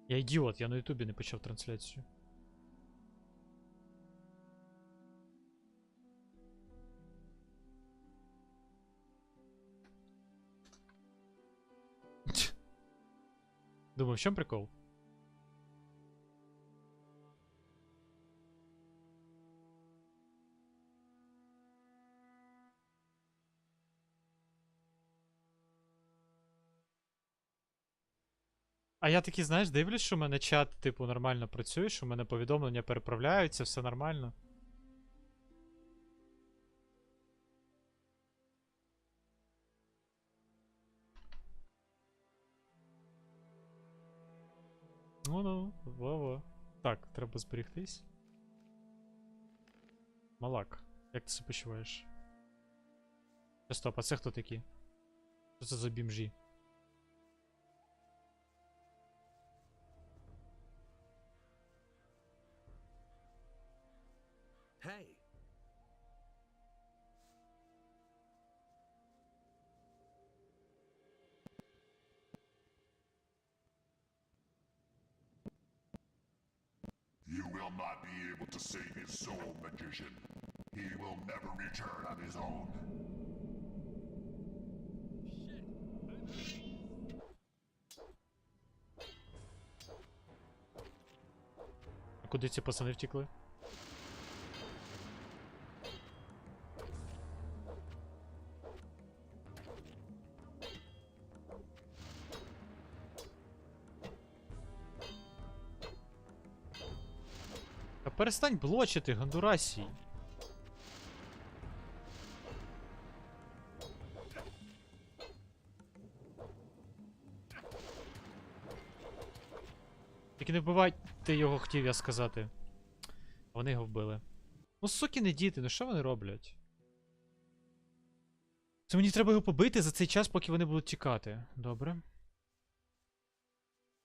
Я ідіот, я на Ютубі не почав трансляцію. Думаю, в чому прикол? А я такий, знаєш, дивлюсь, що в мене чат, типу, нормально працює, що в мене повідомлення переправляються, все нормально. Ну-ну, во-во. Так, треба зберігтись. Малак, як ти себе почуваєш? Стоп, а це хто такі? Що це за бімжі? Hey. You will not be able to save his soul, magician. He will never return on his own. А куди ці пацани втекли? Та перестань блочити, Гондурасій. Тільки не вбивайте його, хотів я сказати. Вони його вбили. Ну, сукіни діти, ну що вони роблять? Це мені треба його побити за цей час, поки вони будуть тікати. Добре.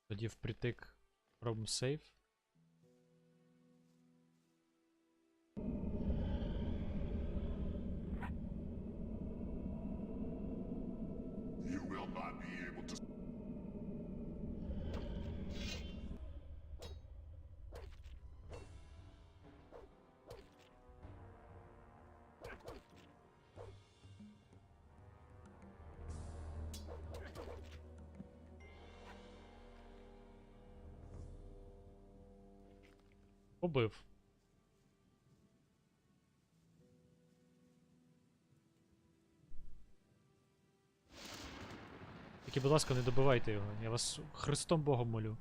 Тоді впритик робимо сейф. You will not be able to. Побив. Тільки, будь ласка, не добивайте його. Я вас Христом Богом молю.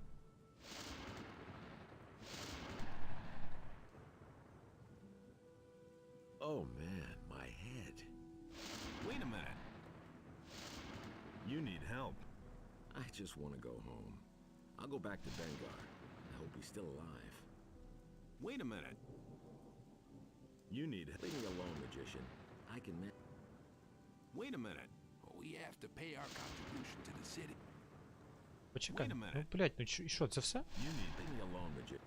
Oh man, my head. Wait a minute. You need help. I just want to go home. I'll go back to Bengar. I hope he's still alive. Wait a minute. You need help. Leave me alone, magician. I can Wait a minute. We have to pay our contribution to the city. Почекай. Ну, блядь, ну і що, це все? You need leave me alone, magician.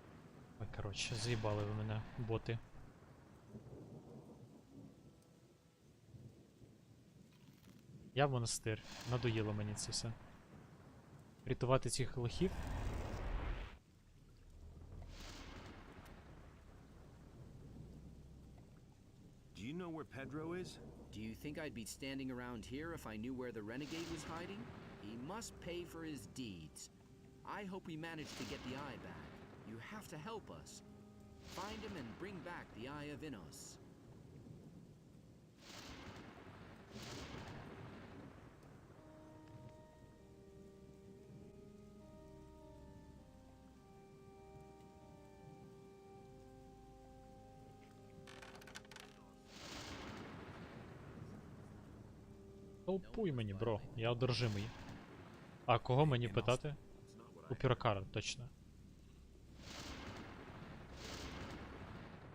Ой, коротше, заїбали ви мене, боти. Я в монастир. Надоїло мені це все. Рятувати цих лохів. Do you know where Pedro is? Do you think I'd be standing around here if I knew where the renegade was hiding? He must pay for his deeds. I hope we manage to get the eye back. You have to help us. Find him and bring back the Eye of Innos. Толпуй мені, бро. Я одержимий. А кого мені питати? У Пірокара, точно.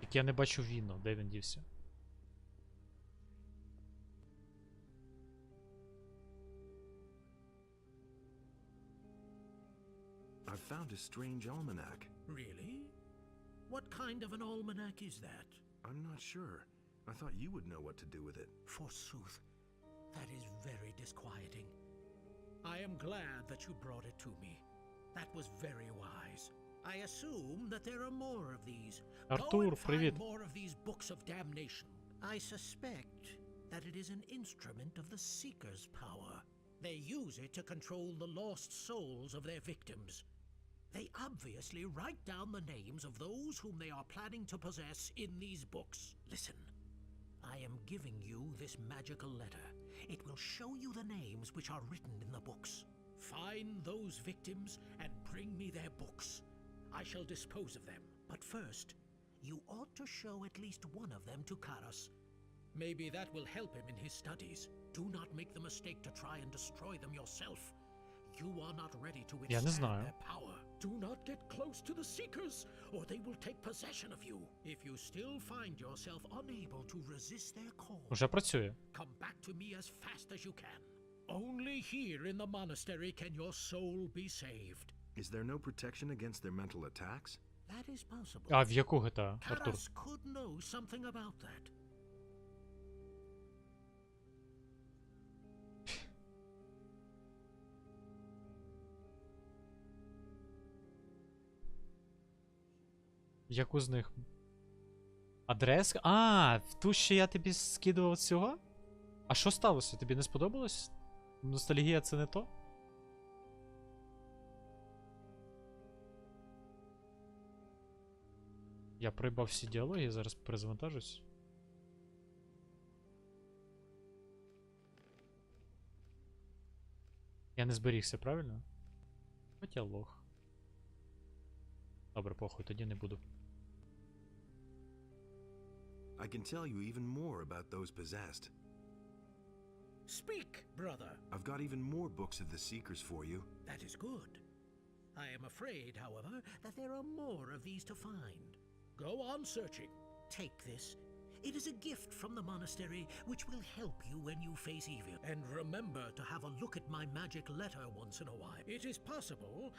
Як я не бачу Віно, де він дівся? I found a strange almanac. Really? What kind of an almanac is that? I'm not sure. I thought you would know what to do with it. Forsooth, that is very disquieting. I am glad that you brought it to me. That was very wise. I assume that there are more of these. Go Артур, and find привіт. more of these books of damnation. I suspect that it is an instrument of the Seeker's power. They use it to control the lost souls of their victims. They obviously write down the names of those whom they are planning to possess in these books. Listen, I am giving you this magical letter. It will show you the names which are written in the books. Find those victims and bring me their books. I shall dispose of them. But first, you ought to show at least one of them to Karas. Maybe that will help him in his studies. Do not make the mistake to try and destroy them yourself. You are not ready to Я не withstand знаю. their power. Do not get close to the Seekers, or they will take possession of you. If you still find yourself unable to resist their call, Уже працює. come back to me as fast as you can. Only here in the monastery can your soul be saved. Is there no protection against their mental attacks? That is possible. А в яку GTA, Артур? Karas could know something about that. Яку з них? Адреска? А, в ту, що я тобі скидував цього? А що сталося? Тобі не сподобалось? Ностальгія це не то? Я проїбав всі діалоги, зараз перезавантажусь. Я не зберігся, правильно? Хоча лох. Добре, похуй, тоді не буду. I can tell you even more about those possessed. Speak, brother. I've got even more books of the Seekers for you. That is good. I am afraid, however, that there are more of these to find. Go on searching. Take this. It is a gift from the monastery which will help you when you face evil. And remember to have a look at my magic letter once in a while. It is possible.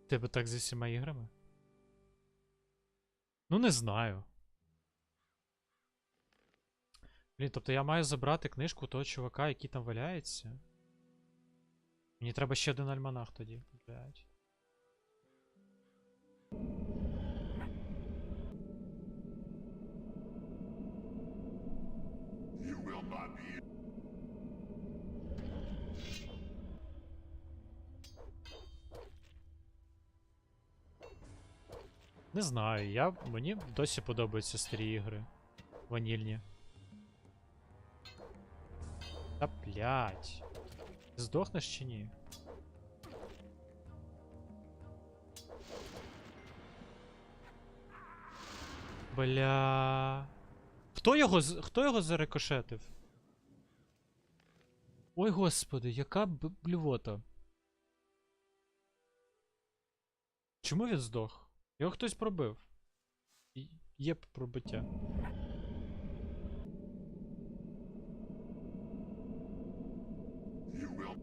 Тебе так зі всіма іграми? Ну, не знаю. Блін, тобто я маю забрати книжку того чувака, який там валяється. Мені треба ще один альманах тоді. Блять. You will not be. Не знаю, мені досі подобаються старі ігри. Ванільні. Та блять. Ти здохнеш чи ні? Бля. Хто його зарикошетив? Ой, господи, яка блювота. Чому він здох? Його хтось пробив. Є пробиття. You will.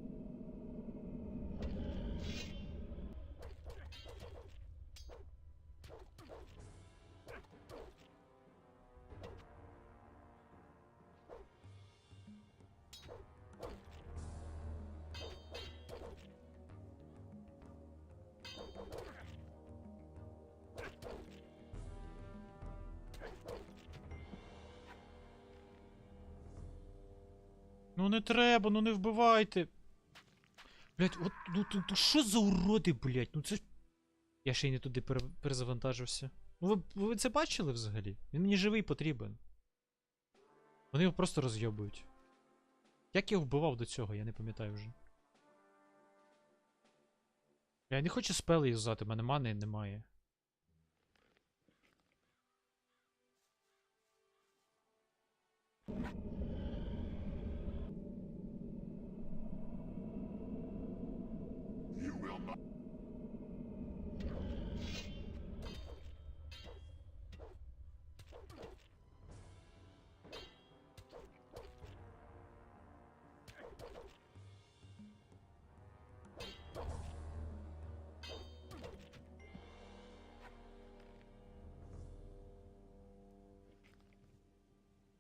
Ну не треба, ну не вбивайте. Блять, от ну що за уроди, блять? Ну це ж. Я ще й не туди перезавантажився. Ну ви це бачили взагалі? Він мені живий потрібен. Вони його просто розйобують. Як я його вбивав до цього, я не пам'ятаю вже. Я не хочу спели юзати, в мене мани немає. You will not.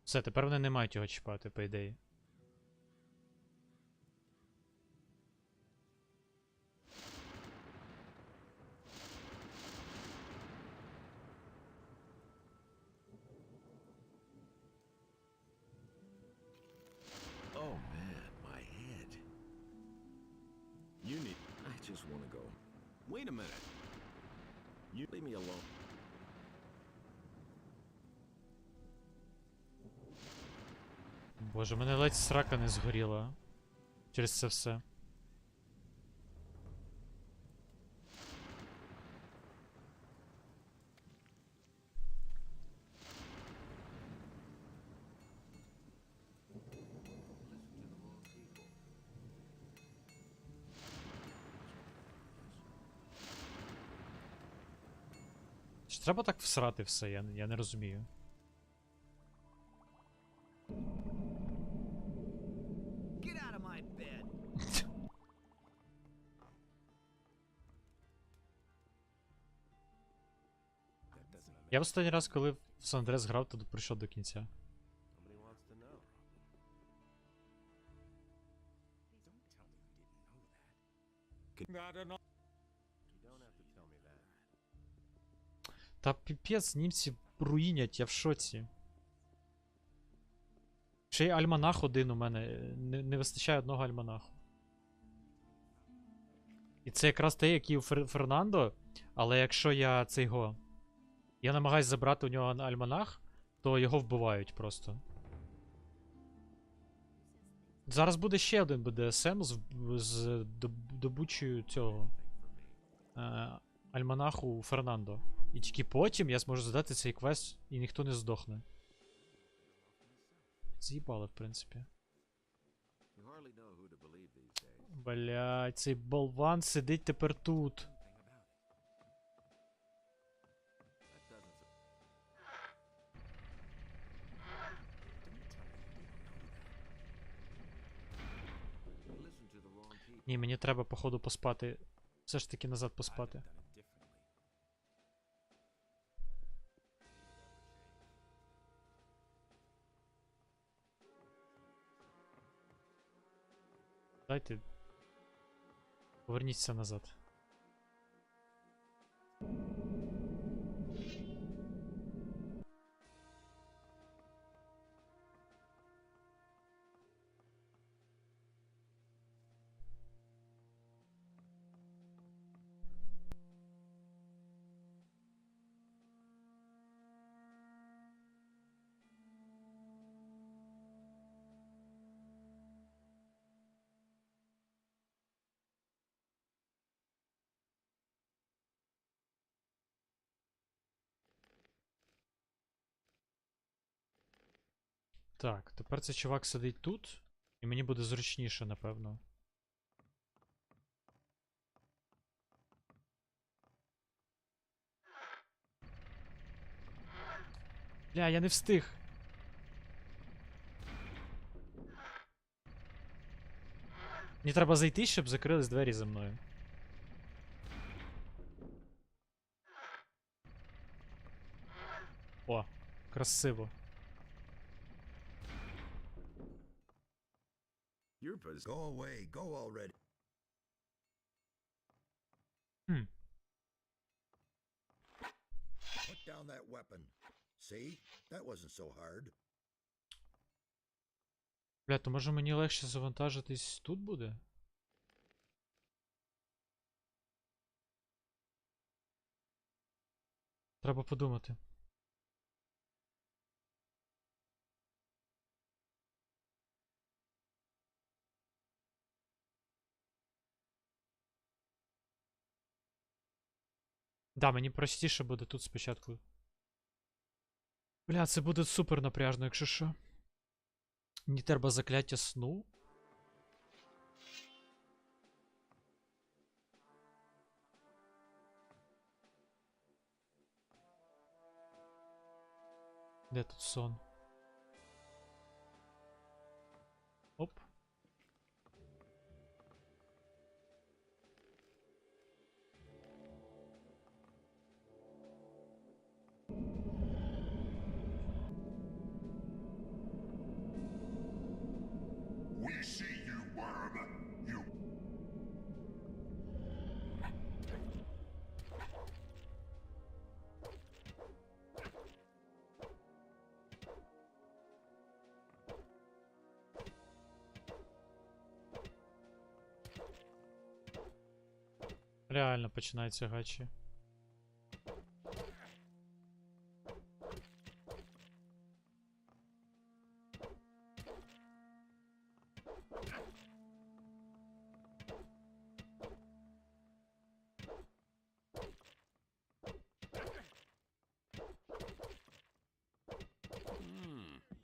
Все, тепер вони не мають його чіпати, по ідеї. Oh man, my head. You need. I just want to go. Wait a minute. You leave me alone. Боже, мене ледь срака не згоріла. Через це все. Чи треба так всрати все? Я не розумію. Get out of my bed! Я в останній раз, коли в Сан Андрес грав, то прийшов до кінця. Nobody wants to know. You don't have to tell me that. Та піпець, німці руїнять, я в шоці. Ще й альманах один у мене. Не вистачає одного альманаху. І це якраз те, який у Фернандо, але якщо я цейго. Я намагаюсь забрати у нього альманах, то його вбивають просто. Зараз буде ще один БДСМ з добучою цього альманаху у Фернандо. І тільки потім я зможу задати цей квест і ніхто не здохне. З'їбали, в принципі. You hardly know who to believe these days. Блядь, цей болван сидить тепер тут. That doesn't. You listen to the wrong people. Ні, мені треба, походу, поспати. Все ж таки назад поспати. Дайте. Поверніться назад. Так, тепер цей чувак сидить тут, і мені буде зручніше, напевно. Бля, я не встиг. Мені треба зайти, щоб закрились двері за мною. О, красиво. You're possessed. Go away, go already. Хм. Put down that weapon. See? That wasn't so hard. Бля, то може мені легше завантажитись тут буде? Треба подумати. Да, мені простіше буде тут спочатку. Бля, це буде супер напряжно, якщо що. Мені треба закляття сну. Де тут сон? Оп. see you, worm. You. Реально починаються гачі.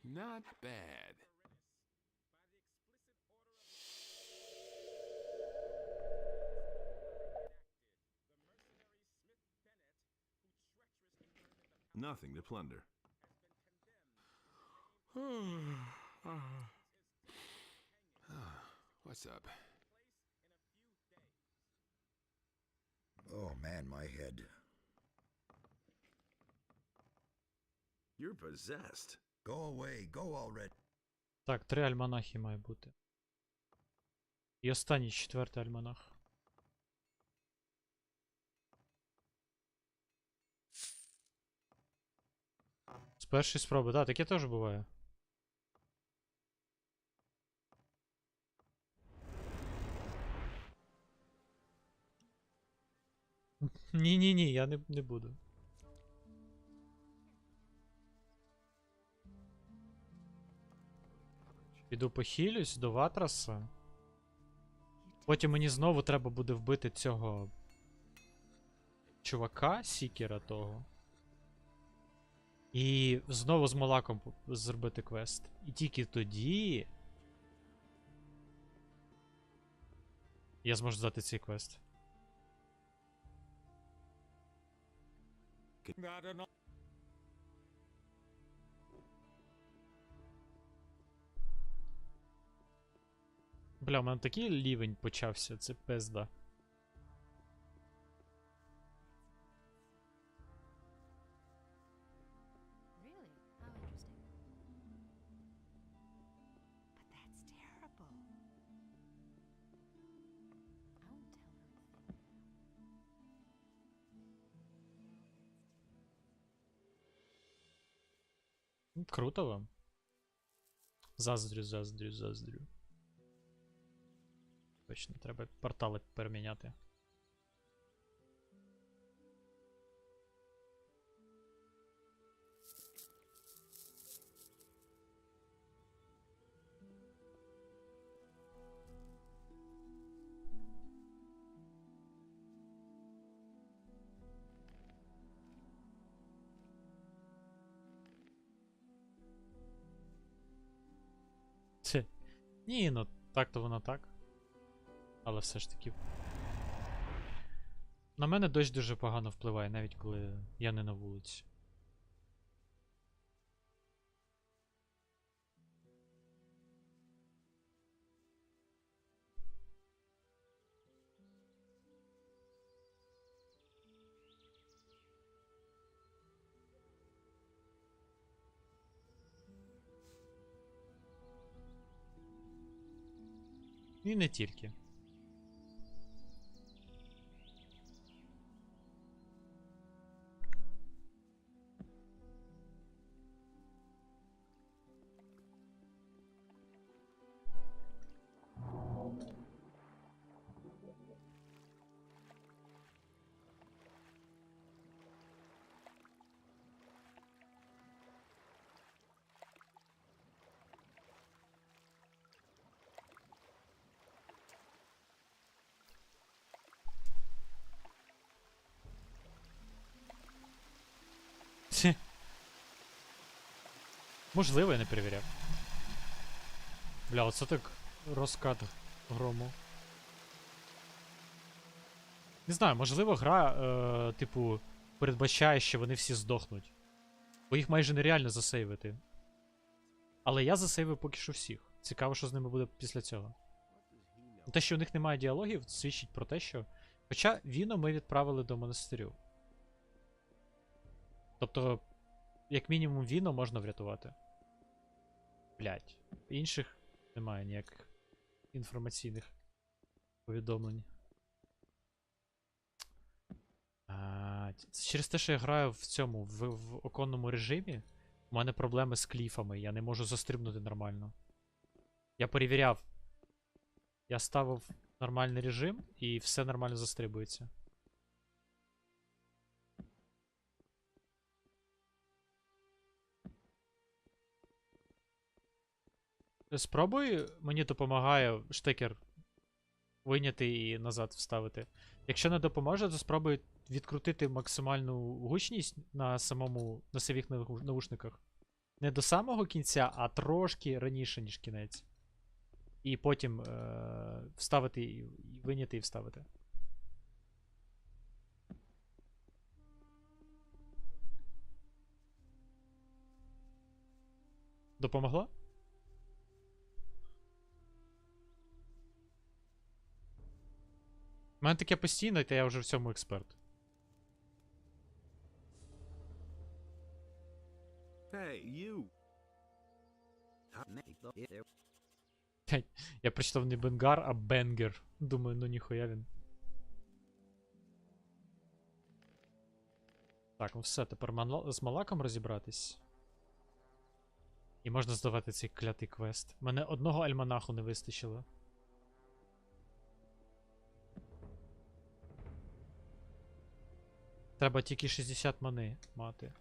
Not bad. Nothing to plunder. What's up? Oh man, my head. You're possessed. Go away, go already. Так, 3 альманахи має бути. І останній 4-й альманах. З першої спроби, так, таке теж буває. Ні-ні-ні, я не буду. Піду похилюсь до Ватраса. Потім мені знову треба буде вбити цього чувака, сікера того. І знову з Малаком зробити квест. І тільки тоді я зможу здати цей квест. Бля, у мене такий рівень почався, це пизда. Really? How interesting. But that's terrible. I won't tell her a thing. Круто вам. Заздрю. Точно, треба портали переміняти. Це. Ні, ну так-то воно так. Але все ж таки. На мене дощ дуже погано впливає, навіть коли я не на вулиці. І не тільки. Хе. Можливо, я не перевіряв. Бля, оце так розкат грому. Не знаю, можливо, гра, типу, передбачає, що вони всі здохнуть. Бо їх майже нереально засейвити. Але я засейвив поки що всіх. Цікаво, що з ними буде після цього. Те, що у них немає діалогів, свідчить про те, що. Хоча Віно ми відправили до монастирю. Тобто, як мінімум, Віно можна врятувати. Блять. Інших немає ніяких інформаційних повідомлень. Це через те, що я граю в цьому, в оконному режимі, у мене проблеми з кліфами, я не можу застрибнути нормально. Я перевіряв. Я ставив нормальний режим і все нормально застрибується. Спробуй, мені допомагає штекер вийняти і назад вставити. Якщо не допоможе, то спробуй відкрутити максимальну гучність на самих навушниках. Не до самого кінця, а трошки раніше, ніж кінець. І потім вставити, і вийняти і вставити. Допомогло? У мене таке постійно, та я вже в цьому експерт. Hey, you. Я прочитав не бенгар, а бенгер. Думаю, ну ніхуя він. Так, ну все, тепер з малаком розібратись. І можна здавати цей клятий квест. Мене одного альманаху не вистачило. Треба тільки 60 мани мати.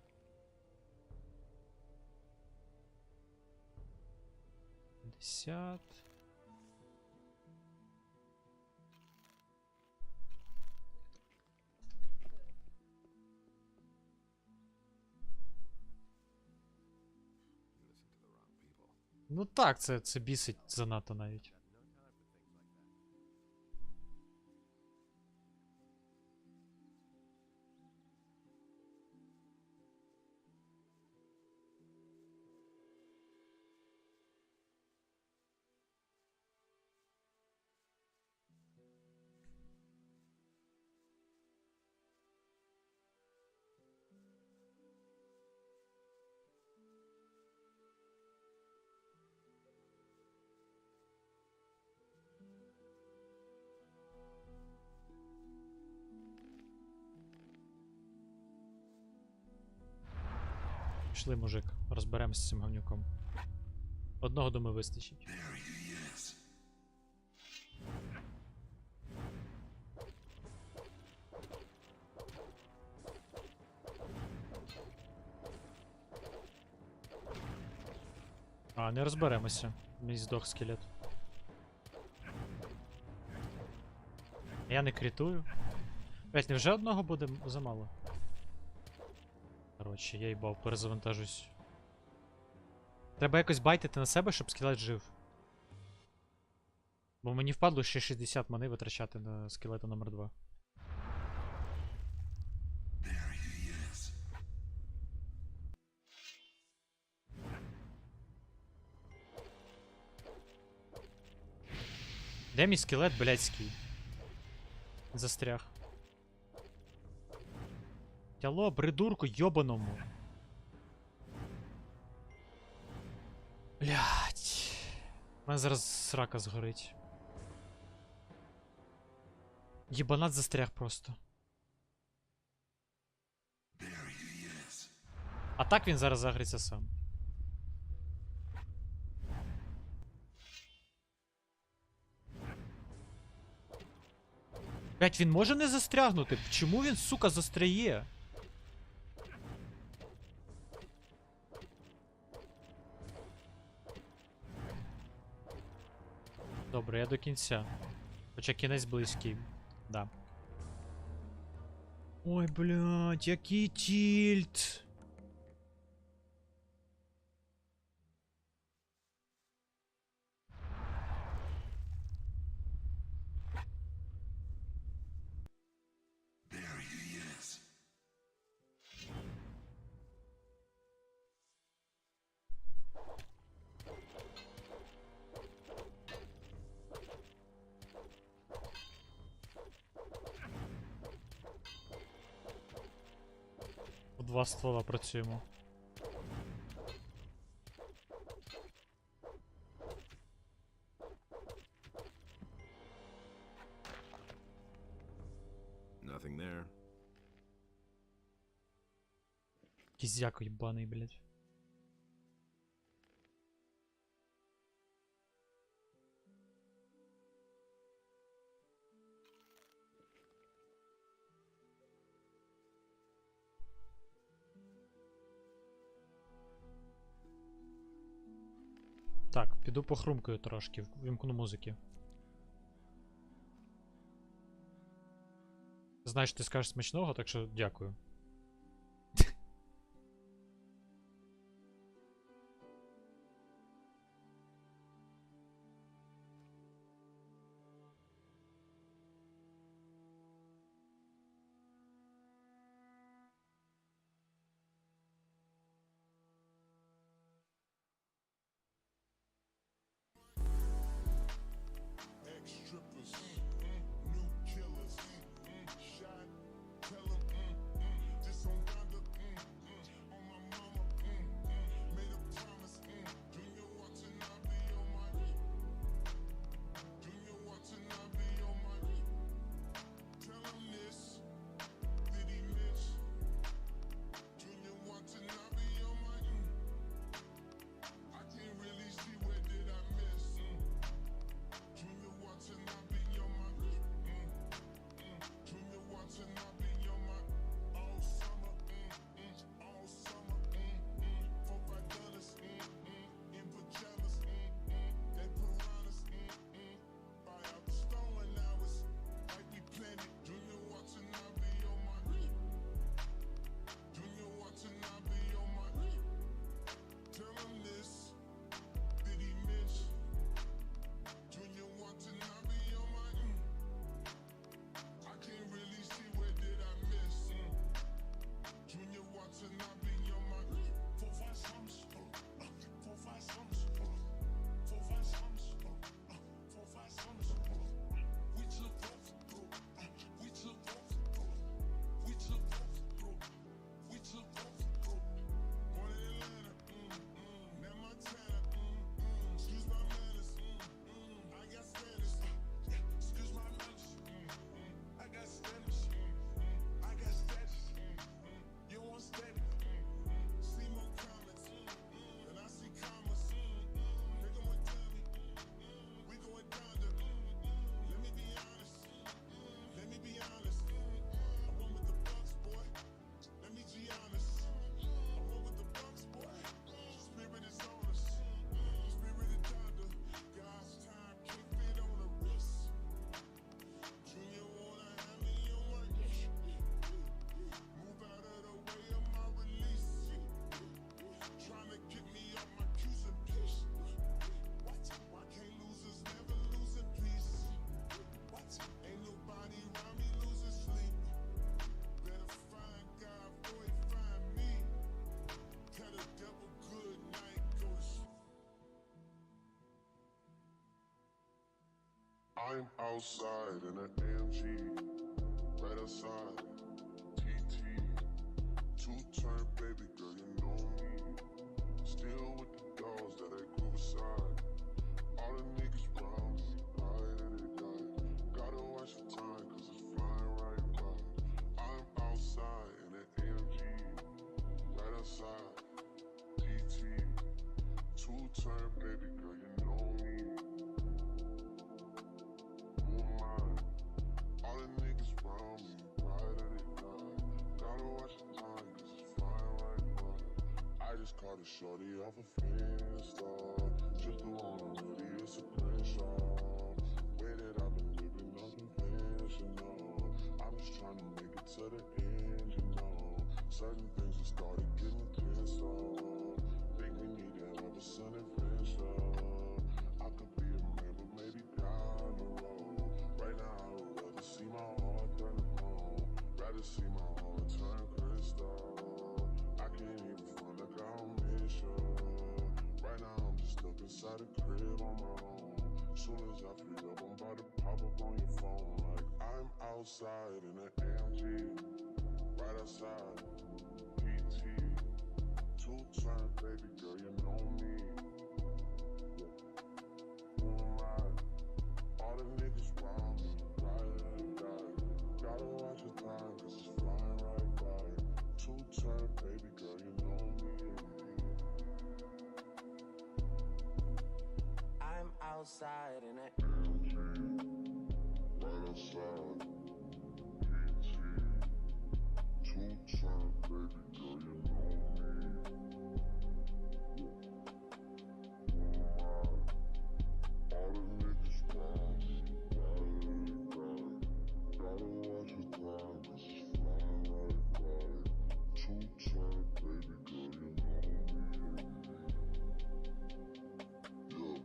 Десят. Ну так, це бісить занадто навіть. Пішли, мужик, розберемося з цим говнюком. Одного, думаю, вистачить. А, не розберемося. Мій здох скелет. Я не крітую. Блять, невже одного буде замало? Коротше, я їбав, перезавантажусь. Треба якось байтити на себе, щоб скелет жив. Бо мені впадло ще 60 мани витрачати на скелета номер 2. Де мій скелет, блядський? Застряг. Тяло, придурку, йобаному. Блядь. У мене зараз срака згорить. Єбанат застряг просто. А так він зараз загриться сам. Блядь, він може не застрягнути? Чому він, сука, застряє? Добре, я до кінця. Хоча кінець близький. Да. Ой, блядь, який тільт. По 2 ствола працюємо. there. Кізяк єбаний, блядь. Так, піду похрумкаю трошки, вимкну музики. Знаєш, ти скажеш смачного, так що дякую. Ex-strippers, new killers, shot, tell 'em, just on Donda, on my mama, made a promise, Junior watching, I'll be on my, Junior watching, I'll be on my, tell 'em this, did he miss, Junior watching, I'll be on my, I can't really see where did I miss, Junior watching, I'll be on my, Junior watching, I'll be on my, all summer, all summer, $4-5, in pajamas, they piranhas, buy out the store and now it's like we planned it. Junior watching, I'll be on my, Junior watching, I'll be on my, tell him this, did he miss? Junior watching, I'll be on my, I can't really see where did I miss, Junior watching, I'll be on my, 4-5 sums, 4-5 sums, 4-5 sums, 4-5 sums, we took both, we took both, we took both, we took both, born in Atlanta, now Montana, excuse my manners, I got standards, excuse my manners, I got standards, I got status, you want status, see more comments, and I see commas, nigga went tell me, we going down to, let me be honest, let me be honest, I went with the Bucks, boy, let me be honest, I went with the Bucks, boy, spirit is on us, spirit is Donda, God's time can't fit on the wrist, Junior wanna have me on my, move out of the way of my release, trying to get me off my cues and pitch, what, why can't losers never lose in peace, what, ain't nobody around me losing sleep, better find God before he find me, tell the devil good night, go to sleep. I'm outside in an AMG, right outside, TT, two-turn baby girl, you know me, still with the dogs that I grew beside, all the niggas round me, right and they die, gotta watch the time cause it's flying right by, I'm outside in an AMG, right outside, TT, two-turn baby girl, you know me, all the niggas round me, right and they die, gotta watch the time cause it's flying right by, I just caught a shorty off a Finsta, just threw on a hoodie, it's a Crenshaw, way that I've been living unconventional, I'm just trying to make it to the end, you know, certain things have started getting pissed off, think we need to have a sun adventure, I could be a man but maybe down the road, right now I would rather see my heart turn to chrome, rather see my heart turn crystal, I can't even front like I don't miss you, right now I'm just stuck inside the crib on my own, soon as I free up I'm about to pop up on your phone, like I'm outside in an AMG, right outside, PT, two-turn baby girl, you know me, who am I, all the niggas round me, right and die, gotta watch the time outside and that right outside. PT, 2-time, baby girl, you know me. All the niggas round me, gotta watch your time, 'cause it's flying right by. 2-time, baby girl, you know me. Yeah.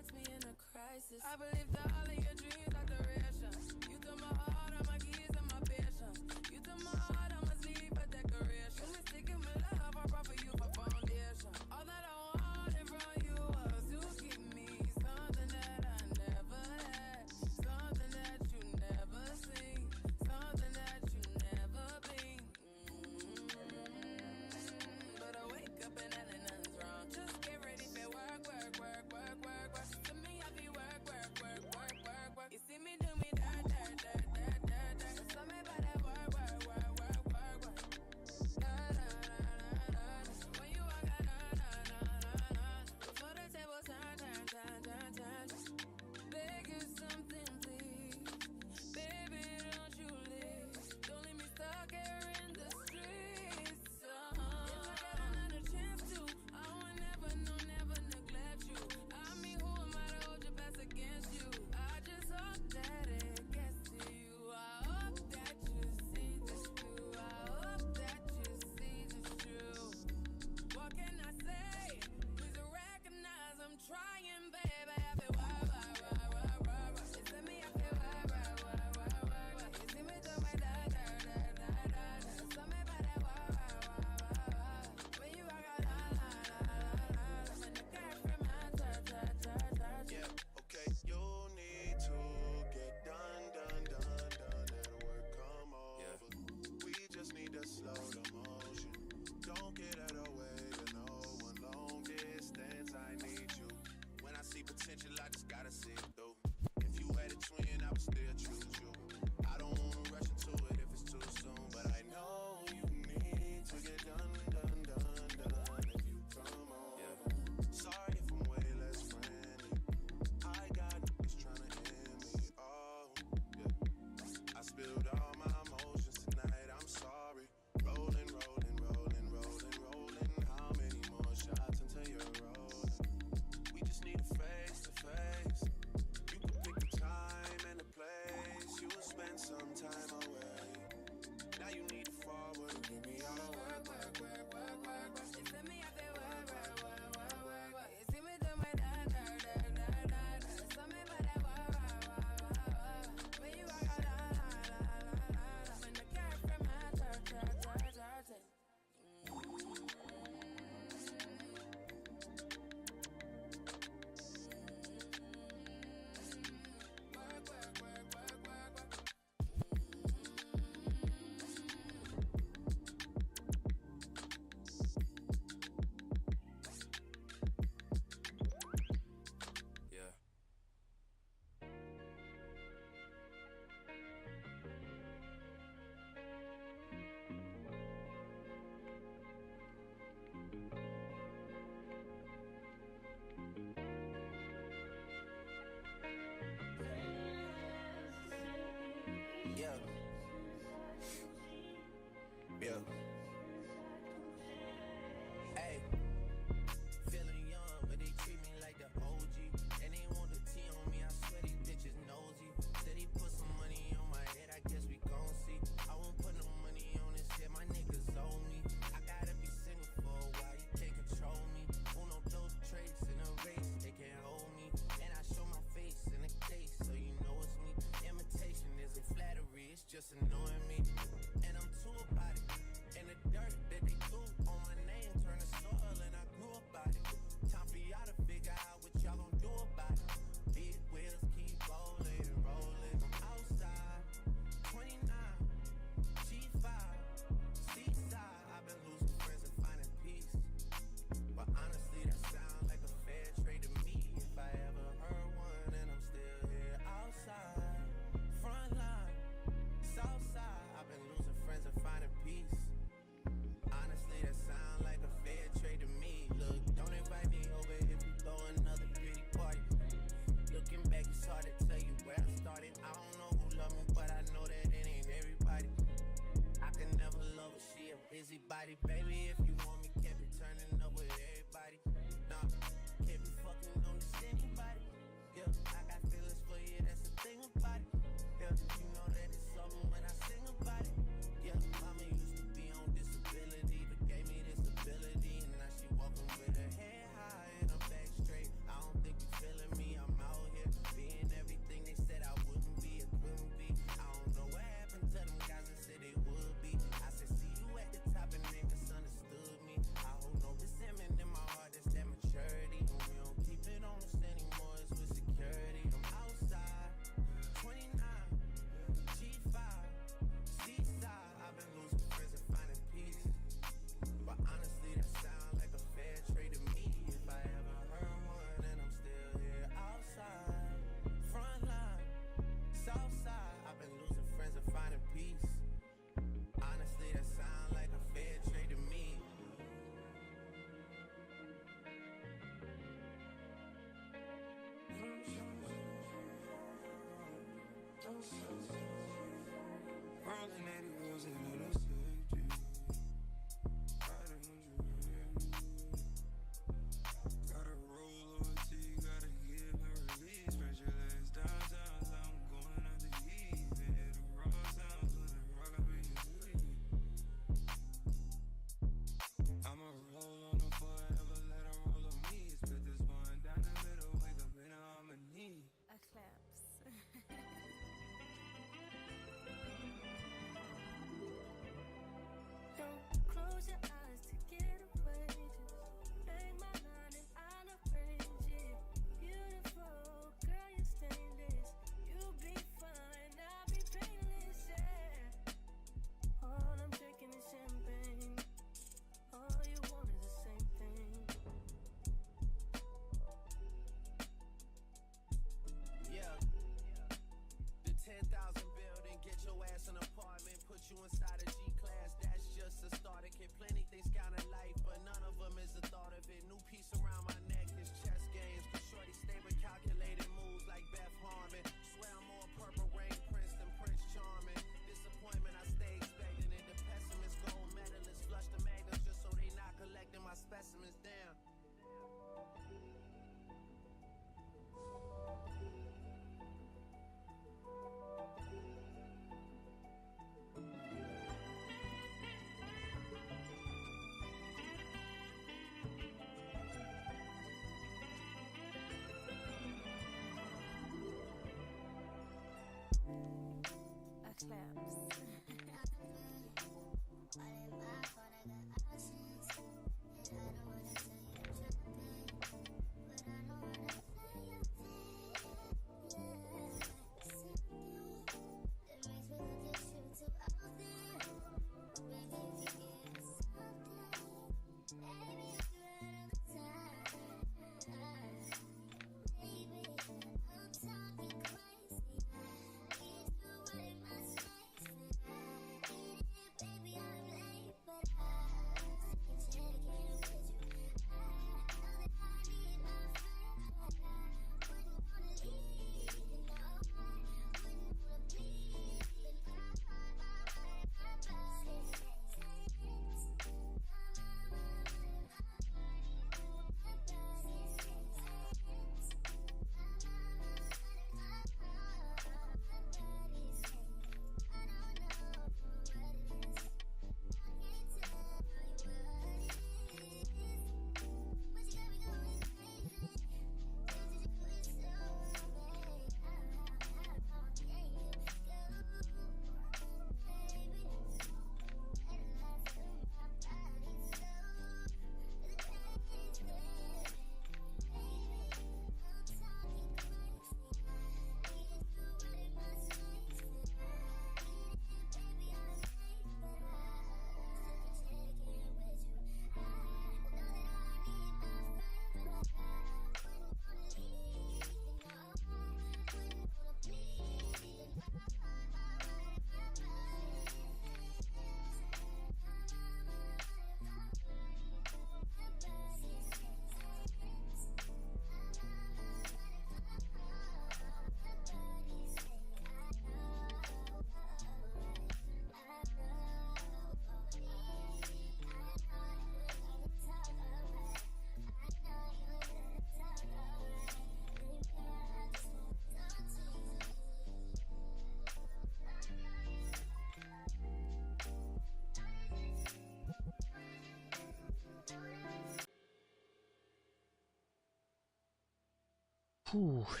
Фух.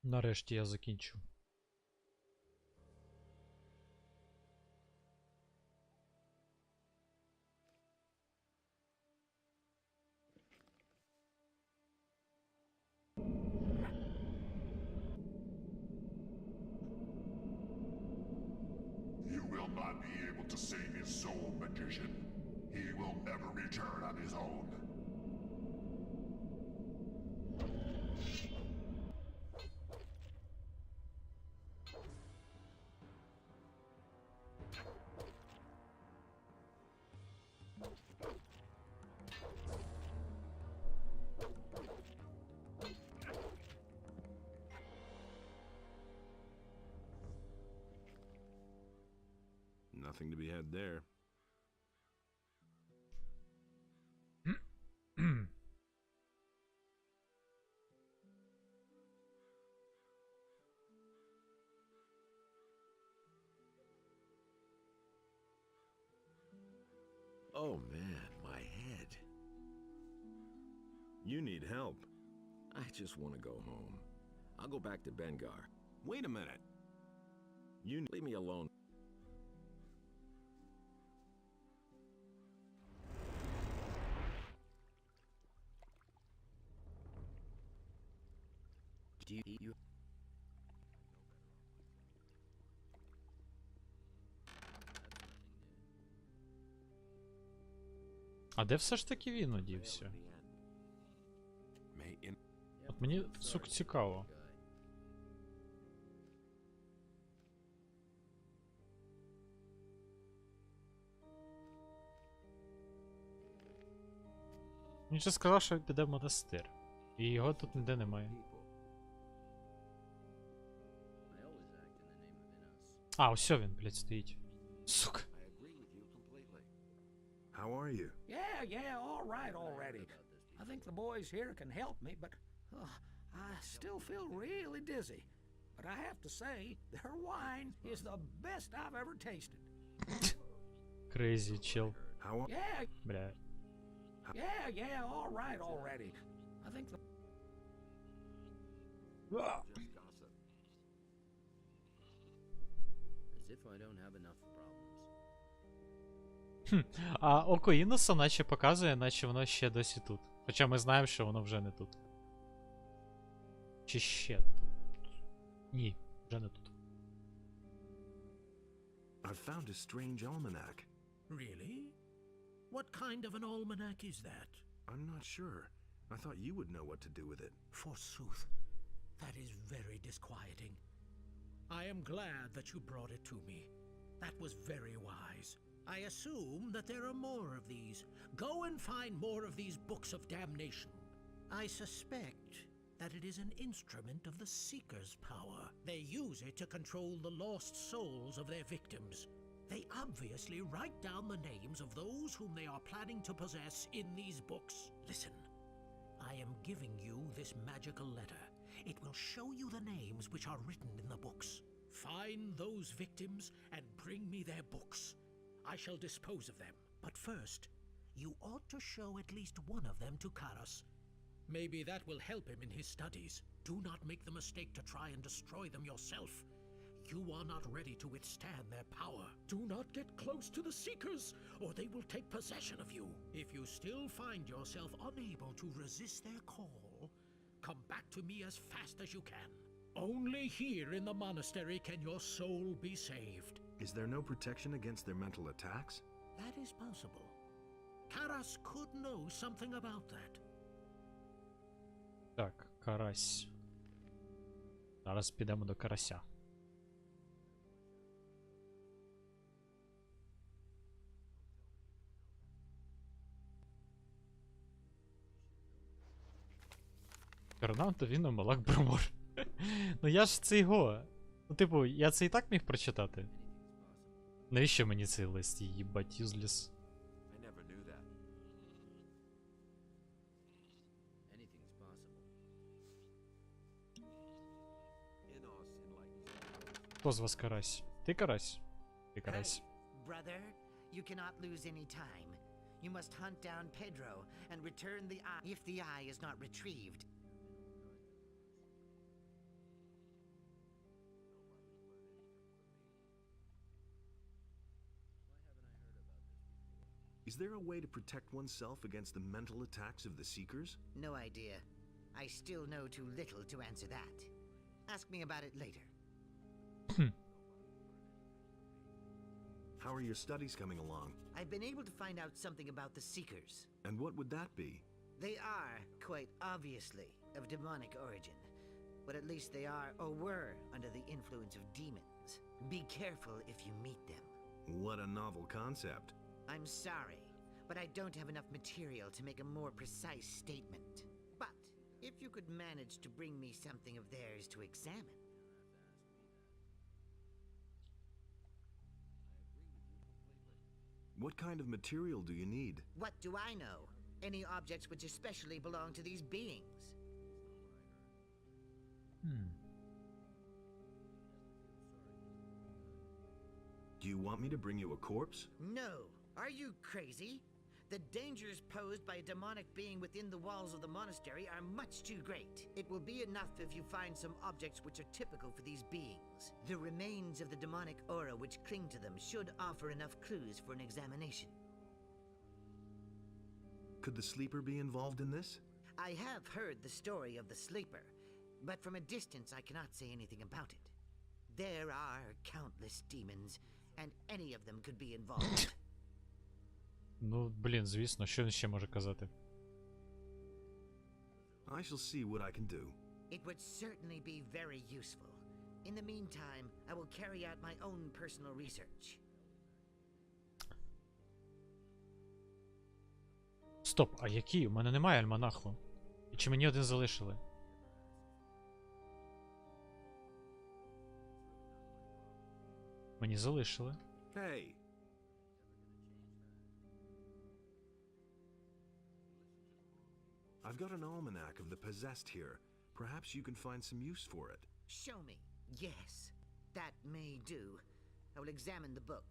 Нарешті я закінчу. You will not be able to save his soul, magician. He will never return on his own. Nothing to be had there. Oh man, my head. You need help. I just want to go home. I'll go back to Bengar. Wait a minute. You leave me alone. Do you А де все ж таки він одівся? May in От мені, сука, цікаво. Він же сказав, що піде в монастир. І його тут ніде немає. I always act in the name of Innos. А, ось він, блядь, стоїть. Сука. I agree with you completely. How are you? Yeah, all right already. I think the boys here can help me, but I still feel really dizzy. But I have to say, their wine is the best I've ever tasted. Крейзі, чел. How are Yeah, Бля. all right already. I think the just gossip? As if I don't have enough problems. А око Іноса наче показує, наче воно ще досі тут. Хоча ми знаємо, що воно вже не тут. Чи ще тут? Ні, вже не тут. I've found a strange almanac. Really? What kind of an almanac is that? I'm not sure. I thought you would know what to do with it. Forsooth, that is very disquieting. I am glad that you brought it to me. That was very wise. I assume that there are more of these. Go and find more of these books of damnation. I suspect that it is an instrument of the Seeker's power. They use it to control the lost souls of their victims. They obviously write down the names of those whom they are planning to possess in these books. Listen, I am giving you this magical letter. It will show you the names which are written in the books. Find those victims and bring me their books. I shall dispose of them. But first, you ought to show at least one of them to Karas. Maybe that will help him in his studies. Do not make the mistake to try and destroy them yourself. You are not ready to withstand their power. Do not get close to the Seekers, or they will take possession of you. If you still find yourself unable to resist their call, come back to me as fast as you can. Only here in the monastery can your soul be saved. Is there no protection against their mental attacks? That is possible. Karas could know something about that. Так, карась. Зараз підемо до карася. Фернандо Віно Малак Бромор. Ну я ж це його. Ну, типу, я це і так міг прочитати. Навіщо мені цей лист, їбать, юзліс? I never knew that. Anything's possible. Innos enlightens. Хто з вас карась? Ти карась? Ти карась. Brother, you cannot lose any time. You must hunt down Pedro and return the eye. If the eye is not retrieved, Is there a way to protect oneself against the mental attacks of the Seekers? no idea. I still know too little to answer that. Ask me about it later. How are your studies coming along? I've been able to find out something about the Seekers. And what would that be? They are, quite obviously, of demonic origin. But at least they are, or were, under the influence of demons. Be careful if you meet them. What a novel concept. I'm sorry, but I don't have enough material to make a more precise statement. But if you could manage to bring me something of theirs to examine. What kind of material do you need? What do I know? Any objects which especially belong to these beings. Do you want me to bring you a corpse? No. Are you crazy? The dangers posed by a demonic being within the walls of the monastery are much too great. It will be enough if you find some objects which are typical for these beings. The remains of the demonic aura which cling to them should offer enough clues for an examination. Could the sleeper be involved in this? I have heard the story of the sleeper, but from a distance I cannot say anything about it. There are countless demons, and any of them could be involved. Ну, блін, звісно, що він ще може казати? I shall see what I can do. It would certainly be very useful. In the meantime, I will carry out my own personal research. Стоп, а який? У мене немає альманаху. І чи мені один залишили? Мені залишили. Hey! I've got an almanac of the possessed here. Perhaps you can find some use for it. Show me. Yes, that may do. I will examine the book,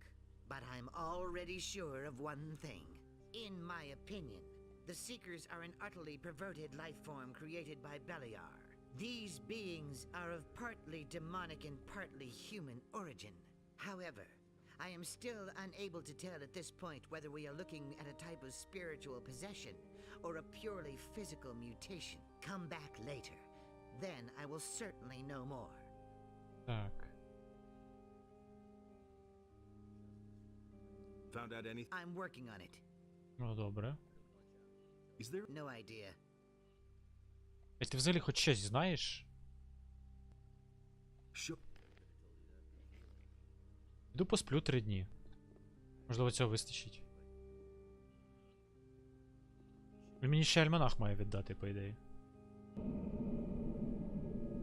but I'm already sure of one thing. In my opinion, the Seekers are an utterly perverted life form created by Beliar. These beings are of partly demonic and partly human origin. However, I am still unable to tell at this point whether we are looking at a type of spiritual possession or a purely physical mutation. Come back later. Then I will certainly know more. Так. Found out anything? I'm working on it. Ну, добре. Is there? No idea. А ти взагалі хоч щось знаєш? Іду посплю 3 дні. Можливо, цього вистачить. Він мені ще альманах має віддати, по ідеї.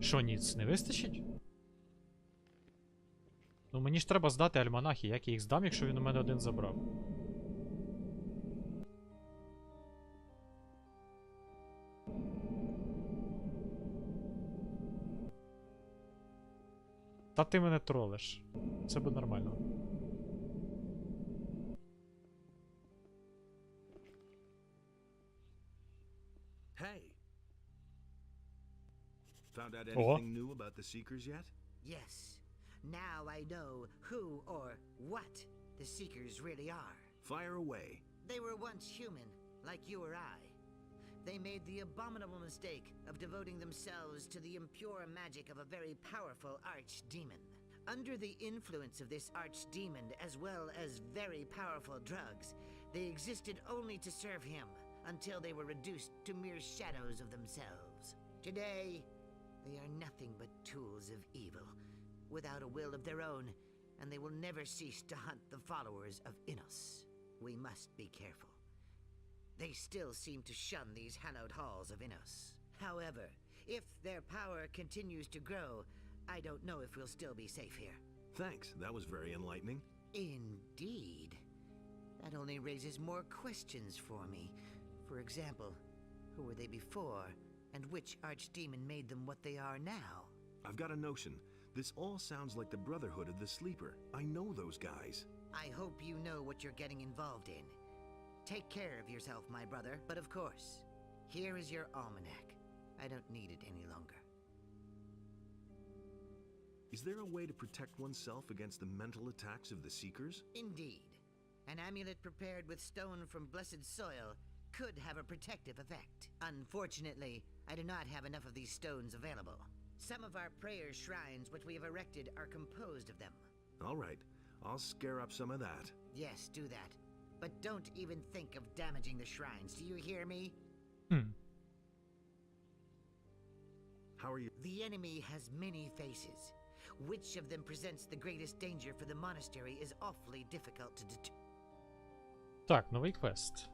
Що, ніц, не вистачить? Ну мені ж треба здати альманахи, як я їх здам, якщо він у мене один забрав. Та ти мене тролиш. Це буде нормально. Hey! Found out anything new about the Seekers yet? Yes. Now I know who or what the Seekers really are. Fire away. They were once human, like you or I. They made the abominable mistake of devoting themselves to the impure magic of a very powerful archdemon. Under the influence of this archdemon, as well as very powerful drugs, they existed only to serve him until they were reduced to mere shadows of themselves. Today, they are nothing but tools of evil, without a will of their own, and they will never cease to hunt the followers of Innos. We must be careful. They still seem to shun these hallowed halls of Innos. However, if their power continues to grow, I don't know if we'll still be safe here. Thanks, that was very enlightening. Indeed. That only raises more questions for me. For example, who were they before, and which archdemon made them what they are now? I've got a notion. This all sounds like the Brotherhood of the Sleeper. I know those guys. I hope you know what you're getting involved in. Take care of yourself, my brother. But of course, here is your almanac. I don't need it any longer. Is there a way to protect oneself against the mental attacks of the Seekers? Indeed. An amulet prepared with stone from blessed soil could have a protective effect. Unfortunately, I do not have enough of these stones available. Some of our prayer shrines which we have erected are composed of them. All right, I'll scare up some of that. Yes, do that. But don't even think of damaging the shrines, do you hear me? How are you? The enemy has many faces. Which of them presents the greatest danger for the monastery is awfully difficult to determine. Так, новий квест.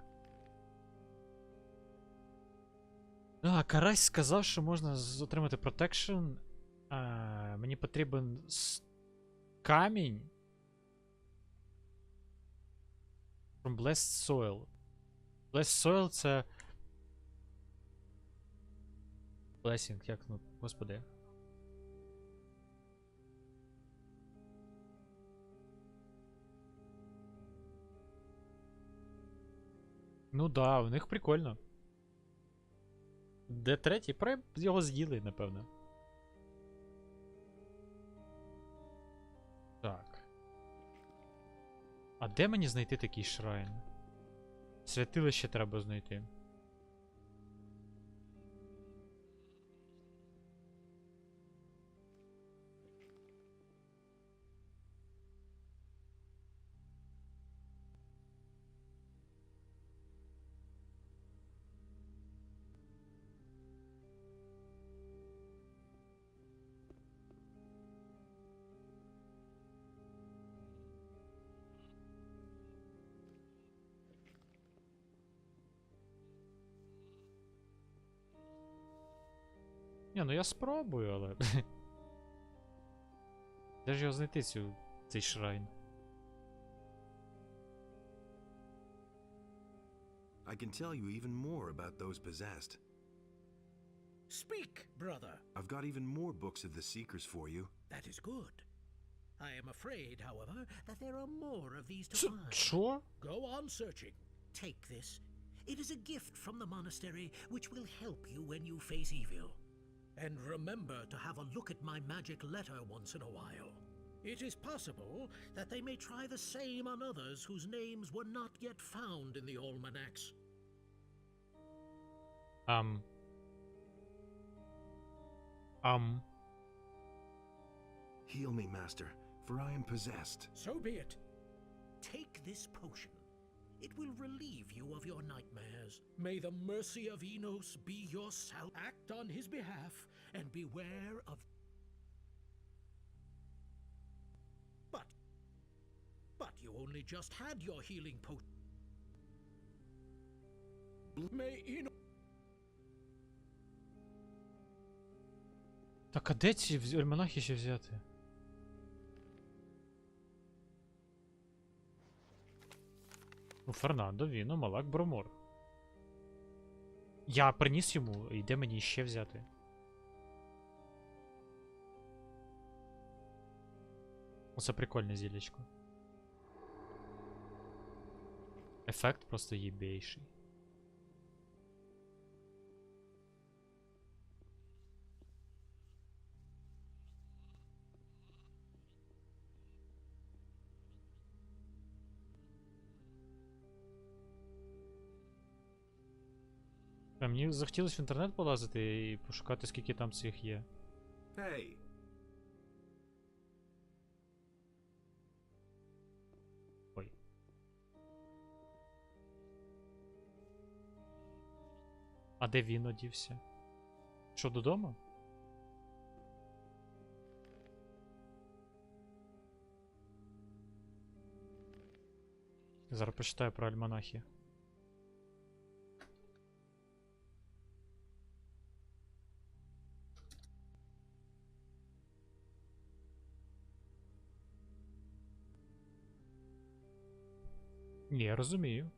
А, Карась сказав, що можна отримати протекшн. Мені потрібен камінь. From Blessed Soil. Blessed Soil це... Blessing, як, ну, господи. Ну да, у них прикольно. Де третій? Його з'їли, напевно. Так. А де мені знайти такий шрайн? Святилище треба знайти. Ні, ну я спробую, але... Де ж його знайти, цей шрайн? I can tell you even more about those possessed. Speak, brother. I've got even more books of the Seekers for you. That is good. I am afraid, however, that there are more of these to find. Що? Go on searching. Take this. It is a gift from the monastery which will help you when you face evil. And remember to have a look at my magic letter once in a while. It is possible that they may try the same on others whose names were not yet found in the almanacs. Heal me, Master, for I am possessed. So be it. Take this potion. It will relieve you of your nightmares. May the mercy of Enos be your sal- Act on his behalf and beware of... But you only just had your healing potion. May Enos... Так, а де ці альманахи ще взяти? У Фернандо, Віно, Малак, Бромор. Я приніс йому, і де мені ще взяти? Оце прикольне зілечко. Ефект просто єбейший. Мені захотілося в інтернет полазити і пошукати, скільки там цих є. Hey, Ой. А де він одівся? Що, додому? Зараз почитаю про альманахи. Ні, я розумію.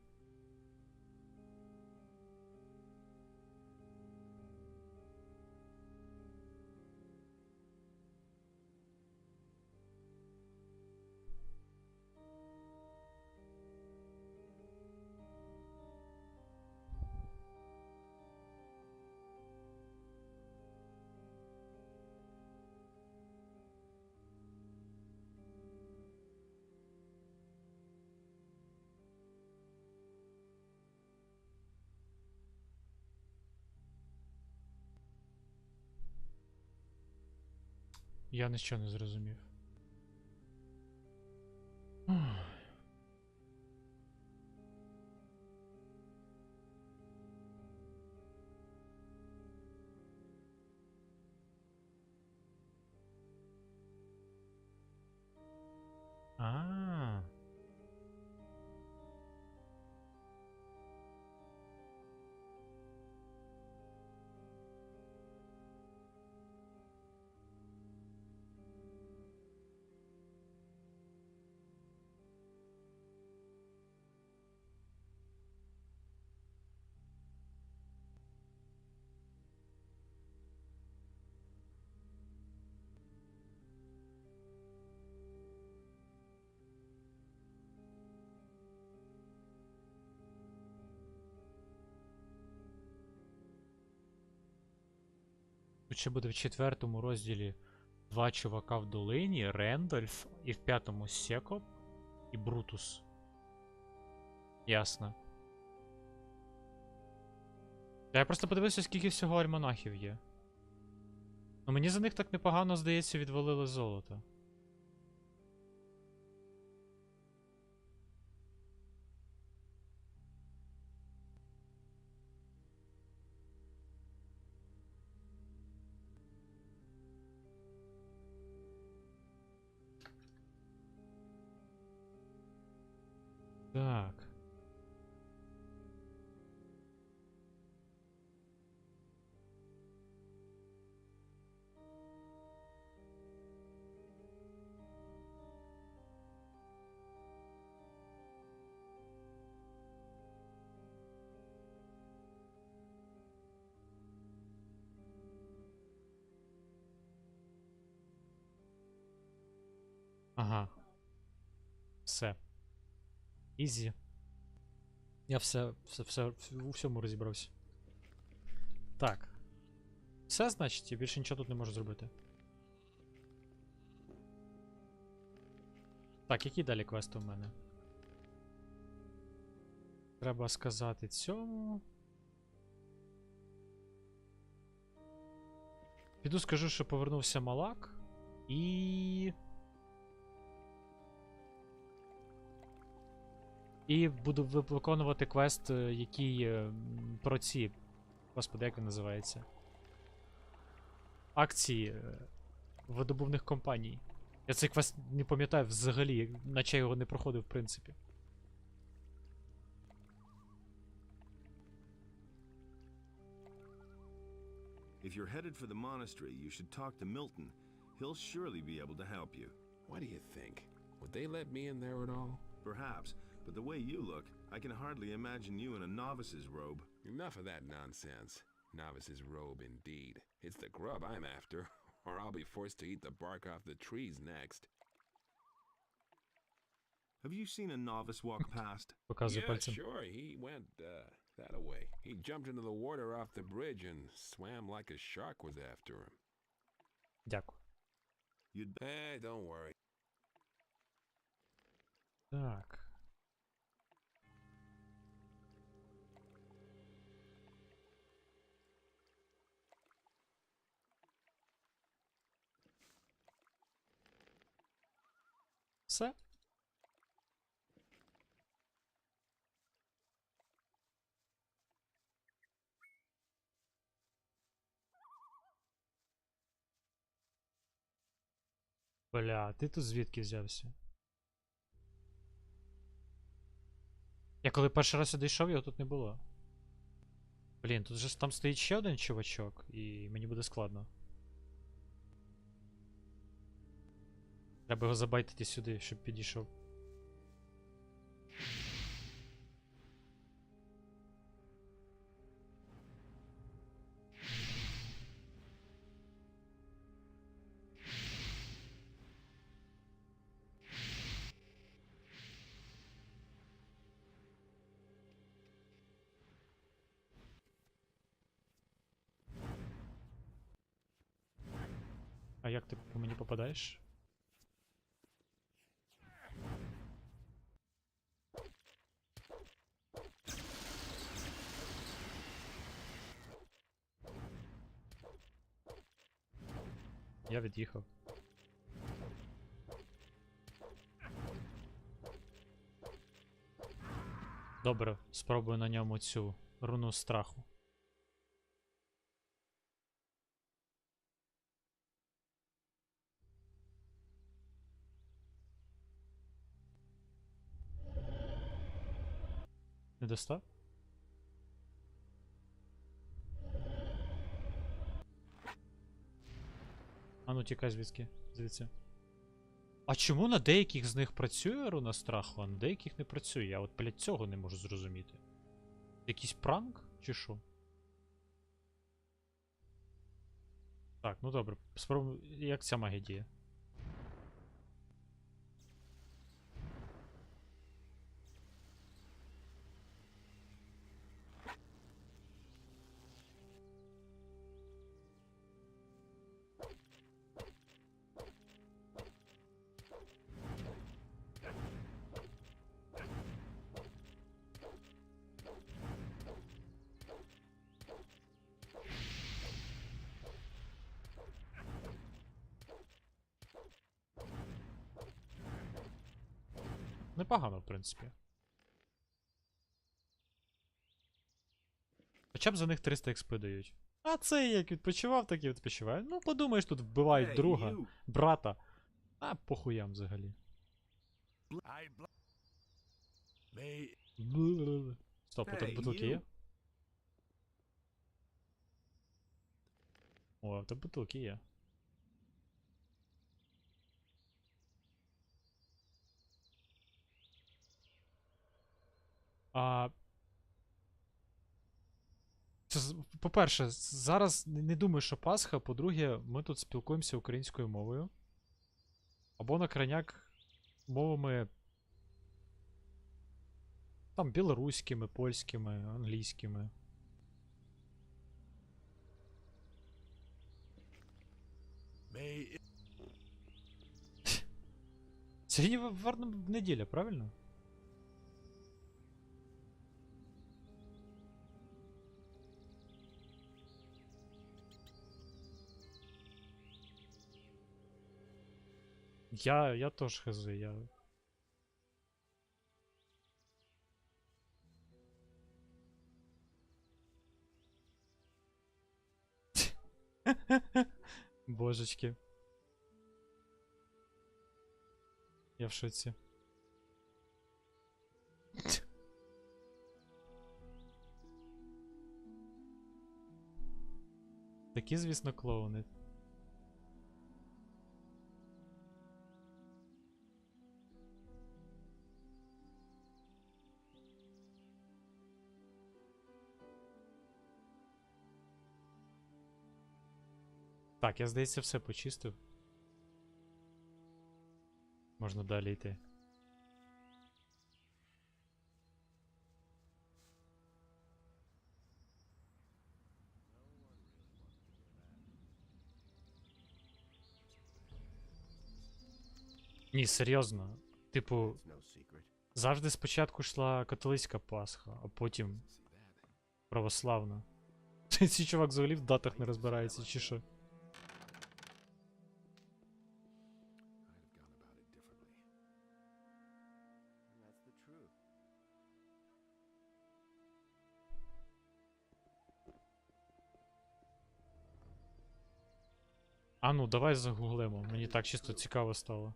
Я нічого не зрозумів. А. Тут ще буде в 4-му розділі 2 чувака в долині, Рендольф, і в 5-му Секоп і Брутус. Ясно. Та я просто подивився, скільки всього альманахів є. Ну мені за них так непогано, здається, відвалили золото. Так. Ага. Все. Ізі. Я у всьому розібрався. Так. Все, значить, я більше нічого тут не можу зробити. Так, які далі квести у мене? Треба сказати цьому. Піду скажу, що повернувся Малак. І буду виконувати квест, який про ці. Господи, як він називається? Акції видобувних компаній. Я цей квест не пам'ятаю взагалі, наче я його не проходив в принципі. If you're headed for the monastery, you should talk to Milton. He'll surely be able to help you. What do you think? Would they let me in there at all? Perhaps, but the way you look, I can hardly imagine you in a novice's robe. Enough of that nonsense. Novice's robe, indeed. It's the grub I'm after, or I'll be forced to eat the bark off the trees next. Have you seen a novice walk past? Показує Yeah, пальцем. sure. He went that away. He jumped into the water off the bridge and swam like a shark was after him. Дякую. You'd Don't worry. Так. Все. Бля, ти тут звідки взявся? Я коли перший раз сюди йшов, його тут не було. Блін, тут же там стоїть ще один чувачок, і мені буде складно. Треба його забайтити сюди, щоб підійшов. А як ти по мені попадаєш? Я від'їхав. Добре, спробую на ньому цю руну страху. Не достав? А ну тікай звідси. А чому на деяких з них працює руна страху, а на деяких не працює? Я от, блядь, цього не можу зрозуміти. Якийсь пранк? Чи що? Так, ну добре, спробуємо, як ця магія діє. Непогано, в принципі. Хоча б за них 300 експи дають. А це як відпочивав, так і відпочиває. Ну, подумаєш, тут вбивають Hey, друга, you. брата. А похуям взагалі. Стоп, а тут Hey, бутилки you. є? О, а тут бутилки є. А... По-перше, зараз не думаю, що Пасха. По-друге, ми тут спілкуємося українською мовою. Або на крайняк мовами там білоруськими, польськими, англійськими. Сьогодні варна неділя, правильно? Я теж хз, я... Божечки. Я в шоці. Такі, звісно, клоуни. Так, я, здається, все почистив. Можна далі йти. Ні, серйозно. Типу, It's no secret. завжди спочатку йшла католицька Пасха, а потім православна. Цей чувак взагалі в датах не розбирається, чи що? I'd have gone about it differently. And that's the truth. А ну, давай загуглимо. Мені так чисто цікаво стало.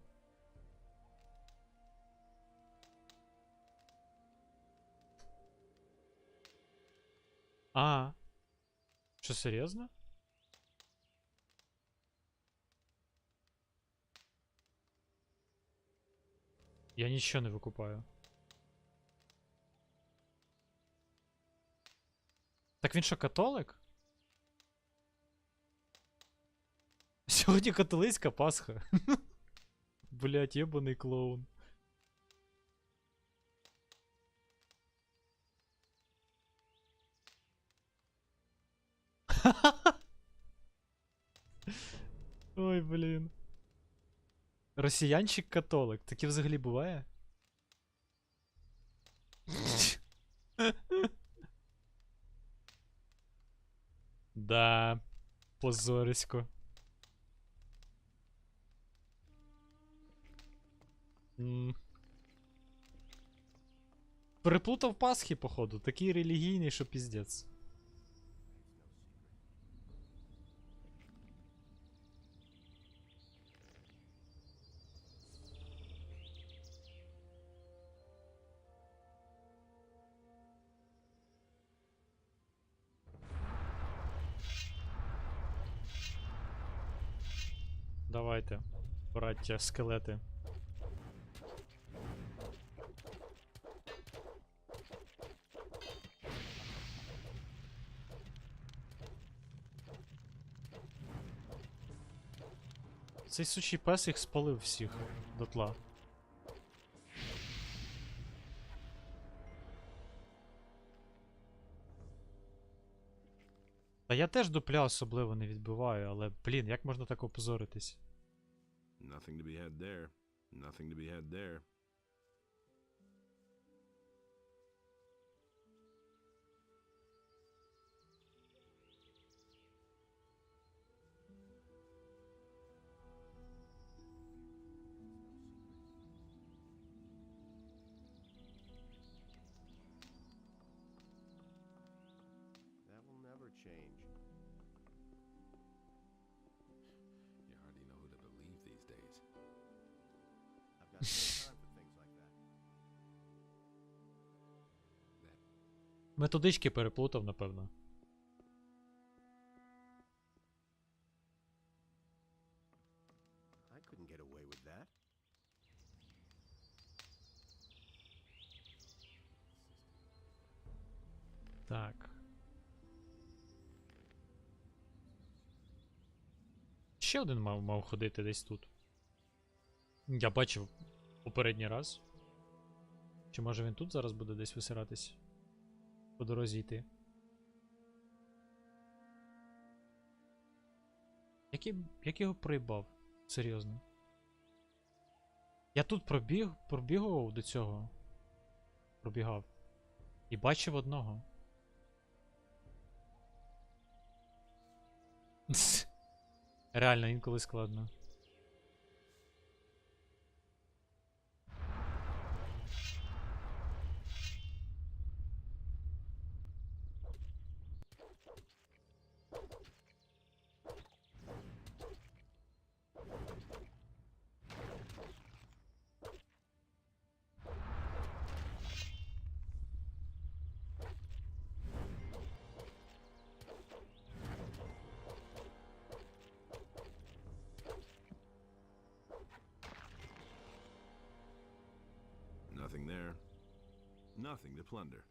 А. Що, серйозно? Я нічого не викупаю. Так він що, католик? Сьогодні католицька Пасха. Блять, єбаний клоун. Ой, блін. Росіянчик-католик. Таке взагалі буває? Да, позорисько. Переплутав Пасхи, походу. Такий релігійний, що піздець. Давайте, браття, скелети. Цей сучий пес їх спалив всіх дотла. Та я теж дупля особливо не відбиваю, але, блін, як можна так опозоритись? Nothing to be had there. Nothing to be had there. change. You hardly know who to believe these days. I've got no time for things like that. Методички переплутав, напевно. I couldn't get away with that. Так. Ще один мав ходити десь тут. Я бачив попередній раз. Чи може він тут зараз буде десь висиратись? По дорозі йти. Як його проїбав? Серйозно. Я тут пробігав до цього. Пробігав. І бачив одного. Реально, інколи складно. Nothing there. Nothing to plunder.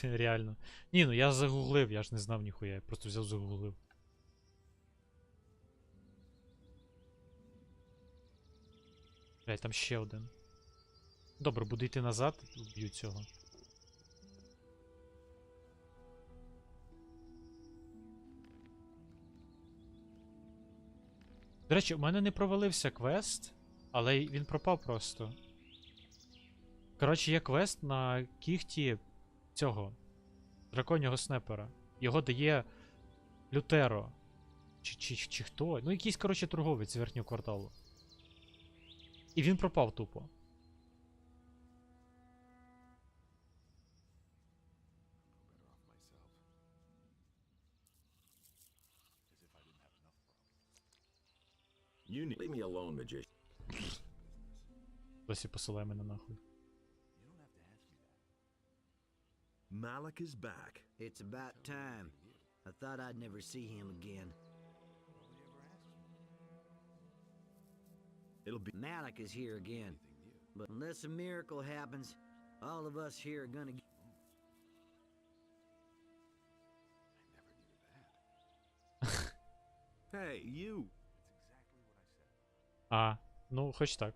Реально. Ні, ну я загуглив, я ж не знав ніхуя, я просто взяв загуглив. Блять, там ще один. Добре, буду йти назад, вб'ю цього. До речі, у мене не провалився квест, але він пропав просто. Коротше, є квест на кіхті цього драконього снайпера. Його дає Лютеро. Чи хто? Ну, якийсь, коротше, торговець з верхнього кварталу. І він пропав тупо. You need. Leave me alone, magician. Досі посилає мене нахуй. Malik is back. It's about time. I thought I'd never see him again. It'll be. Malik is here again. But unless a miracle happens, all of us here are gonna get. Hey, you. А, ну, хоч так.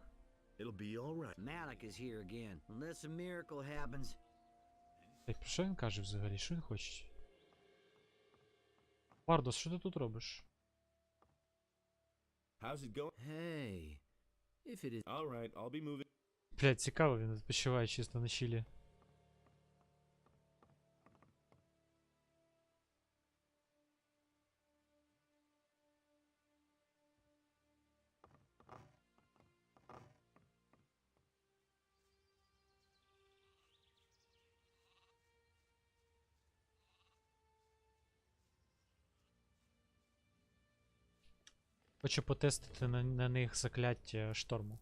It'll be all right. Malik is here again. Unless a miracle happens. Так, про що він каже взагалі? Що він хоче? Пардос, що ти тут робиш? How's it going? Hey, if it is. All right, I'll be moving. Блять, цікаво, він відпочиває чисто на чилі. Хочу потестити на них закляття шторму.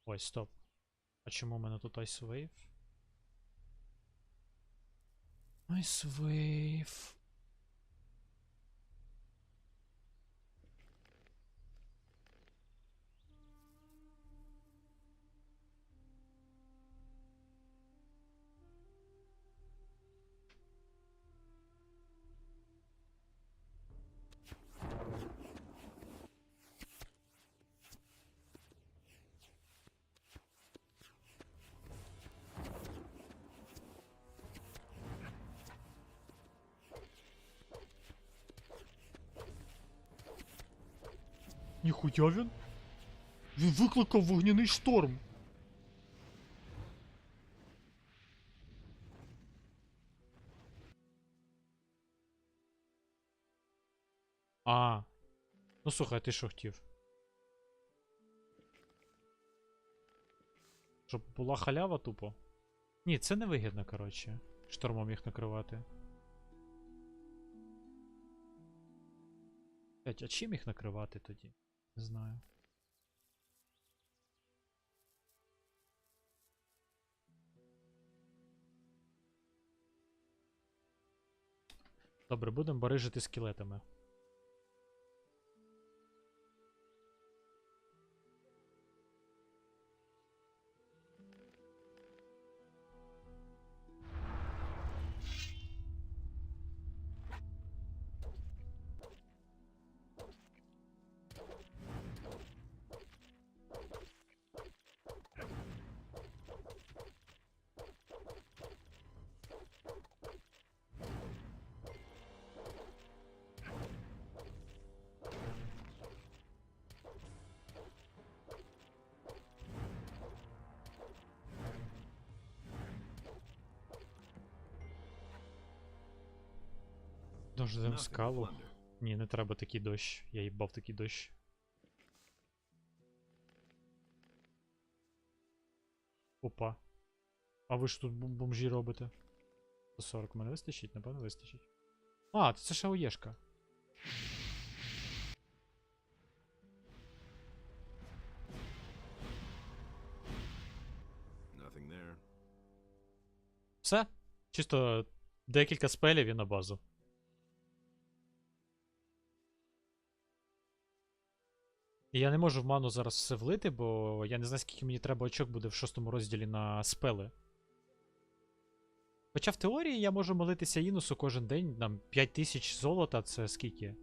Ой, стоп. А чому у мене тут Ice Wave? Ice Wave. Ніхуя він? Він викликав вогняний шторм. А. Ну слухай, ти що хотів? Щоб була халява тупо? Ні, це не вигідно, коротше. штормом їх накривати. Блять, а чим їх накривати тоді? Не знаю. Добре, будемо барижити скелетами. Дождем скалу. Ні, не треба такий дощ. Я їбав такий дощ. Опа. А ви ж тут бомжі робите? 140 мене вистачить? Напевно, вистачить. А, це ще ОЄшка. Nothing there. Все? Чисто декілька спелів і на базу. І я не можу в ману зараз все влити, бо я не знаю, скільки мені треба очок буде в 6-му розділі на спели. Хоча в теорії я можу молитися Інусу кожен день, нам 5000 золота, це скільки?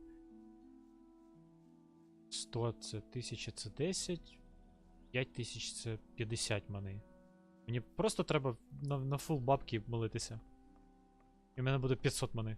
100 це 1000, це 10. 5000 це 50 мани. Мені просто треба на фул бабки молитися. І в мене буде 500 мани.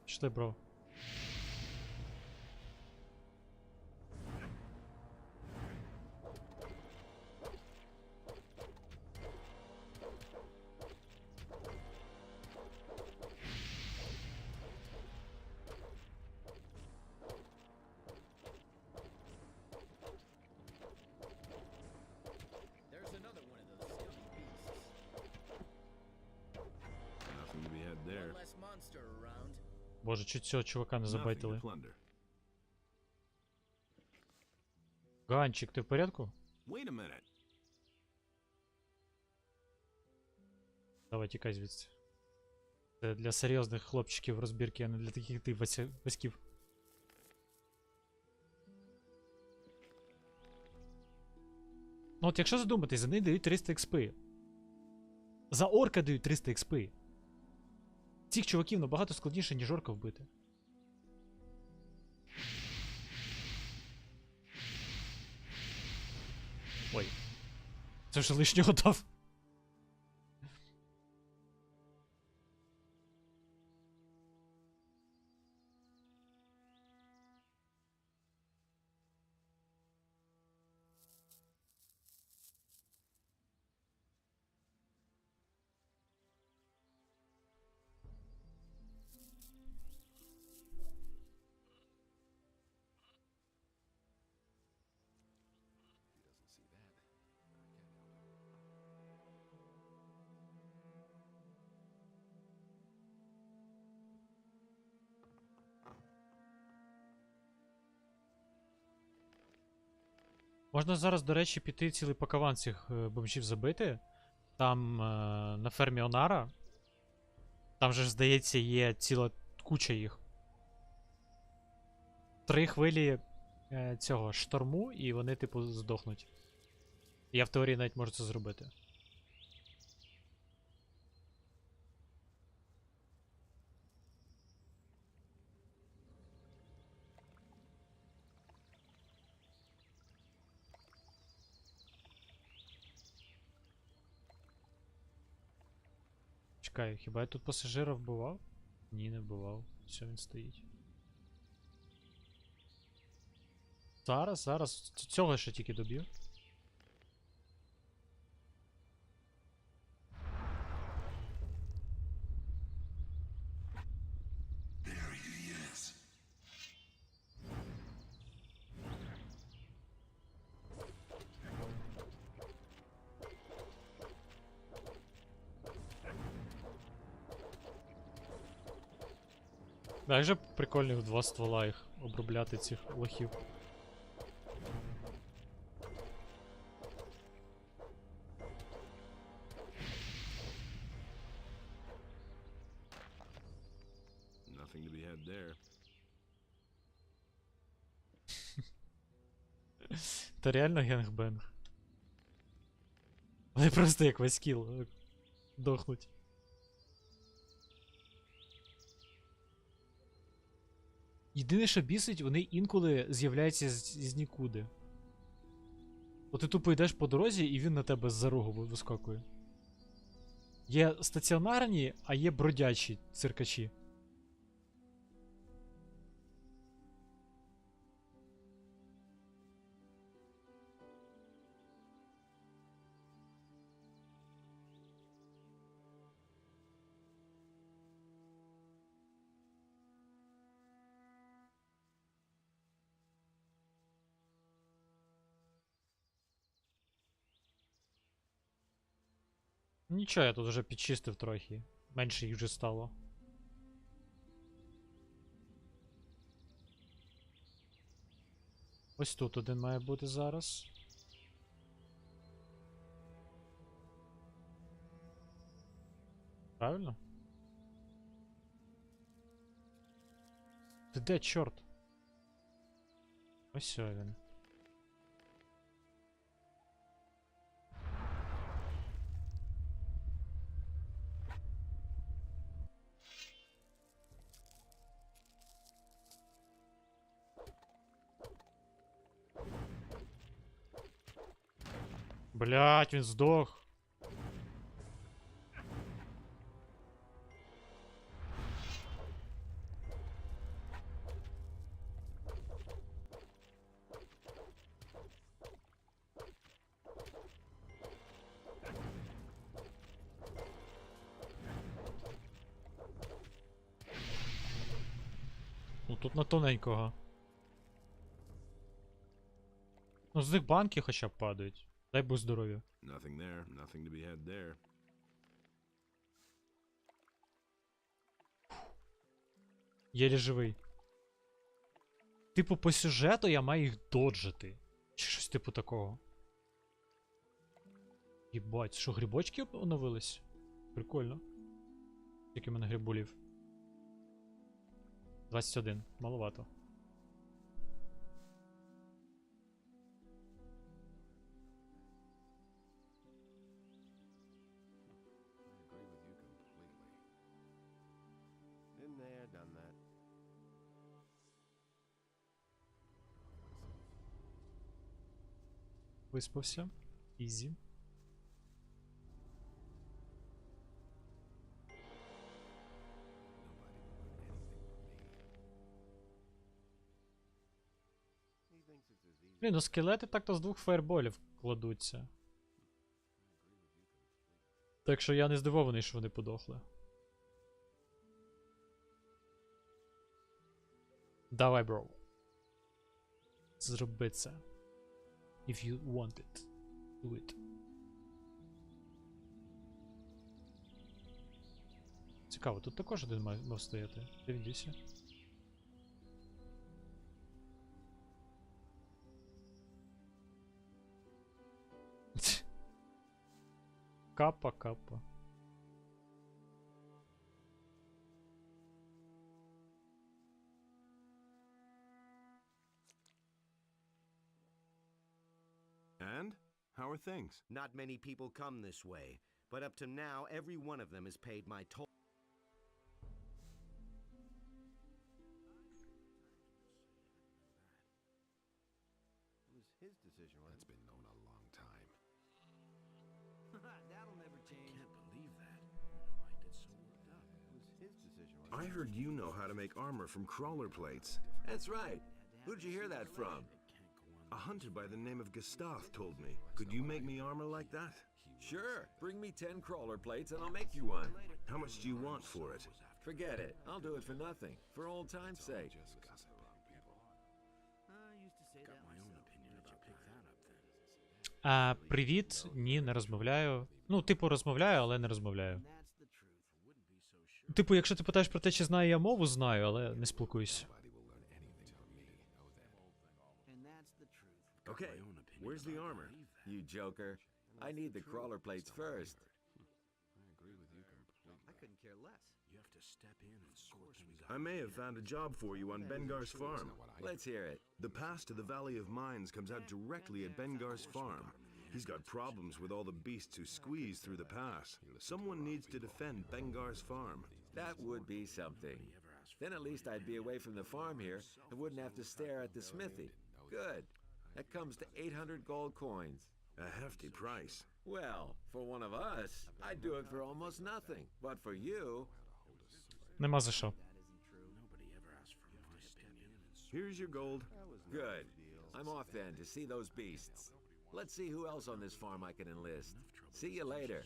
Що ти, бро? There's another one of those scummy beasts. Nothing to be had there. One less monster around. Боже, чуть цього чувака не Nothing to забайтили. plunder. Ганчик, ти в порядку? Wait a minute. Давай, тікай звідси. Це для серйозних хлопчиків розбірки, а не для таких ти васьків. Ну от якщо задуматись, за неї дають 300 експи. За орка дають 300 експи. Цих чуваків набагато складніше, ніж орка вбити. Ой. Це вже лишнього дав. Можна зараз, до речі, піти цілий пакаван цих бомжів забити. Там на фермі Онара Там же ж, здається, є ціла куча їх. 3 хвилі цього шторму, і вони, типу, здохнуть. Я в теорії навіть можу це зробити. Чекай, хіба я тут пасажира вбивав? Ні, не вбивав. Все, він стоїть. Зараз. Цього ще тільки доб'ю. Да, як же прикольно в 2 ствола їх обробляти, цих лохів. Nothing to be had there. Та реально генгбенг. Вони просто як васькіл дохнуть. Єдине, що бісить, вони інколи з'являються з нікуди. От ти тупо йдеш по дорозі, і він на тебе з-за рогу вискакує. Є стаціонарні, а є бродячі циркачі. Нічого, я тут вже підчистив трохи. Менше їх вже стало. Ось тут один має бути зараз. Правильно? Ти де, чорт? Ось він. Блять, він здох. Ну тут на тоненького. Ну з них банки хоча б падають. Дай Бог здоров'я. Nothing there. Nothing to be had there. Єлі живий. Типу, по сюжету я маю їх доджити. Чи щось типу такого. Єбать, що грибочки оновились? Прикольно. Скільки в мене грибулів? 21. Маловато. I agree with you completely. Been there, done that. Виспався. Ізі. He thinks it's as easy. Блін, ну скелети так-то з 2 фаєрболів кладуться. Так що я не здивований, що вони подохли. Давай, бро. Зроби це. If you want it, do it. Цікаво, тут також один мав стояти. Де він дівся? Капа. How are things? Not many people come this way, but up to now, every one of them has paid my toll. It was his decision, wasn't it? That's been known a long time. That'll never change. I can't believe that. Why get so worked up? It was his decision, wasn't I heard you know how to make armor from crawler plates. That's right. Who'd you hear that from? A hunter by the name of Gustav told me. Could you make me armor like that? Sure. Bring me 10 crawler plates and I'll make you one. How much do you want for it? Forget it. I'll do it for nothing. For old time's sake. Just gossip among people. I used to say Got that my own myself. opinion about pick that up then. Привіт. Ні, не розмовляю. Ну, типу, розмовляю, але не розмовляю. That's the truth. I wouldn't be so sure. Типу, якщо ти питаєш про те, чи знаю я мову, знаю, але не спілкуюсь. Nobody will learn anything from me. Know that. And that's the truth. Okay, where's the armor? You joker. I need the crawler plates first. I agree with you completely. I couldn't care less. You have to step in and sort things I may have found a job for you on Bengar's farm. Let's hear it. The pass to the Valley of Mines comes out directly at Bengar's farm. He's got problems with all the beasts who squeeze through the pass. Someone needs to defend Bengar's farm. That would be something. Then at least I'd be away from the farm here and wouldn't have to stare at the smithy. Good. That comes to 800 gold coins. A hefty price. Well, for one of us, I'd do it for almost nothing. But for you, Нема за що. Nobody ever asked for my opinion. Here's your gold. good. I'm off then to see those beasts. Let's see who else on this farm I can enlist. See you later.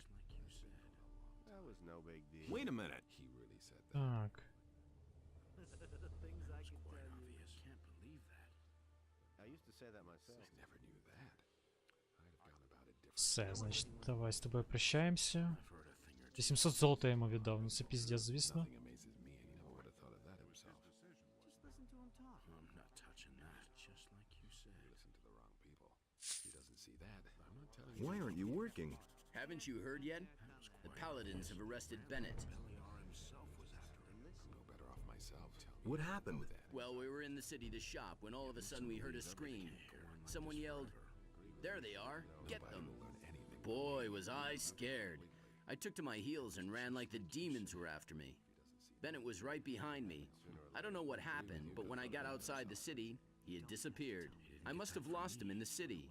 That was no big deal. Wait a minute. He really said that. Так. Things I could tell you. Obvious. Can't believe that. I used to say that myself. I never knew that. I'd have gone about it differently. Все, значить, давай з тобою прощаємося. I've heard a thing or two. 800 золота я йому віддав, ну це піздець, звісно. Nothing amazes me, and he never would have thought of that himself. Just listen to him talk. I'm not touching that, just like you said. You listen to the wrong people. He doesn't see that. I'm not telling you. Why aren't you working? Haven't you heard yet? The Paladins have arrested Bennett. I'm no better off myself. What happened? Well, we were in the city to shop when all of a sudden we heard a scream. Someone yelled, "There they are! Get them!" Boy, was I scared. I took to my heels and ran like the demons were after me. Bennett was right behind me. I don't know what happened, but when I got outside the city, he had disappeared. I must have lost him in the city.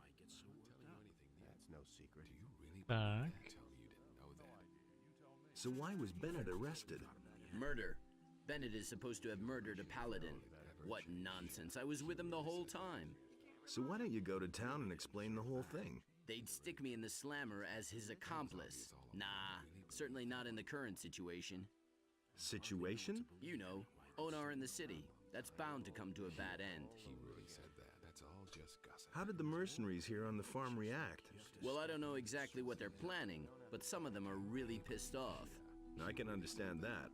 That's no secret. Do you really Так. tell me you didn't know that? So why was Bennett arrested? Murder. Bennett is supposed to have murdered a paladin. What nonsense. I was with him the whole time. So why don't you go to town and explain the whole thing? They'd stick me in the slammer as his accomplice. Nah, certainly not in the current situation. Situation? You know, Onar in the city. That's bound to come to a bad end. He really said that. That's all just gossip. How did the mercenaries here on the farm react? Well, I don't know exactly what they're planning, but some of them are really pissed off. I can understand that.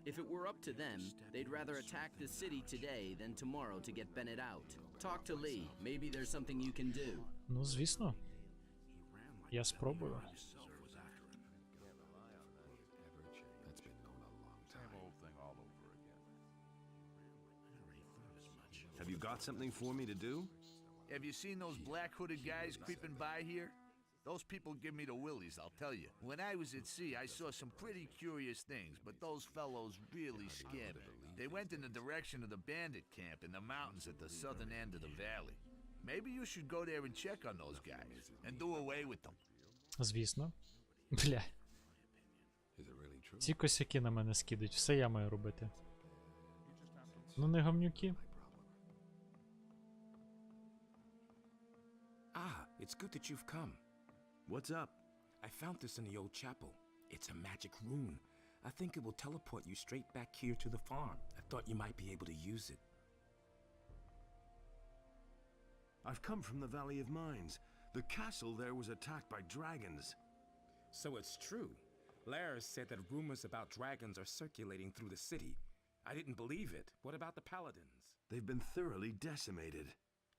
If it were up to them, they'd rather attack the city today than tomorrow to get Bennett out. Talk to Lee. Maybe there's something you can do. Ну, звісно. Я спробую. That's been known a long time. Have you got something for me to do? Have you seen those black hooded guys creeping by here? Those people give me the willies, I'll tell you. When I was at sea, I saw some pretty curious things, but those fellows really scared me. They went in the direction of the bandit camp in the mountains at the southern end of the valley. Maybe you should go there and check on those guys and do away with them. Звісно. Бля. Is it really true? Ці косяки на мене скидуть, все я маю робити. Ну не гамнюки. Ah, it's good that you've come. What's up? I found this in the old chapel. It's a magic rune. I think it will teleport you straight back here to the farm. I thought you might be able to use it. I've come from the Valley of Mines. The castle there was attacked by dragons. So it's true. Lares said that rumors about dragons are circulating through the city. I didn't believe it. What about the paladins? They've been thoroughly decimated.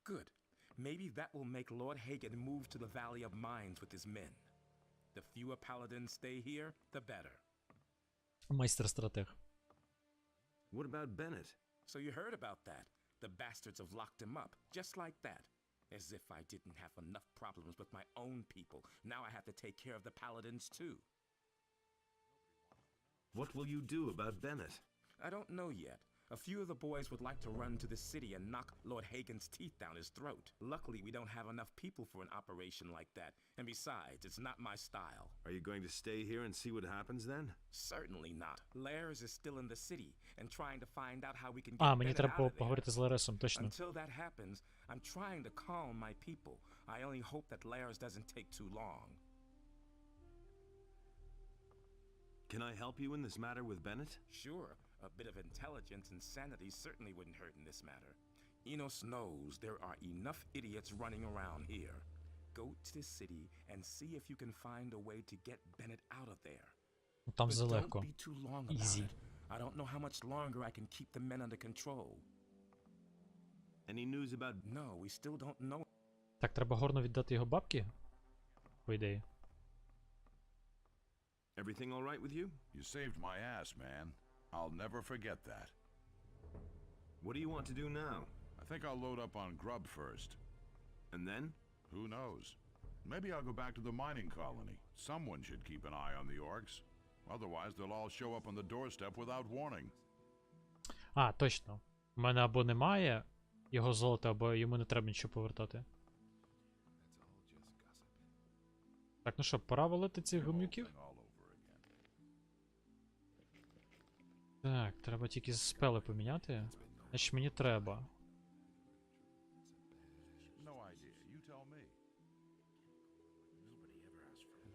Good. Maybe that will make Lord Hagen move to the Valley of Mines with his men. The fewer paladins stay here, the better. Майстер-стратег. What about Bennett? So you heard about that. The bastards have locked him up, just like that. As if I didn't have enough problems with my own people. Now I have to take care of the paladins too. What will you do about Bennett? I don't know yet. A few of the boys would like to run to the city and knock Lord Hagen's teeth down his throat. Luckily, we don't have enough people for an operation like that. And besides, it's not my style. Are you going to stay here and see what happens then? Certainly not. Lairs is still in the city and trying to find out how we can get мені Bennett треба out of there. поговорити з Ларесом, точно. Until that happens, I'm trying to calm my people. I only hope that Lairs doesn't take too long. Can I help you in this matter with Bennett? Sure, a bit of intelligence and sanity certainly wouldn't hurt in this matter. Enos knows there are enough idiots running around here. Go to the city and see if you can find a way to get Bennett out of there. Там But залегко. don't be too long about Easy. it. I don't know how much longer I can keep the men under control. Any news about... No, we still don't know. Так, треба Горну віддати його бабки? По ідеї. Everything all right with you? You saved my ass, man. I'll never forget that. What do you want to do now? I think I'll load up on grub first. And then? Who knows? Maybe I'll go back to the mining colony. Someone should keep an eye on the orcs. Otherwise, they'll all show up on the doorstep without warning. А, точно. У мене або немає його золота, або йому не треба нічого повертати. Так, ну що, пора валити цих гумнюків? Так, треба тільки спели поміняти. Значить мені треба. No idea. You tell me.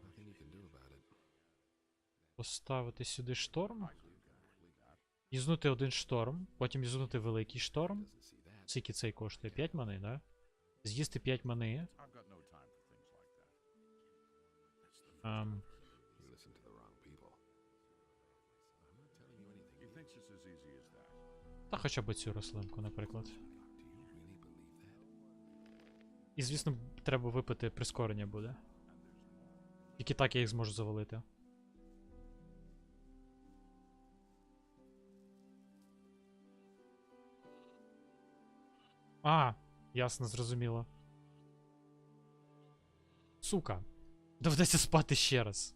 Nothing you can do about it. Поставити сюди шторм. Юзнути один шторм, потім юзнути великий шторм. Скільки цей коштує? 5 мани, да? З'їсти 5 мани. I've got no time for things like that. You listen to the wrong people. I'm not telling you anything. He thinks it's as easy as that. Та хоча б цю рослинку, наприклад. Do you really believe that? І, звісно, треба випити прискорення буде. Тільки так я їх зможу завалити. А, ясно, зрозуміло. Сука. Доведеться спати ще раз.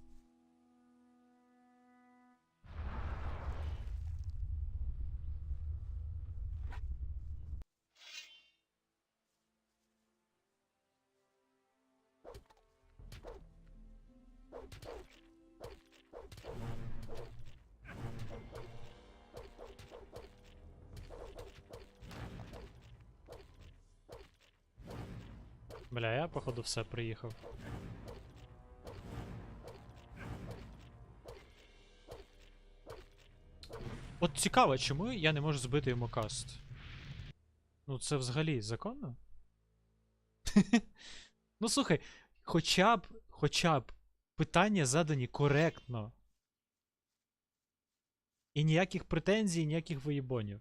Бля, я походу все приїхав. От цікаво, чому я не можу збити йому каст? Ну це взагалі законно? Ну слухай, хоча б питання задані коректно. І ніяких претензій, ніяких виєбонів.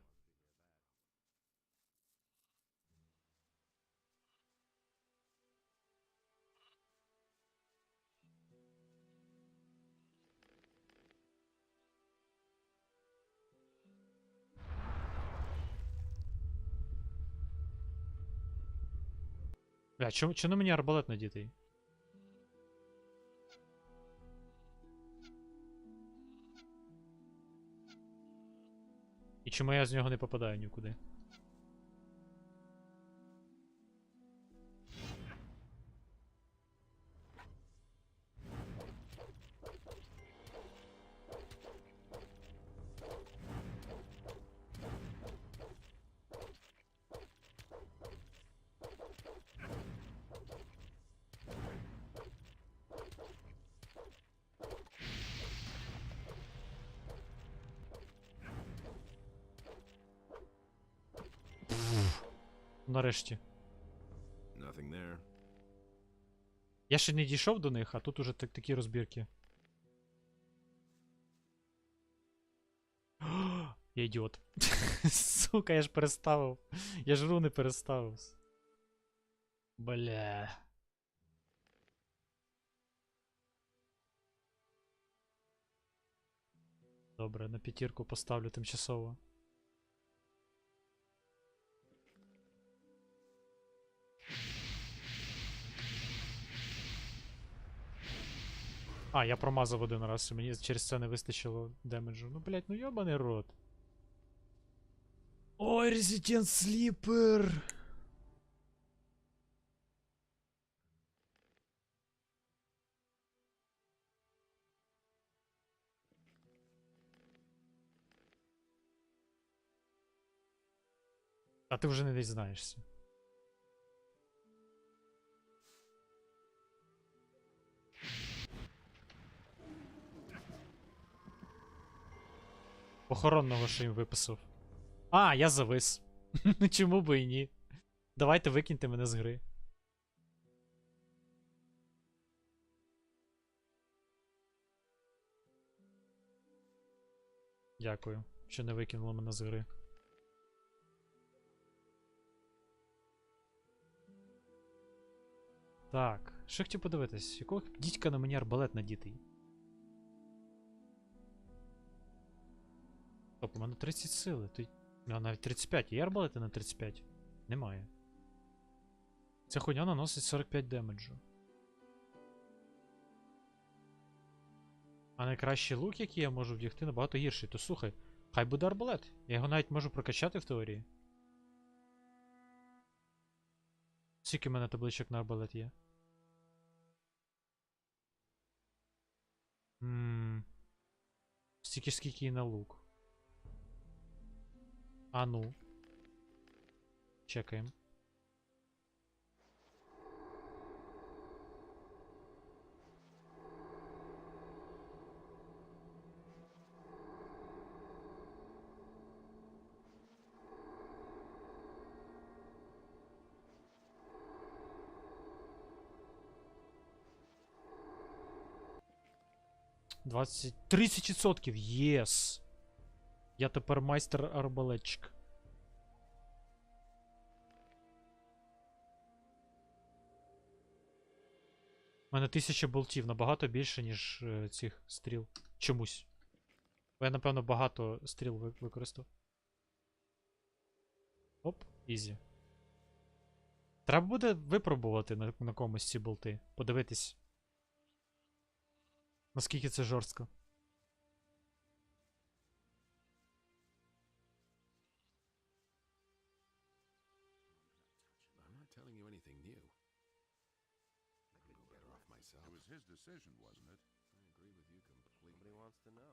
Бля, чому на мені арбалет надітий? І чому я з нього не попадаю нікуди? Нарешті. Nothing there. Я ще не дійшов до них, а тут уже такі розбірки. Я ідіот. Сука, я ж переставив. Я ж руни переставив. Бля. Добре, на п'ятірку поставлю тимчасово. А, я промазав один раз, і мені через це не вистачило демеджу. Ну, блядь, ну йобаний рот. Ой, Resident Sleeper! А ти вже не десь знаєшся. Похоронного, що їм виписав. А, я завис. Ну чому би і ні? Давайте викиньте мене з гри. Дякую, що не викинули мене з гри. Так, що хотів подивитись? Якого дідька на мені арбалет надітий? Стоп, у мене 30 сили. Навіть 35. Є арбалети на 35? Немає. Ця хуйня наносить 45 демеджу. А найкращий лук, який я можу вдягти, набагато гірший. То слухай, хай буде арбалет. Я його навіть можу прокачати в теорії. Скільки в мене табличок на арбалет є? Стільки ж скільки і на лук. А ну. Чекаємо. — 30%! Єс! Я тепер майстер арбалетчик. У мене 1000 болтів, набагато більше, ніж цих стріл. Чомусь. Бо я, напевно, багато стріл використав. Оп, ізі. Треба буде випробувати на комусь ці болти. Подивитись. Наскільки це жорстко. I'm not telling you anything new. I could go better off myself. It was his decision, wasn't it? I agree with you completely. Nobody wants to know.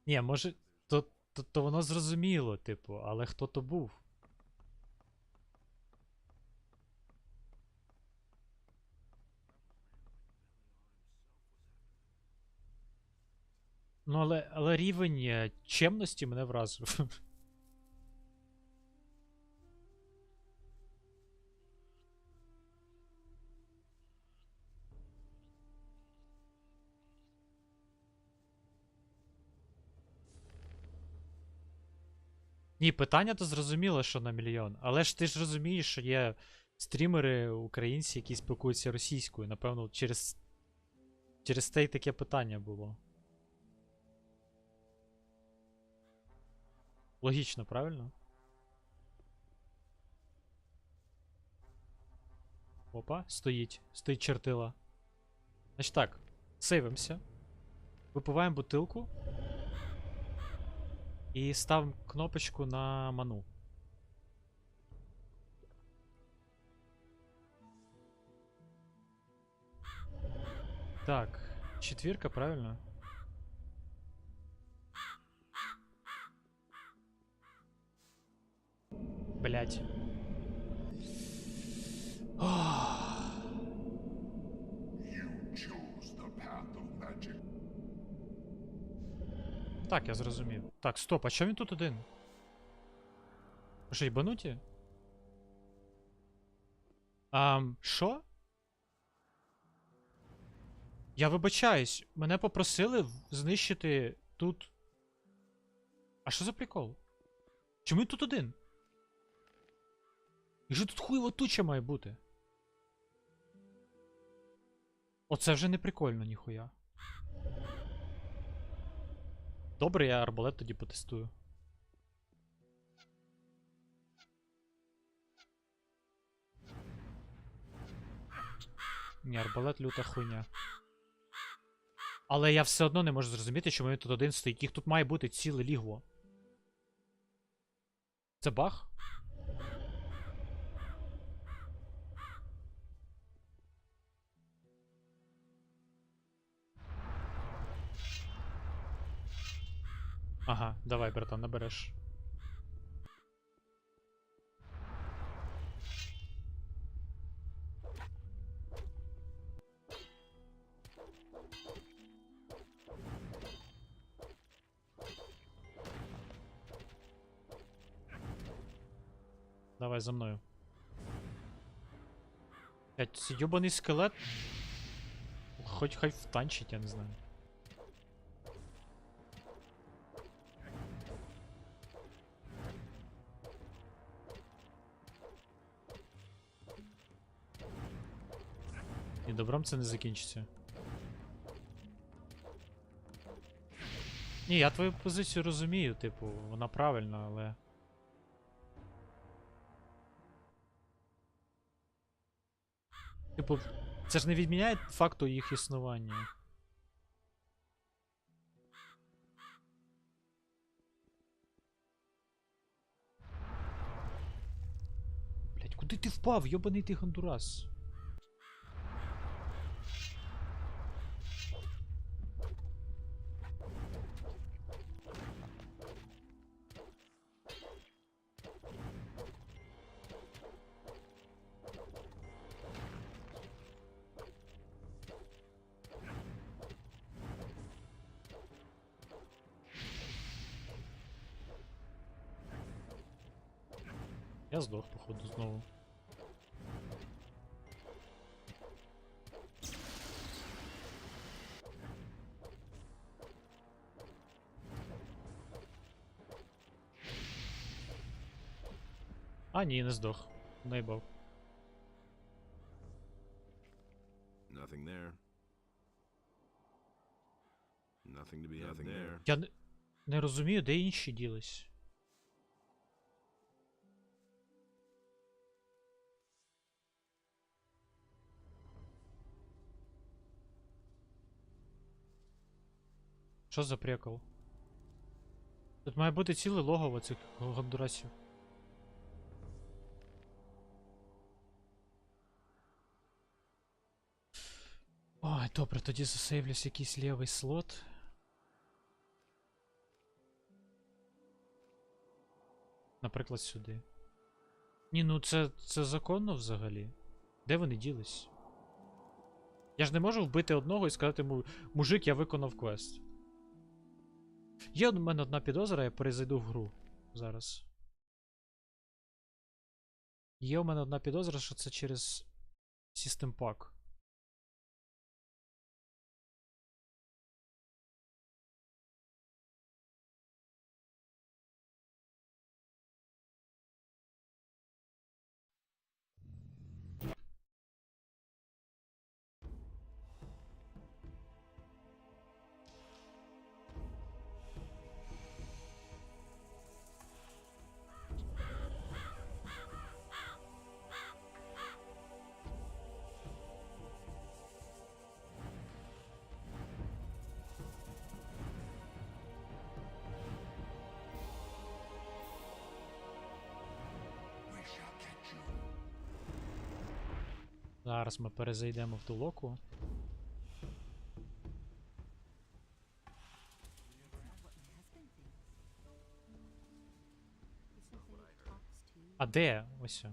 Ні, може, то воно зрозуміло, типу, але хто то був? Ну, але рівень чемності мене вразив. Ні, питання то зрозуміло, що на мільйон. Але ж ти ж розумієш, що є стрімери українці, які спілкуються російською. Напевно, через те й таке питання було. Логічно, правильно? Опа, стоїть. Стоїть чертила. Значить так, сейвимося. Випиваємо бутилку. І ставимо кнопочку на ману. Так, 4, правильно? Блять. Так, я зрозумів. Так, стоп, а чому він тут один? Ви що, їбануті? Що? Я вибачаюсь, мене попросили знищити тут. А що за прикол? Чому він тут один? І що тут хуєва туча має бути? Оце вже не прикольно, ніхуя. Добре, я арбалет тоді потестую. Ні, арбалет люта хуйня. Але я все одно не можу зрозуміти, чому він тут один стоїть. Їх тут має бути ціле лігво. Це баг? Ага, давай, братан, набереш. Давай за мною. Блять, цей ёбаний скелет. Хоть хай втанчить, я не знаю. І добром це не закінчиться. Ні, я твою позицію розумію, типу, вона правильна, але... Типу, це ж не відміняє факту їх існування. Блять, куди ти впав, йобаний ти гондурас? Я здох, походу, знову. А, ні, не здох. Наїбав. Nothing there. Nothing to be had there. Я не розумію, де інші ділись. Що за прикол? Тут має бути ціле логово цих гондурасів. Ой, добре, тоді засейвлюсь якийсь лівий слот. Наприклад, сюди. Ні, ну це законно взагалі. Де вони ділись? Я ж не можу вбити одного і сказати йому, мужик, я виконав квест. Є у мене одна підозра, я перезайду в гру зараз. Є у мене одна підозра, що це через System Pack. Зараз ми перезайдемо в ту локу. А де? Ось.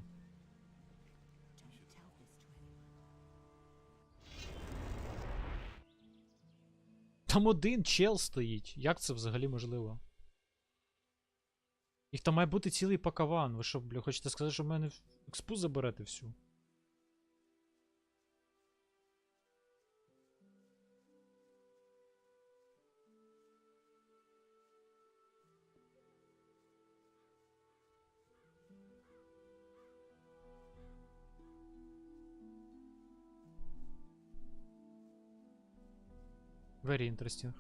Там один чел стоїть. Як це взагалі можливо? Їх там має бути цілий пакаван. Ви що, бля, хочете сказати, що в мене експу заберете всю? Very interesting.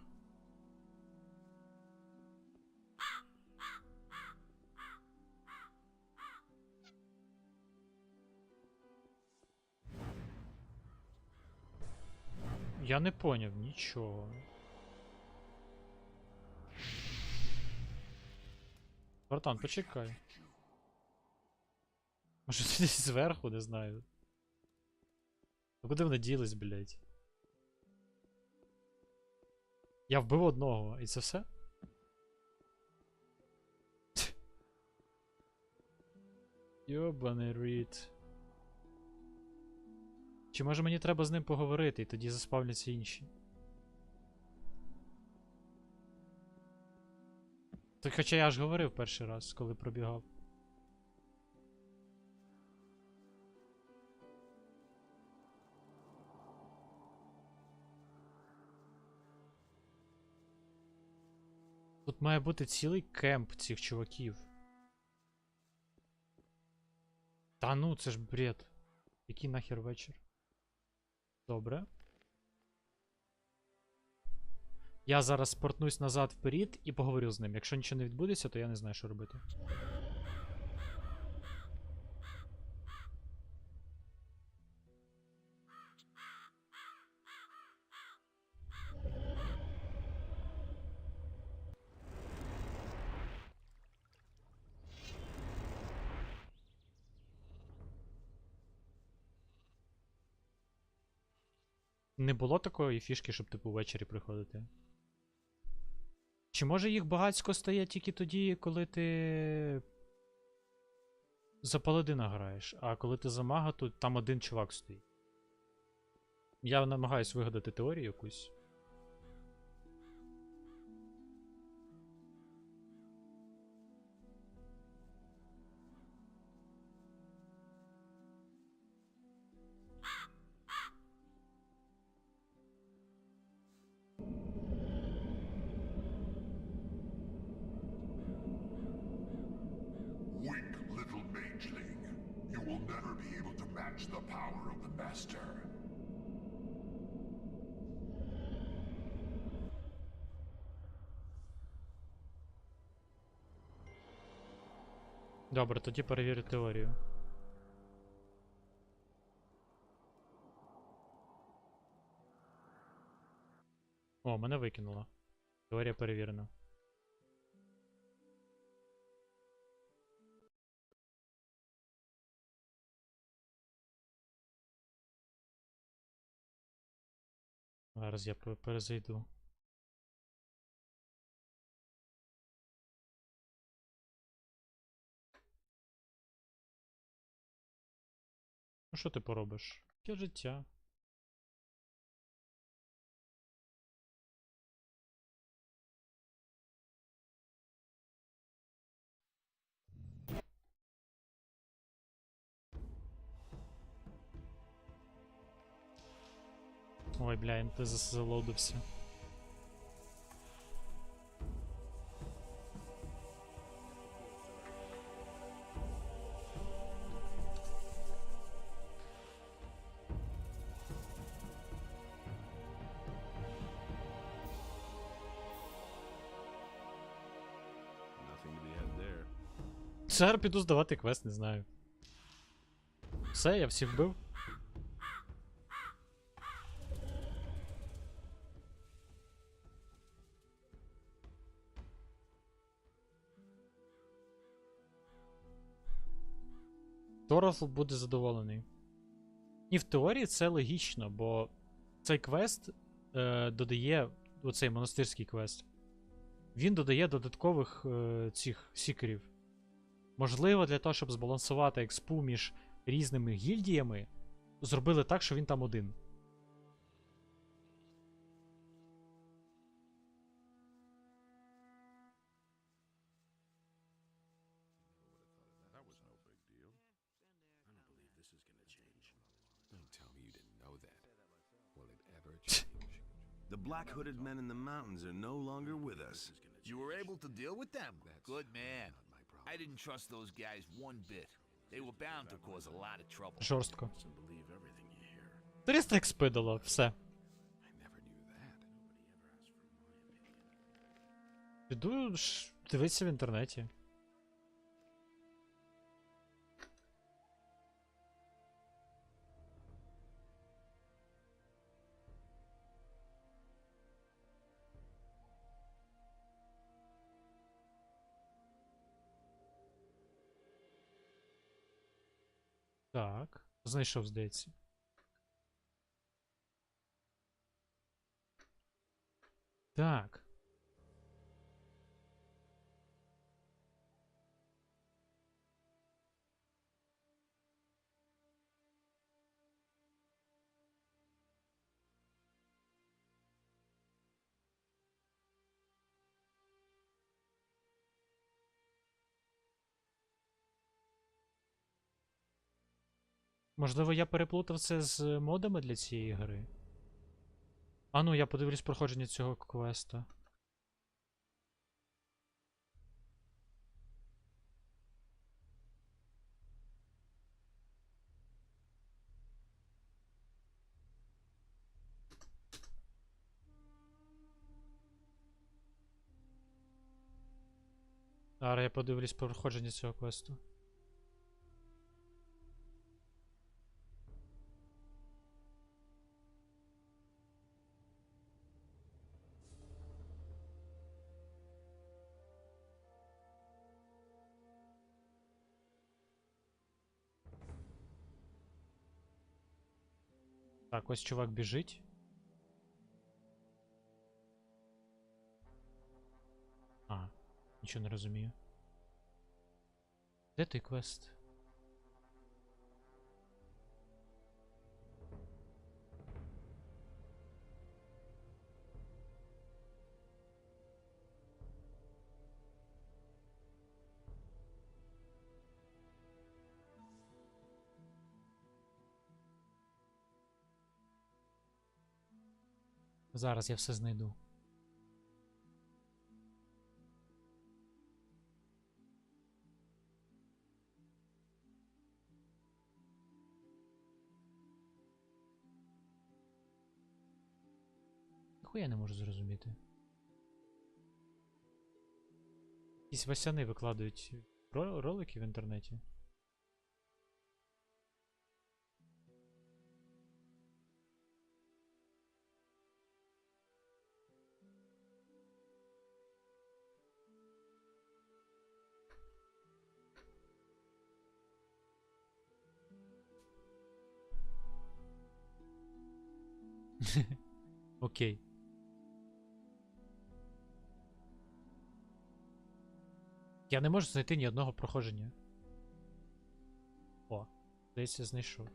Я не поняв нічого. Братан, почекай. Може ти десь зверху, не знаю. Ну куди вони ділись, блядь? Я вбив одного, і це все? Йобаний рід. Чи може мені треба з ним поговорити, і тоді заспавняться інші? Так хоча я ж говорив перший раз, коли пробігав. Тут має бути цілий кемп цих чуваків. Та ну, це ж бред. Який нахер вечір? Добре. Я зараз спортнусь назад вперед і поговорю з ним. Якщо нічого не відбудеться, то я не знаю, що робити. Не було такої фішки, щоб типу ввечері приходити. Чи може їх багацько стає тільки тоді, коли ти за паладина граєш, а коли ти за мага, то там один чувак стоїть. Я намагаюсь вигадати теорію якусь. Weak little mageling. You will never be able to match the power of the Master. Добре, тоді перевірю теорію. О, мене викинуло. Теорія перевірена. Зараз я перезайду. Ну що ти поробиш? Таке життя. Ой, бля, МТ залодився. Nothing to be had there. Зараз піду здавати квест, не знаю. Все, я всіх вбив. Торофл буде задоволений. І в теорії це логічно, бо цей квест додає, оцей монастирський квест, він додає додаткових цих сікерів. Можливо, для того, щоб збалансувати експу між різними гільдіями, зробили так, що він там один. The black-hooded men in the mountains are no longer with us. You were able to deal with them? Good man. I didn't trust those guys one bit. They were bound to cause a lot of trouble. Жорстко. 300 експи дало, все. Піду дивитися в інтернеті. Так. Знайшов, здається. Так. Можливо, я переплутав це з модами для цієї гри. А ну, я подивлюсь проходження цього квеста. Зараз я подивлюсь проходження цього квесту. Так, ось чувак біжить. А, нічого не розумію. Де той квест? Зараз я все знайду. Ніхуя я не можу зрозуміти. Якісь васяни викладають ролики в інтернеті. Окей. Я не можу знайти ні одного проходження. О, здається, знайшов.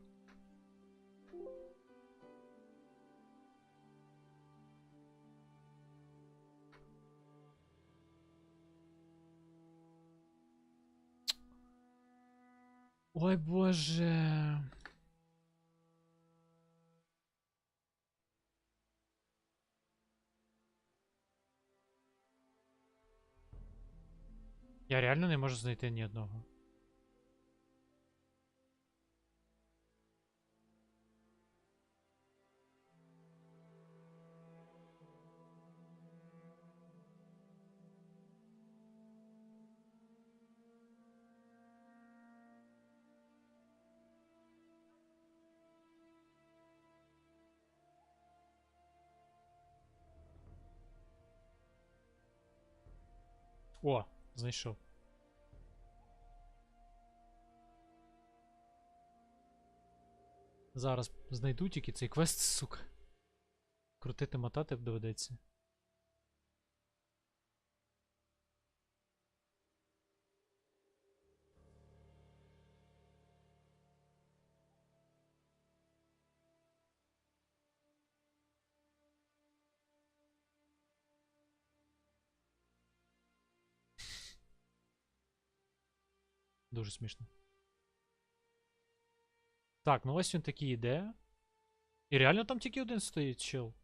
Ой, боже. Я реально не можу знайти ні одного. О, знайшов. Зараз знайду тільки цей квест, сука. Крутити, мотати доведеться. Дуже смішно. Так, ну ось він такий іде. І реально там тільки один стоїть, чел.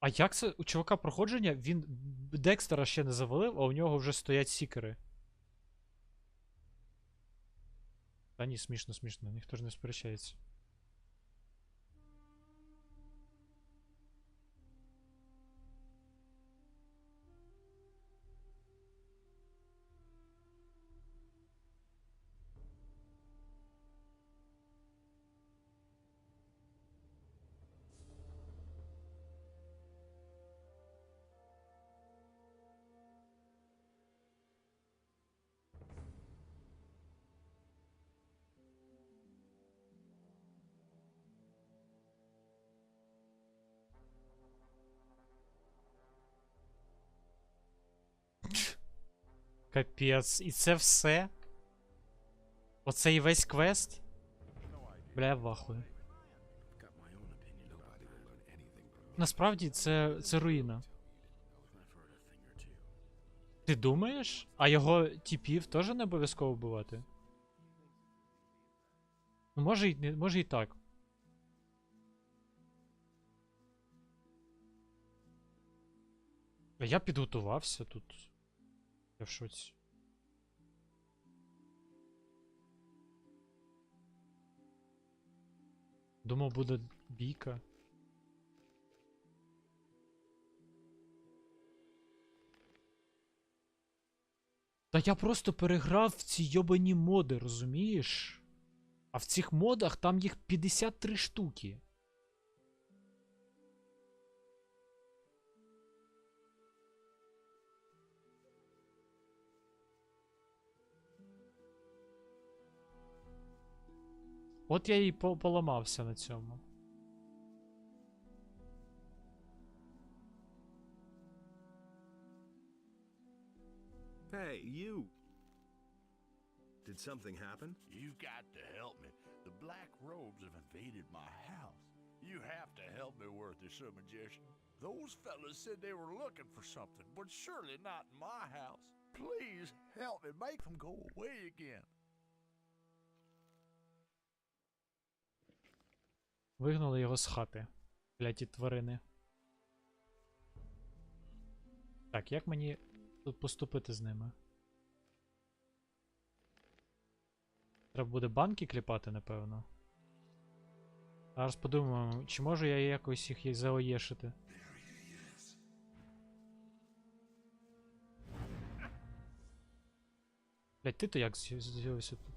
А як це у чувака проходження? Він Декстера ще не завалив, а у нього вже стоять сікери. Та ні, смішно, смішно, ніхто ж не сперечається. Капець. І це все? Оце і весь квест? Бля, я в ахуї. Насправді це руїна. Ти думаєш? А його тіпів теж не обов'язково вбивати? Ну, може і так. А я підготувався тут. Я в шоці. Думав, буде бійка. Та я просто переграв в ці йобані моди, розумієш? А в цих модах там їх 53 штуки. От я і поламався на цьому. Hey, you! Did something happen? You got to help me. The black robes have invaded my house. You have to help me, worthy Sir Magician. Those fellas said they were looking for something, but surely not in my house. Please help me, make them go away again. Вигнали його з хати. Кляті тварини. Так, як мені тут поступити з ними? Треба буде банки кліпати, напевно. Зараз подумаємо, чи можу я якось їх заоєшити. Блять, ти-то як з'явився тут?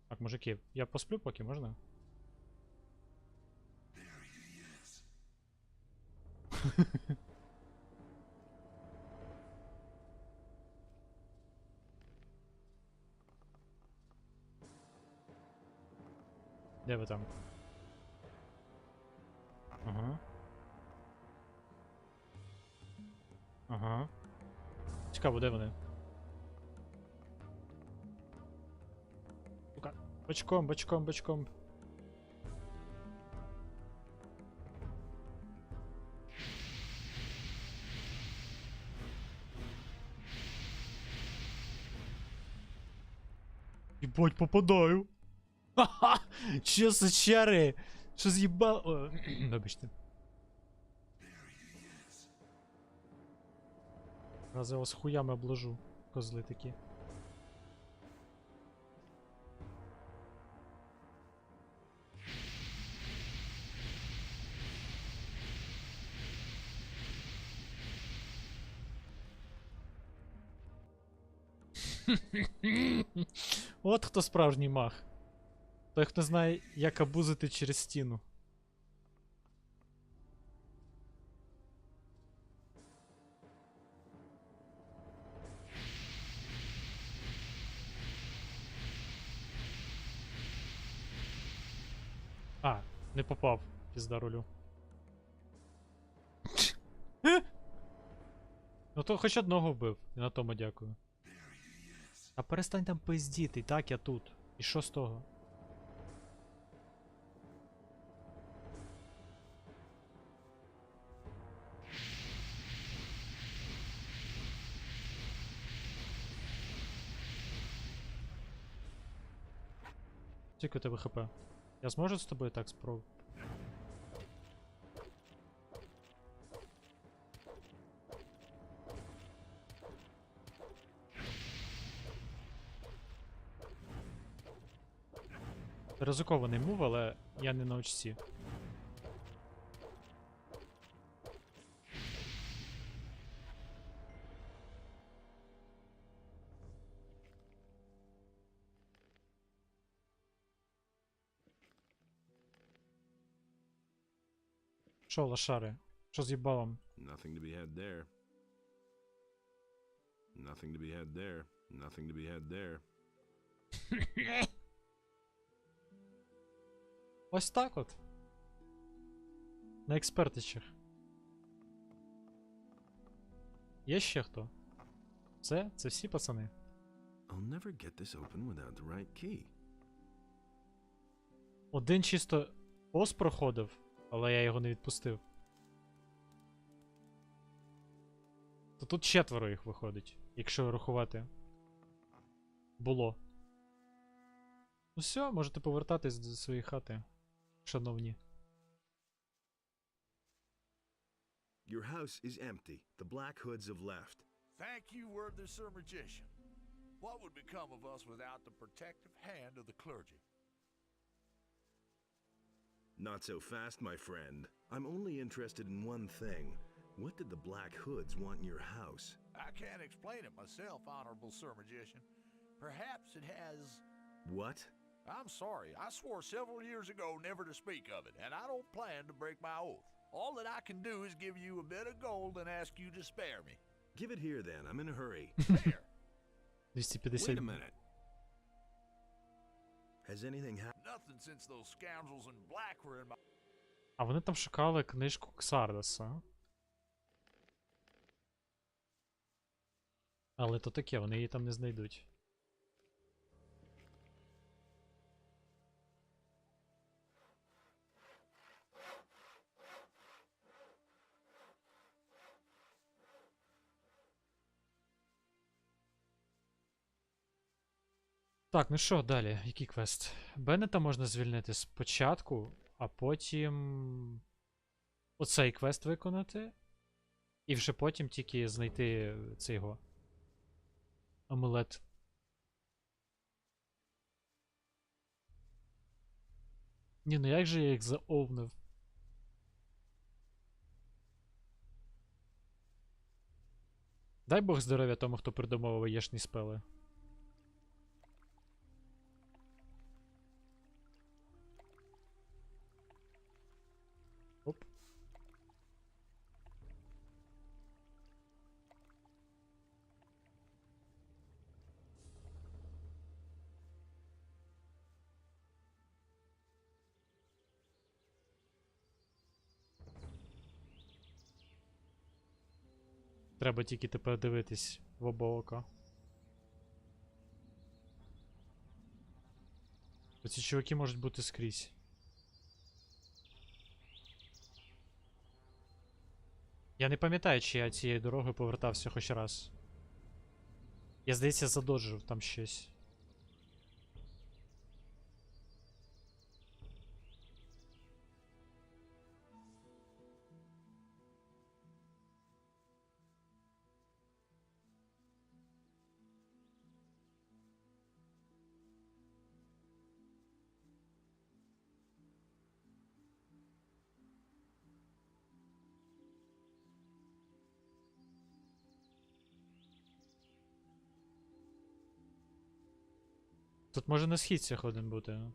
Так, мужики, я посплю поки, можна? Де ви там? Ага. Ага. Цікаво, де вони? Сука. Бочком, бочком, бочком. Єбать, попадаю. Ха-ха! Що за чари? Що з'їбало? Вибачте. Раз я вас хуями обложу, козли такі. От хто справжній маг. Той, хто знає, як абузити через стіну. А, не попав, пізда рулю. Ну то хоч одного вбив, і на тому дякую. А перестань там пиздіти, так я тут. І що з того? Скільки у тебе хп? Я зможу з тобою так спробувати? Ризикований мув, але я не на очці. Що, лошари? Що з їбалом? Nothing to be had there. Nothing to be had there. Nothing to be had there. Ось так от. На експертичах. Є ще хто? Це всі пацани. I'll never get this open without the right key. Один чисто пос проходив, але я його не відпустив. То тут 4 їх виходить, якщо рахувати. Було. Ну все, можете повертатись до своєї хати, шановні. Your house is empty. The Black Hoods have left. Thank you, worthy Sir Magician. What would become of us without the protective hand of the clergy? Not so fast, my friend. I'm only interested in one thing. What did the Black Hoods want in your house? I can't explain it myself, Honorable Sir Magician. Perhaps it has... What? I'm sorry. I swore several years ago never to speak of it, and I don't plan to break my oath. All that I can do is give you a bit of gold and ask you to spare me. Give it here then. I'm in a hurry. There. 250. Wait a minute. Has anything happened? Nothing since those scoundrels in black were in my... А вони там шукали книжку Ксардаса. Але то таке, вони її там не знайдуть. Так, ну що, далі? Який квест? Беннета можна звільнити спочатку, а потім оцей квест виконати. І вже потім тільки знайти цей його амулет. Ні, ну як же я їх заовнив? Дай Бог здоров'я тому, хто придумав яєшні спели. Оп. Треба тільки тепер дивитись в оба ока. Оці чуваки можуть бути скрізь. Я не пам'ятаю, чи я цією дорогою повертався хоч раз. Я, здається, задоджив там щось. Тут може на східцях один бути.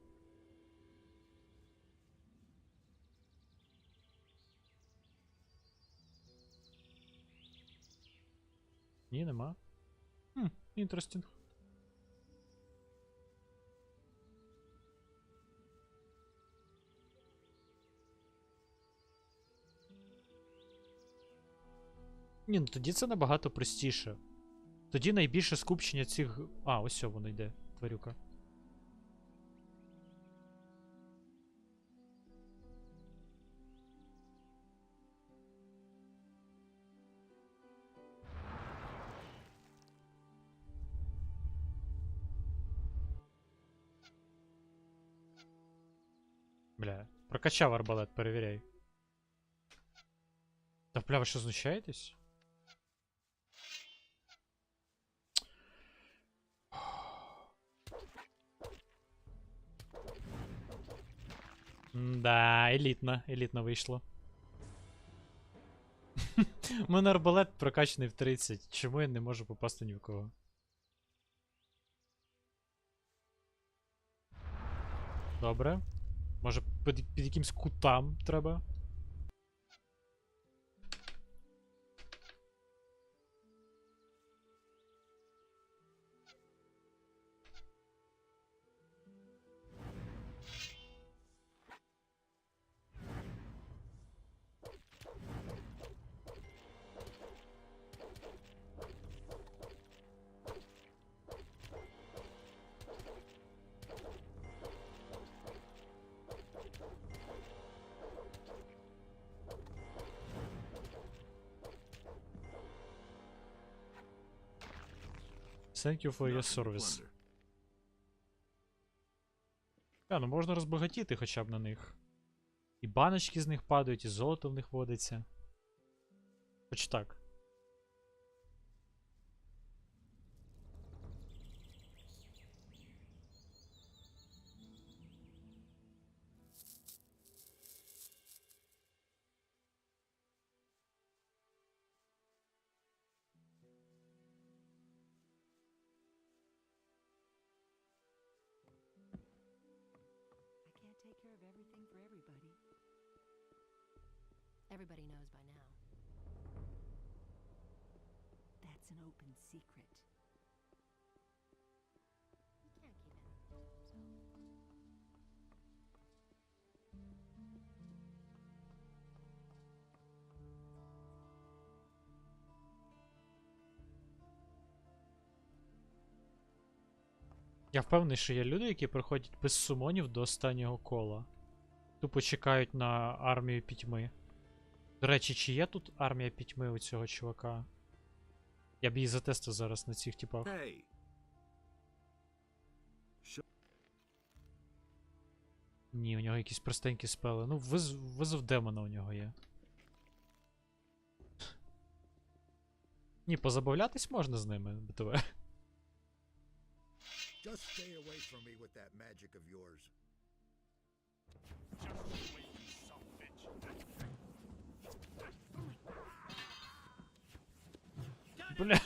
Ні, нема. Інтерестінг. Ні, ну тоді це набагато простіше. Тоді найбільше скупчення цих... А, ось воно йде, тварюка. Бля, прокачав арбалет, перевіряй. Та бля, ви що, знущаєтесь? Да, елітно, елітно вийшло. У мене арбалет прокачаний в 30. Чому я не можу попасти ні в кого? Добре. Може під якимсь кутам треба? Thank you for your Nothing to service. plunder. Ну можна розбагатіти хоча б на них. І баночки з них падають, і золото в них водиться. Хоч так. I can't take care of everything for everybody. Everybody knows by now. That's an open secret. You can't keep anything to himself. Я впевнений, що є люди, які приходять без сумонів до останнього кола. Тупо чекають на армію пітьми. До речі, чи є тут армія пітьми у цього чувака? Я б її затестив зараз на цих типах. Hey, Ні, у нього якісь простенькі спели. Ну, визов демона у нього є. Ні, позабавлятись можна з ними, БТВ. Just stay away from me with that magic of yours. Бля.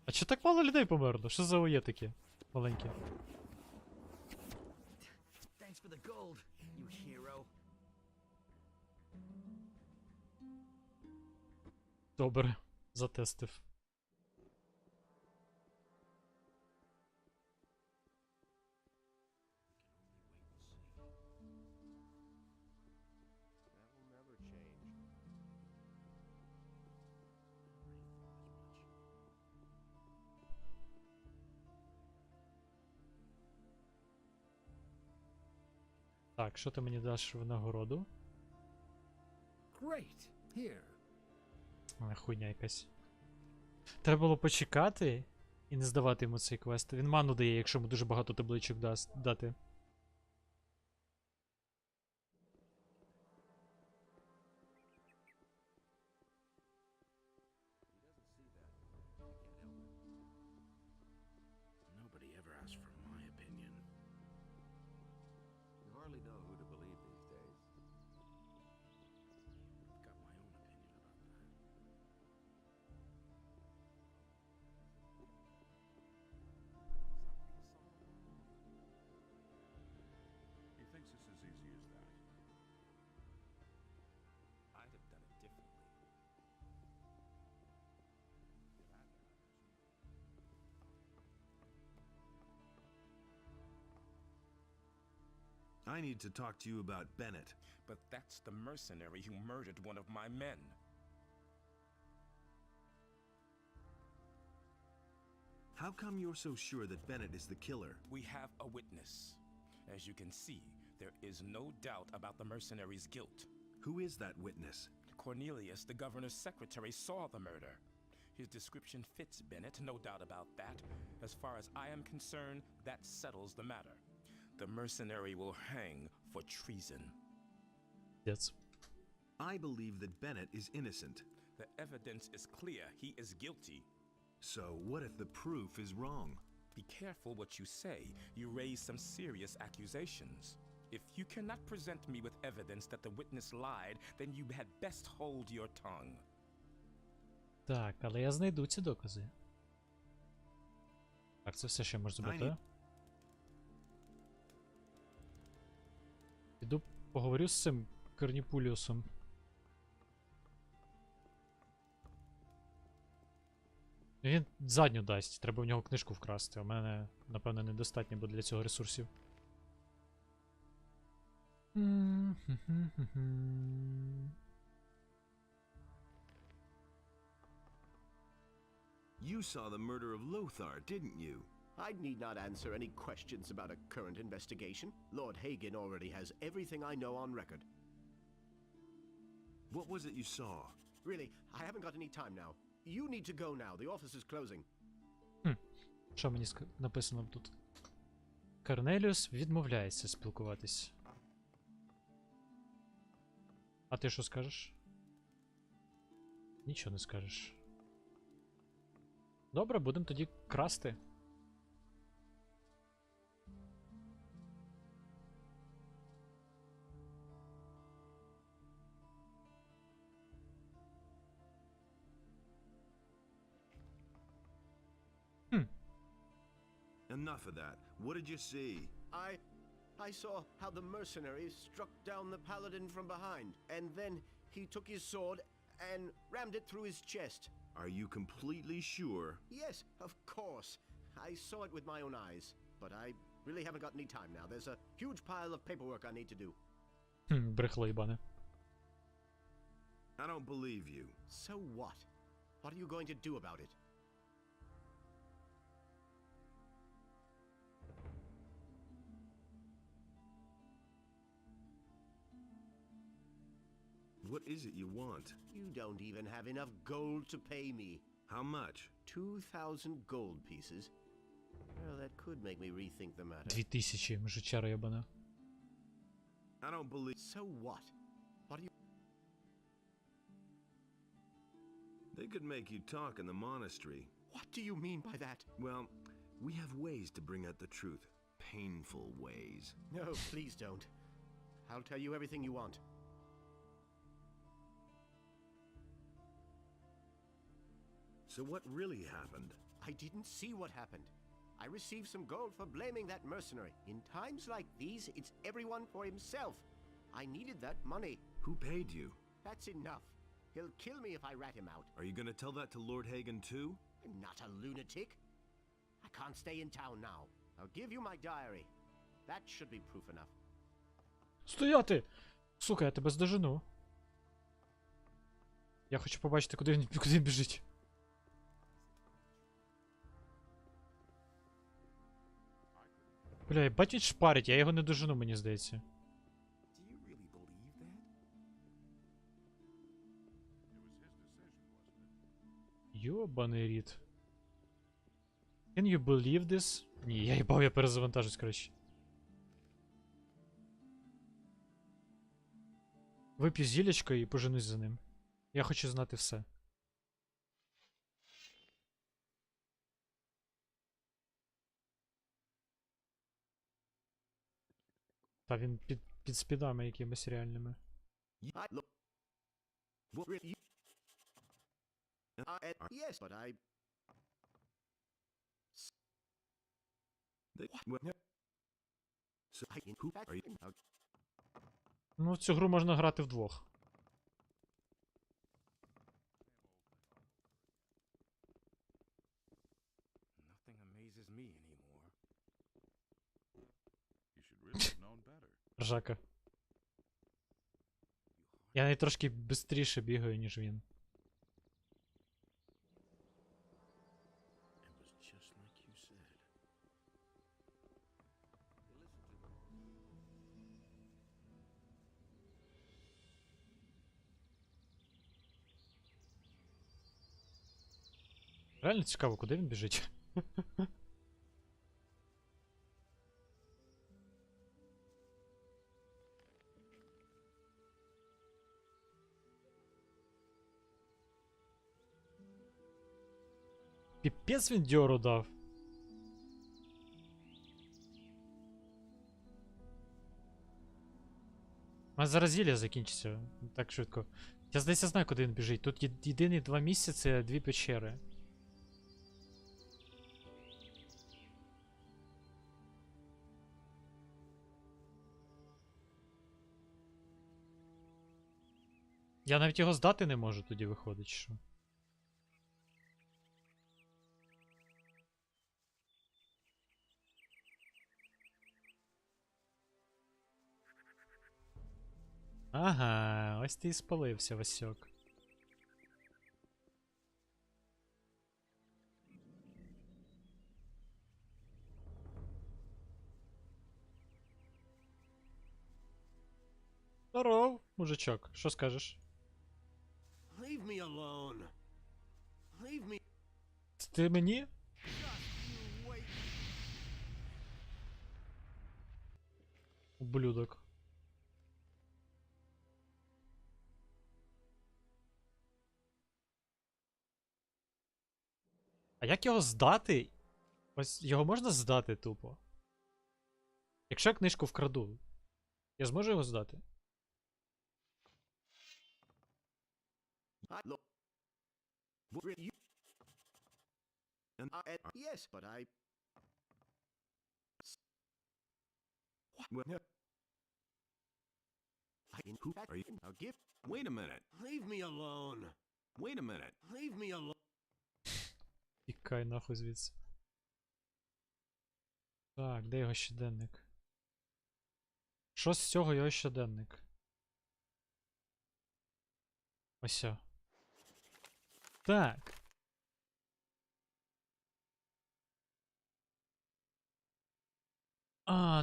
А чо так мало людей померло? Що за ОЄ такі маленькі? Thanks for the gold, you hero. Добре, затестив. That will never change. Так, що ти мені даш в нагороду? Great. Here. Хуйня якась. Треба було почекати і не здавати йому цей квест. Він ману дає, якщо йому дуже багато табличок дати. Nobody ever asks for my opinion. You hardly know who to believe these days. I've got my own opinion about that. He thinks it's as easy as that. I'd have done it differently. I need to talk to you about Bennett. But that's the mercenary who murdered one of my men. How come you're so sure that Bennett is the killer? We have a witness. As you can see, there is no doubt about the mercenary's guilt. Who is that witness? Cornelius, the governor's secretary, saw the murder. His description fits Bennett, no doubt about that. As far as I am concerned, that settles the matter. The mercenary will hang for treason. Yes. I believe that Bennett is innocent. The evidence is clear. He is guilty. So what if the proof is wrong? Be careful what you say. You raise some serious accusations. If you cannot present me with evidence that the witness lied, then you had best hold your tongue. Так, але я знайду ці докази. Так, це все, що я можу зробити. Піду поговорю з цим Корніпуліусом. Він задню дасть, треба в нього книжку вкрасти. У мене, напевно, недостатньо буде для цього ресурсів. You saw the murder of Lothar, didn't you? I need not answer any questions about a current investigation. Lord Hagen already has everything I know on record. What was it you saw? Really, I haven't got any time now. You need to go now. The office is closing. Що мені написано тут? Корнеліус відмовляється спілкуватись. А ти що скажеш? Нічого не скажеш. Добре, будемо тоді красти. Enough of that. What did you see? I saw how the mercenary struck down the paladin from behind, and then he took his sword and rammed it through his chest. Are you completely sure? Yes, of course. I saw it with my own eyes, but I really haven't got any time now. There's a huge pile of paperwork I need to do. Брехло їбане. I don't believe you. So what? What are you going to do about it? What is it you want? You don't even have enough gold to pay me. How much? 2,000 gold pieces. Well, that could make me rethink the matter. 2000, жучара єбана. I don't believe... So what? What are you... They could make you talk in the monastery. What do you mean by that? Well, we have ways to bring out the truth. Painful ways. No, please don't. I'll tell you everything you want. So what really happened? I didn't see what happened. I received some gold for blaming that mercenary. In times like these, it's everyone for himself. I needed that money. Who paid you? That's enough. He'll kill me if I rat him out. Are you gonna tell that to Lord Hagen too? I'm not a lunatic. I can't stay in town now. I'll give you my diary. That should be proof enough. Стояти! Сука, я тебе здожену. Я хочу побачити, куди він біжить. Бля, бать він шпарить, я його не дожену, мені здається. Йобаний рід. Can you believe this? Ні, я їбав, я перезавантажусь, коротше. Вип'ю зілечко і поженусь за ним. Я хочу знати все. Та він під спідами якимись реальними. Yes, but I... Ну, в цю гру можна грати вдвох. Nothing amazes me anymore. You should really have known better. Ржака. Я навіть трошки бистріше бігаю, ніж він. It was just like you said. Реально цікаво, куди він біжить. Піпець він дьору дав. У нас зараз зілля закінчиться. Так швидко. Я здається знаю, куди він біжить. Тут єдині 2 місця, це 2 печери. Я навіть його здати не можу, тоді виходить, що. Ага, ось ти і спалився, Васьок. Здоров, мужичок, що скажеш? Leave me alone. Leave me. Ти мені? Ублюдок. А як його здати? Ось його можна здати тупо? Якщо я книжку вкраду, я зможу його здати? Look. Yes, but I. Well, who are you? Now give. Wait a minute. Leave me alone. Wait a minute. Leave me alone. Тікай нахуй звідси. Так, де його щоденник? Що з цього його щоденник? Ось. Так.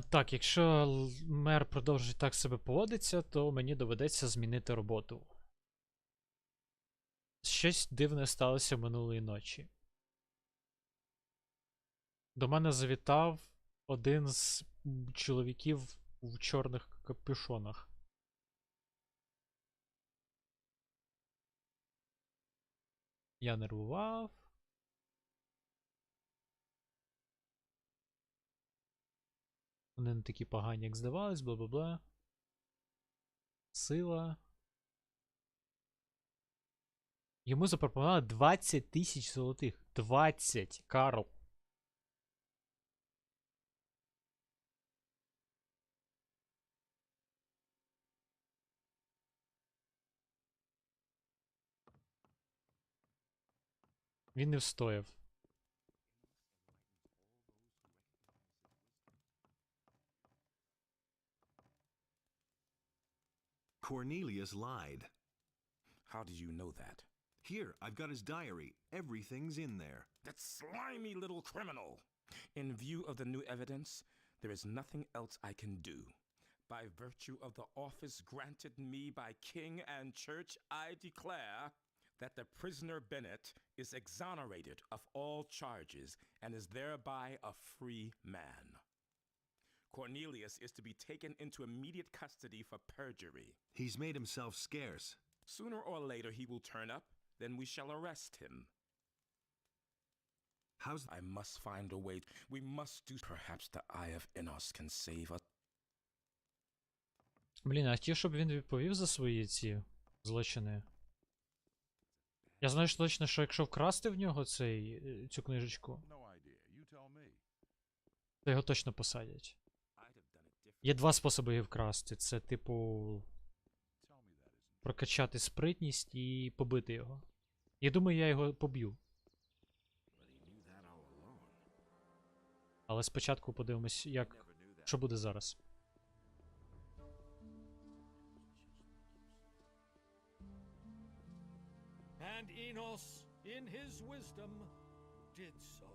Так, якщо мер продовжить так себе поводиться, то мені доведеться змінити роботу. Щось дивне сталося минулої ночі. До мене завітав один з чоловіків в чорних капюшонах. Я нервував. Вони не такі погані, як здавались, бла-бла-бла. Сила. Йому запропонували 20 тисяч золотих. 20, Карл. Він не встояв. Cornelius lied. How do you know that? Here, I've got his diary. Everything's in there. That slimy little criminal! In view of the new evidence, there is nothing else I can do. By virtue of the office granted me by king and church, I declare that the prisoner Bennett is exonerated of all charges and is thereby a free man. Cornelius is to be taken into immediate custody for perjury. He's made himself scarce. Sooner or later he will turn up, then we shall arrest him. How's... I must find a way. We must do... Perhaps the Eye of Enos can save us. Блін, а ті, щоб він відповів за свої ці злочини. Я знаю що точно, що якщо вкрасти в нього цю книжечку, то його точно посадять. Є два способи її вкрасти. Це, типу, прокачати спритність і побити його. Я думаю, я його поб'ю. Але спочатку подивимось, що буде зараз. And Enos, in his wisdom, did so.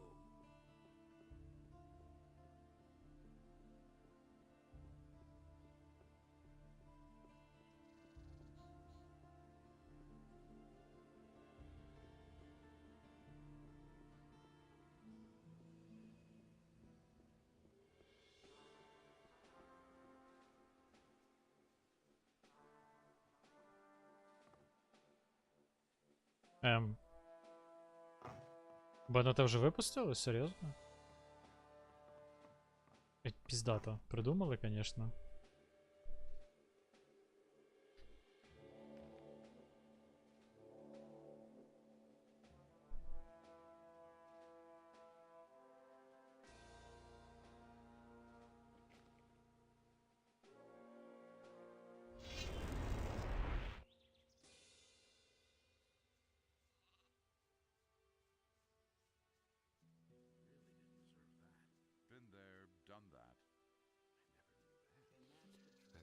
Беннета вже випустили? Серйозно? Піздато. Придумали, конечно.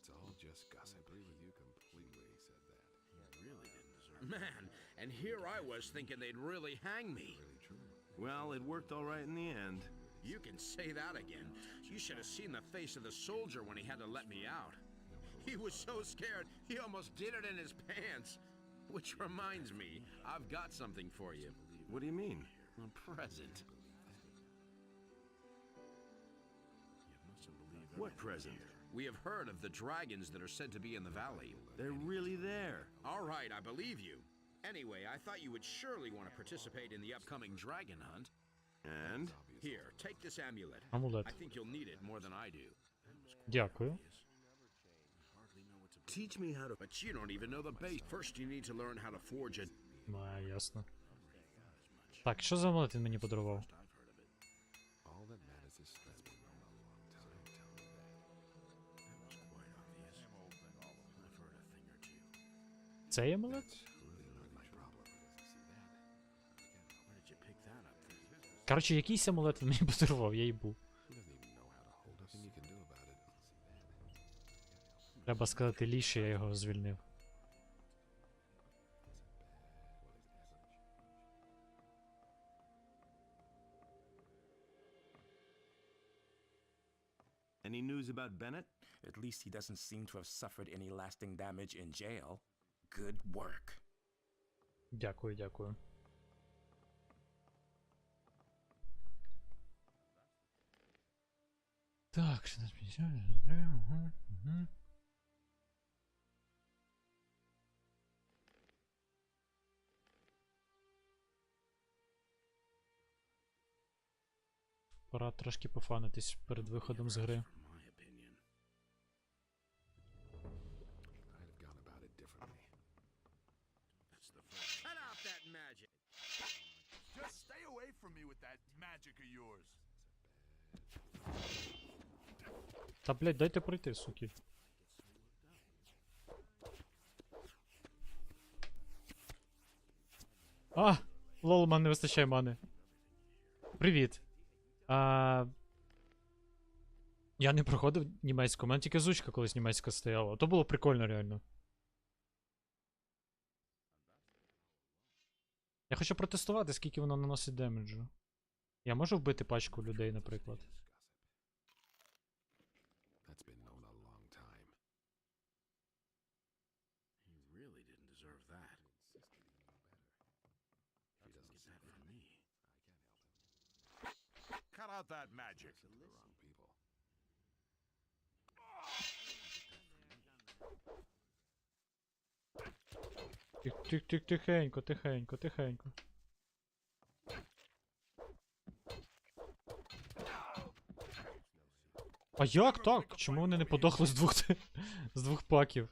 That's all just gossip. I agree with you completely, he said that. He really didn't deserve it. Man, and here I was thinking they'd really hang me. Really true. Well, it worked all right in the end. You can say that again. You should have seen the face of the soldier when he had to let me out. He was so scared, he almost did it in his pants. Which reminds me, I've got something for you. What do you mean? A present. What present? We have heard of the dragons that are said to be in the valley. They're really there. All right, I believe you. Anyway, I thought you would surely want to participate in the upcoming dragon hunt. And? Here, take this amulet. Амулет. I think you'll need it more than I do. Дякую. Teach me how to... But you don't even know the base. First you need to learn how to forge a... А, ясно. Так, що за амулет він мені подарував? All that matters is that's been known a long time. Tell me that. Цей амулет? Коротше, якийсь амулет він мені подарував, я їбу. Треба сказати Лі, що я його звільнив. Any news about Bennett? At least he doesn't seem to have suffered any lasting damage in jail. Good work. Дякую, дякую. Так, 650. Пора трошки пофанитись перед виходом з гри. Cut out that magic. Just stay away from me with that magic of yours. Та, блядь, дайте пройти, суки. А! Лол, ман не вистачає мани. Привіт. Я не проходив німецьку, у мене тільки зучка колись німецька стояла. То було прикольно реально. Я хочу протестувати, скільки воно наносить демеджу. Я можу вбити пачку людей, наприклад. That's been known a long time. He really didn't deserve that. He doesn't Get that from me. Cut out that magic. the wrong people. Тихенько, тихенько, тихенько. А як так? Чому вони не подохли з двох паків?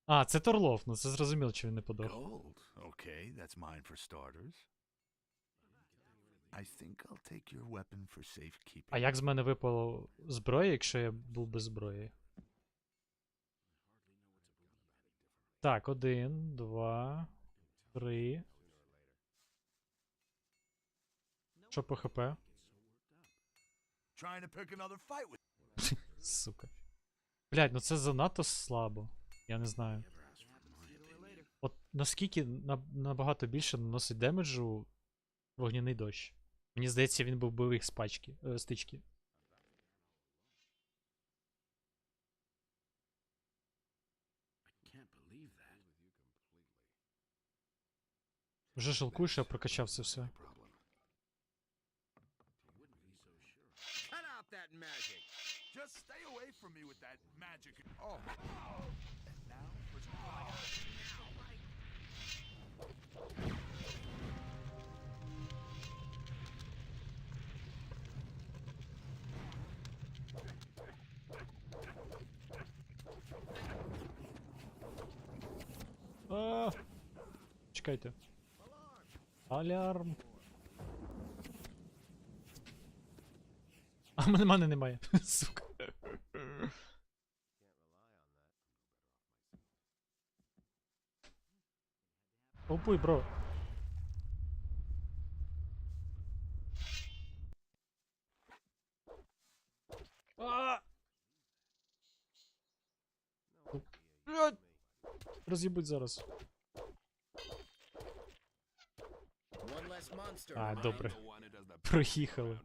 А, це Торлов, ну це зрозуміло, чи він не подох. Gold. Okay, that's mine for starters. I think I'll take your weapon for safekeeping. А як з мене випало зброя, якщо я був без зброї? Так, 1, 2, 3. Що по ХП? Trying to pick another fight with. Сука. Блядь, ну це занадто слабо. Я не знаю. От наскільки набагато більше наносить демеджу вогняний дощ. Мені здається, він був бойових стички. Вже жалкую, що я прокачав це все. Cut out that magic. Just stay away from me with that magic. Oh. And now for some Чекайте. Алярм. А мене мани немає. Сука. Опуй, бро. Блядь! Роз'їбуть зараз. А, добре. Проїхали.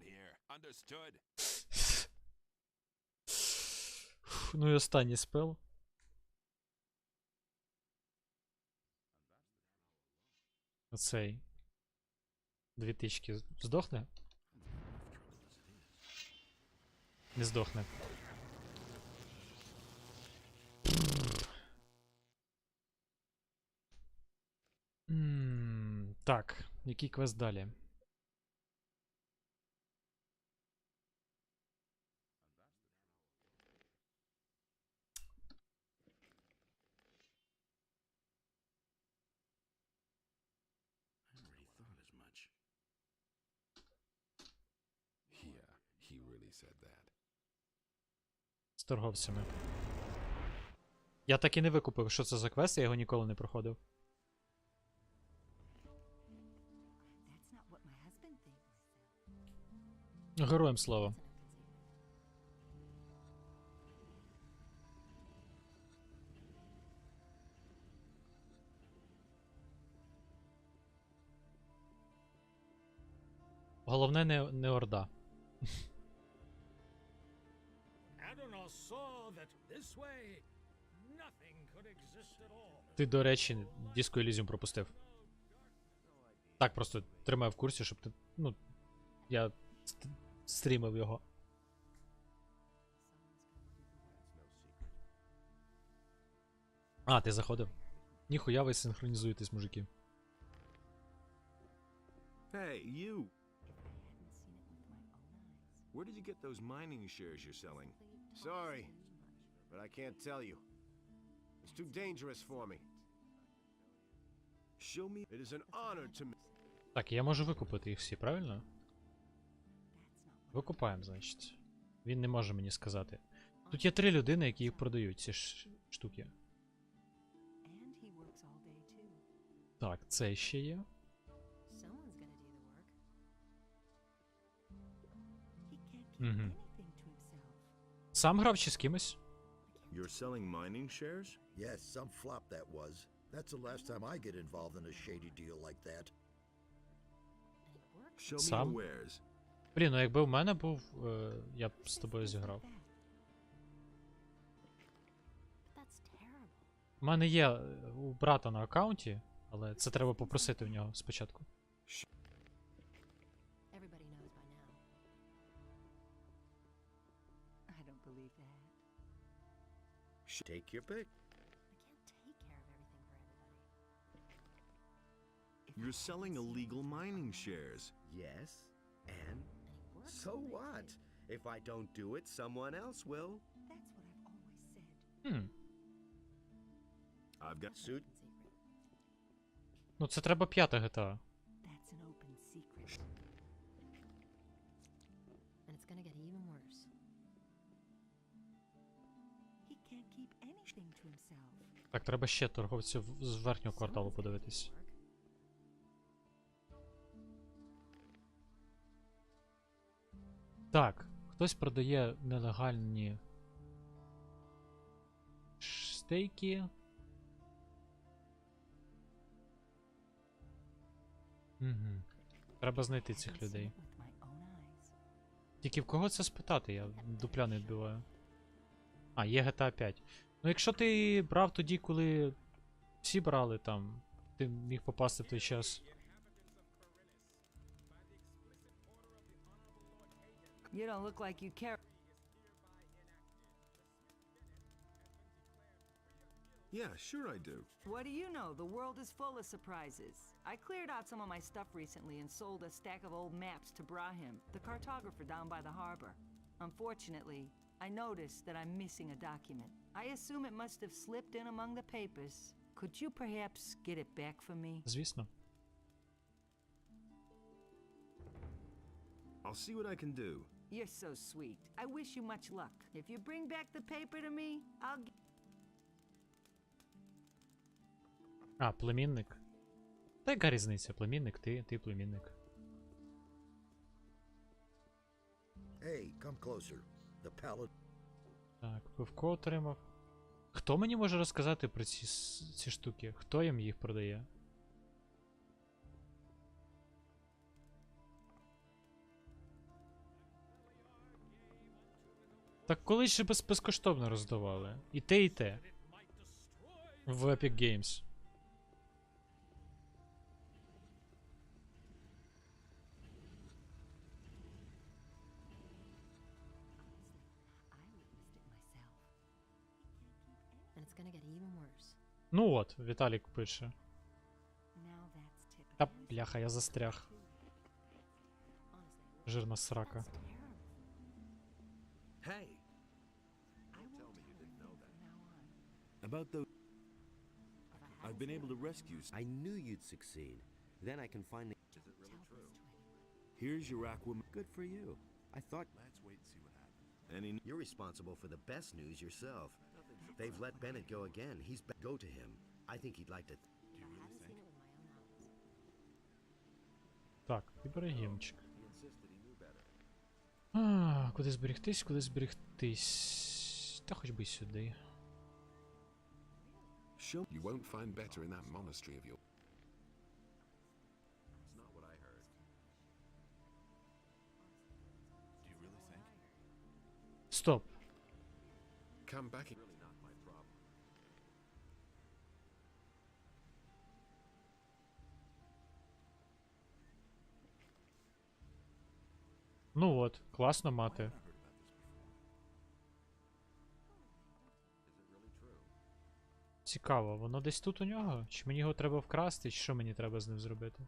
Ну і останній спел. Оцей. 2 тички. Здохне? Не здохне. Так, який квест далі? I already thought as much. Yeah, he really said that. З торговцями. Я так і не викупив, що це за квест, я його ніколи не проходив. That's not what my husband thinks. Героям слава. Головне не орда. Adonal saw that this way nothing could exist at all. Ти, до речі, Disco Elysium пропустив. Так, просто тримай в курсі, щоб ти. Ну. Я стрімив його. А, ти заходив? Ніхуя ви синхронізуєтесь, мужики. Hey, you! Where did you get those mining shares you're selling? Sorry, but I can't tell you. It's too dangerous for me. Show me. It is an honor to me. Так, я можу викупити їх всі, правильно? Викупаємо, значить. Він не може мені сказати. Тут є 3 людини, які їх продають, ці штуки. And he works all day too. Так, це ще є. Someone's gonna do the work. He can't keep anything to himself. Сам грав чи з кимось? You're selling mining shares? Yes, some flop that was. That's the last time I get involved in a shady deal like that. Show me Some? your wares. Блін, ну якби в мене був, я б з тобою зіграв. That's terrible. У мене є у брата на аккаунті, але це треба попросити в нього спочатку. Everybody knows by now. I don't believe that. Take your pick. I can't take care of everything for everybody. You're selling illegal mining shares. Yes, and so what? If I don't do it, someone else will. That's what I've always said. I've got suit. Ну це треба 5-та GTA. That's an open secret. And it's gonna get even worse. He can't keep anything to himself. Так, треба ще торговців з верхнього кварталу подивитись. Так, хтось продає нелегальні стейки. Угу. Треба знайти цих людей. Тільки в кого це спитати? Я дупля не відбиваю. А, є GTA 5. Ну якщо ти брав тоді, коли всі брали там, ти міг попасти в той час. You don't look like you care. Yeah, sure I do. What do you know? The world is full of surprises. I cleared out some of my stuff recently and sold a stack of old maps to Brahim, the cartographer down by the harbor. Unfortunately, I noticed that I'm missing a document. I assume it must have slipped in among the papers. Could you perhaps get it back for me? Звісно. I'll see what I can do. You're so sweet. I wish you much luck. If you bring back the paper to me, I'll get... А, племінник. Та яка різниця? Племінник, ти племінник. Hey, come closer. The pallet. Так, пивко отримав. Хто мені може розказати про ці штуки? Хто їм їх продає? Так колись же безкоштовно роздавали. І те, і те. В Epic Games. it's gonna get even worse. Ну от, Віталік пише. Now that's typical. Та бляха, я застряг. Жирна срака. Hey! Tell me you didn't know that. About the... I've been able to rescue... I knew you'd succeed. Then I can finally... Is it really true? Here's your Aquaman. Good for you. I thought... Let's wait and see what happens. Any... You're responsible for the best news yourself. They've let Bennett go again. He's... Go to him. I think he'd like to... Do you really think? Так, Ібрагімчик. He insisted he knew better. А, куди зберегтись, куди зберегтись? Та хоч би сюди. You won't find better in that monastery of yours. It's not what I heard. Do you really think? Стоп. Come back. Really not my problem. Ну от, класно мати. I heard about this before. Is it really true? Цікаво, воно десь тут у нього? Чи мені його треба вкрасти, чи що мені треба з ним зробити?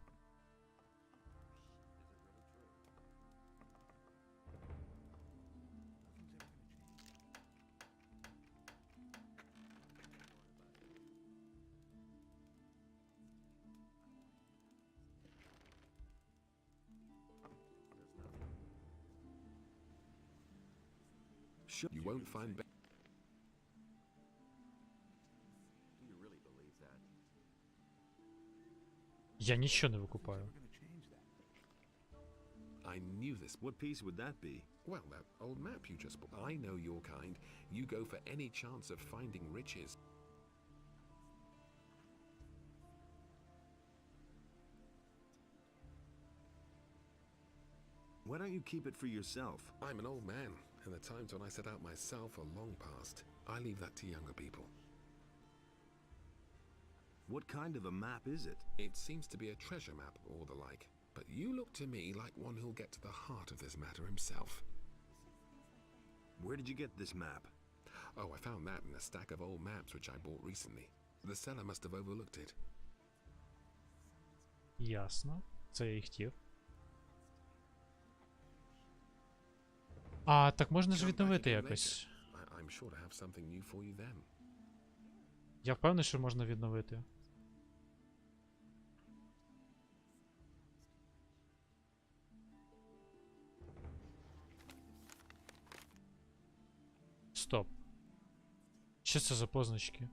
You won't find better. Do you really believe that? Я нічого не викупаю. I knew this. What piece would that be? Well, that old map you just bought. I know your kind. You go for any chance of finding riches. Why don't you keep it for yourself? I'm an old man, and the times when I set out myself are long past. I leave that to younger people. What kind of a map is it? It seems to be a treasure map or the like, but you look to me like one who'll get to the heart of this matter himself. Where did you get this map? Oh, I found that in a stack of old maps which I bought recently. The seller must have overlooked it. Ясно. Це я і хотів. А, так можна ж Come back відновити again якось. later. I'm sure to have something new for you then. Я впевнений, що можна відновити. Стоп. Що це за позначки?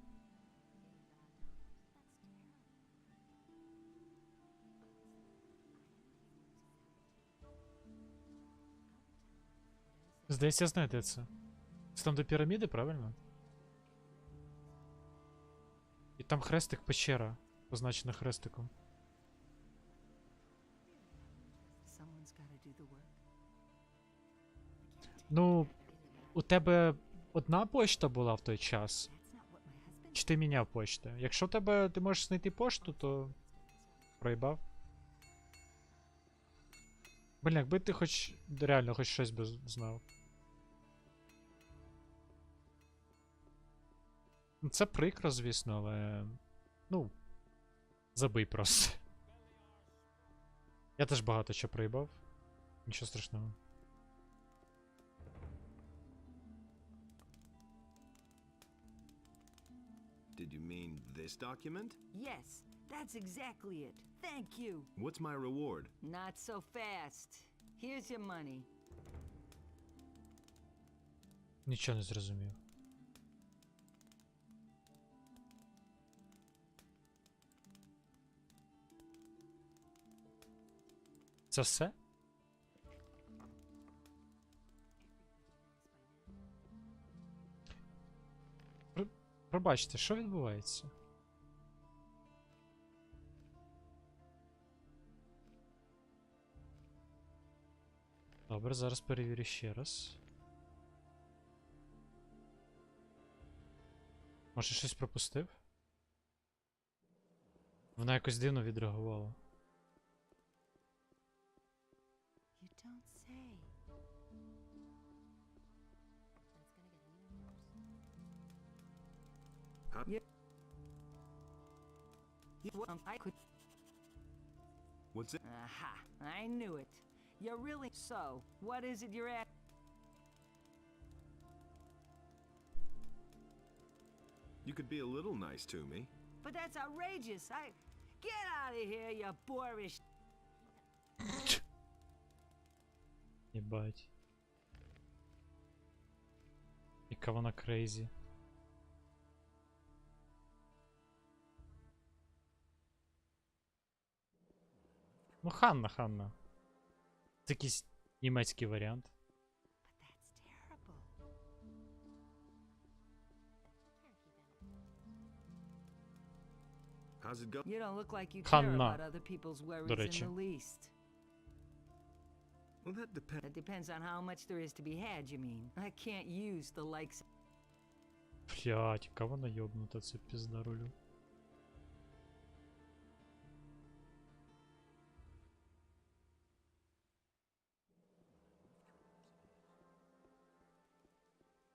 Здається, я знаю, де це. Це там до піраміди, правильно? І там хрестик печера, позначена хрестиком. Someone's gotta do the work. Ну, у тебе одна почта була в той час? That's not what my husband. Чи ти міняв почту? Якщо в тебе ти можеш знайти пошту, то проїбав. Блін, якби ти хоч реально хоч щось би знав. Ну, це прикро, звісно, але. Ну. Забий просто. Я теж багато чого проїбав. Нічого страшного. Did you mean this document? Yes, that's exactly it. Thank you. What's my reward? Not so fast. Here's your money. Нічого не зрозумів. Це все? Пробачте, що відбувається? Добре, зараз перевірю ще раз. Може, щось пропустив? Вона якось дивно відреагувала. You don't say. That's gonna get even worse. I could. What's it? Aha! I knew it. You're really so. What is it you're at? You could be a little nice to me. But that's outrageous. Get out of here, you boorish. Єбать. Яка вона крейзі. Ну, Ханна. Це якийсь німецький варіант. How's it go? You don't look like you care Ханна. about other people's До worries in речі. the least. Well, that depends. That depends on how much there is to be had, you mean. I can't use the likes. Блядь, яка вона йобнута, це пізда рулю.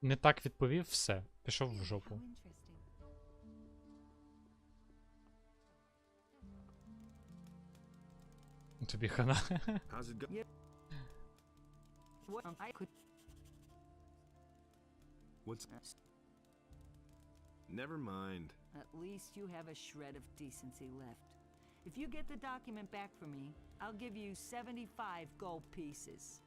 Не так відповів, все. Пішов в жопу. Тобі хана. How's it go? What I could. What's? Never mind. At least you have a shred of decency left. If you get the document back from me, I'll give you 75 gold pieces.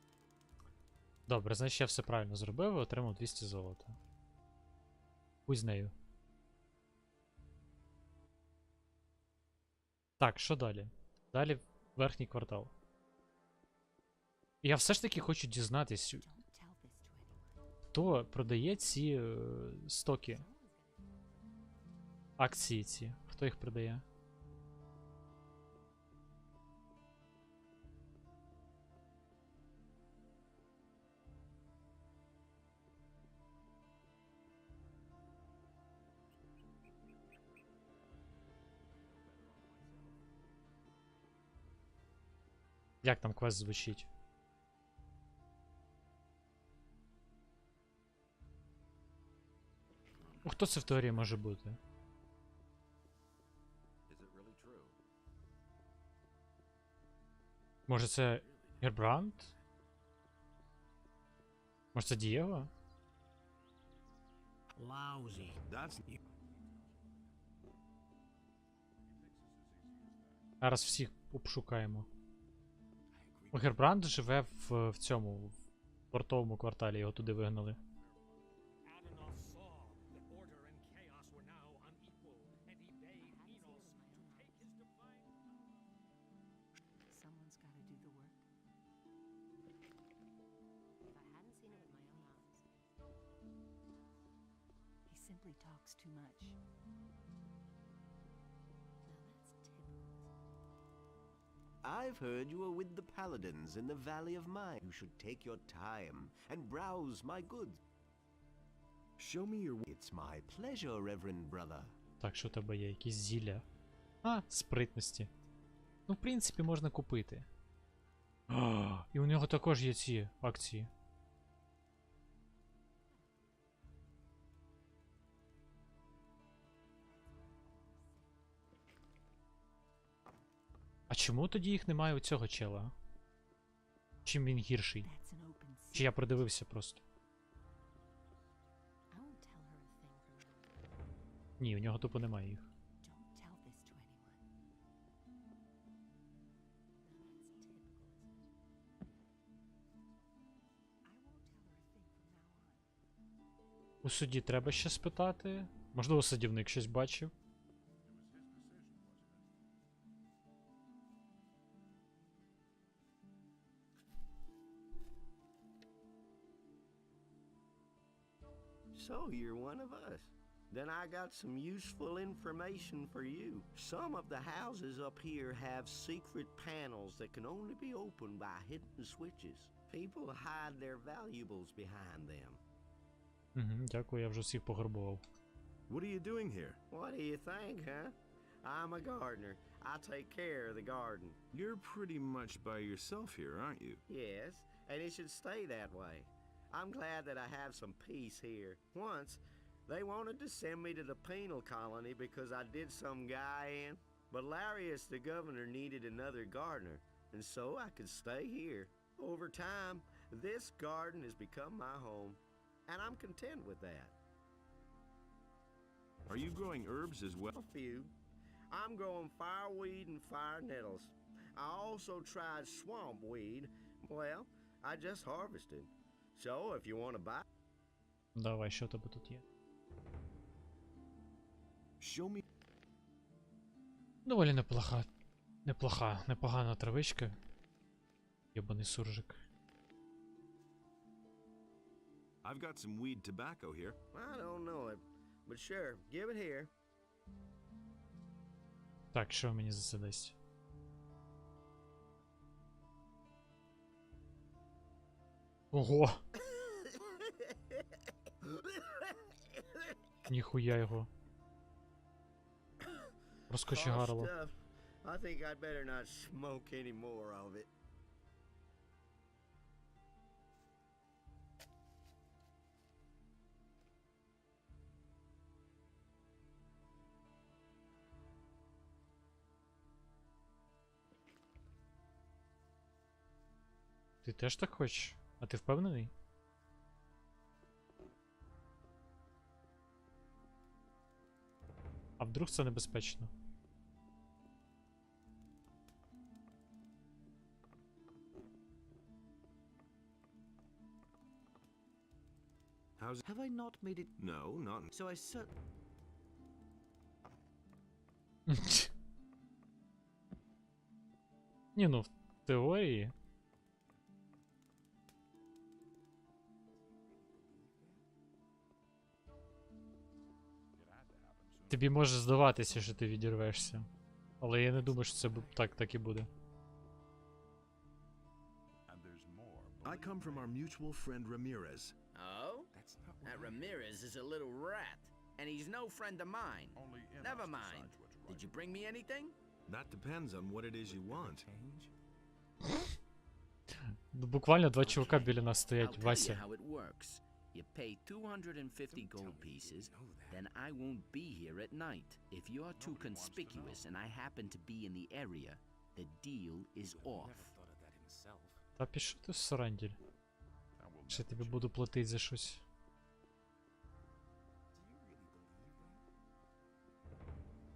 Добре, значить я все правильно зробив і отримав 200 золота. Хуй з нею. Так, що далі? Далі верхній квартал. Я все ж таки хочу дізнатись, хто продає ці стоки. Акції ці. Хто їх продає? Як там квест звучить? Хто це в теорії може бути? Може це Гербранд? Може це Дієго? Lousy. That's. Зараз всіх обшукаємо. Гербранд живе в цьому в портовому кварталі, його туди вигнали. Someone's got to do the work. If I hadn't seen it with my own eyes. He simply talks too much. I've heard you are with the paladins in the Valley of Mine. You should take your time and browse my goods. Show me your. It's my pleasure, Reverend brother. Так, що у тебе є? Якісь зілля? А, спритності. Ну, в принципі, можна купити. І у нього також є ці акції. А чому тоді їх немає у цього чела? Чим він гірший? Чи я придивився просто? Ні, у нього тупо немає їх. У суді треба ще спитати. Можливо, садівник щось бачив. So you're one of us. Then I got some useful information for you. Some of the houses up here have secret panels that can only be opened by hidden switches. People hide their valuables behind them. Дякую, я вже всіх пограбував. What are you doing here? What do you think, huh? I'm a gardener. I take care of the garden. You're pretty much by yourself here, aren't you? Yes, and it should stay that way. I'm glad that I have some peace here. Once, They wanted to send me to the penal colony because I did some guy in, but Larius, the governor, needed another gardener, and so I could stay here. Over time, this garden has become my home, and I'm content with that. Are you growing herbs as well? A few. I'm growing fireweed and fire nettles. I also tried swamp weed. Well, I just harvested. So, if you want to buy... Давай, що тебе тут є? Show me. Доволі непогана травичка. Єбаний суржик. I've got some weed tobacco here. I don't know it, but sure, give it here. Так, що мені за це дасть? Ого! Ніхуя його. Розкочегарило. Stuff. I think I'd better not smoke any more of it. Ти теж так хочеш? А ти впевнений? А вдруг це небезпечно? How's... Have I not made it? No, not... So I said... Ні, ну, в теорії. Тобі може здаватися, що ти відірвешся. Але я не думаю, що це так і буде. I come from our mutual friend Ramirez. Oh? That Ramirez is a little rat, and he's no friend of mine. Never mind. Did you bring me anything? That depends on what it is you want. Буквально два чувака біля нас I'll стоять, tell you Вася. how it works. You pay 250 gold pieces, then I won't be here at night. If you're too conspicuous and I happen to be in the area, the deal is off. Та пішов ти в саранділь. Ще тобі буду платити за щось.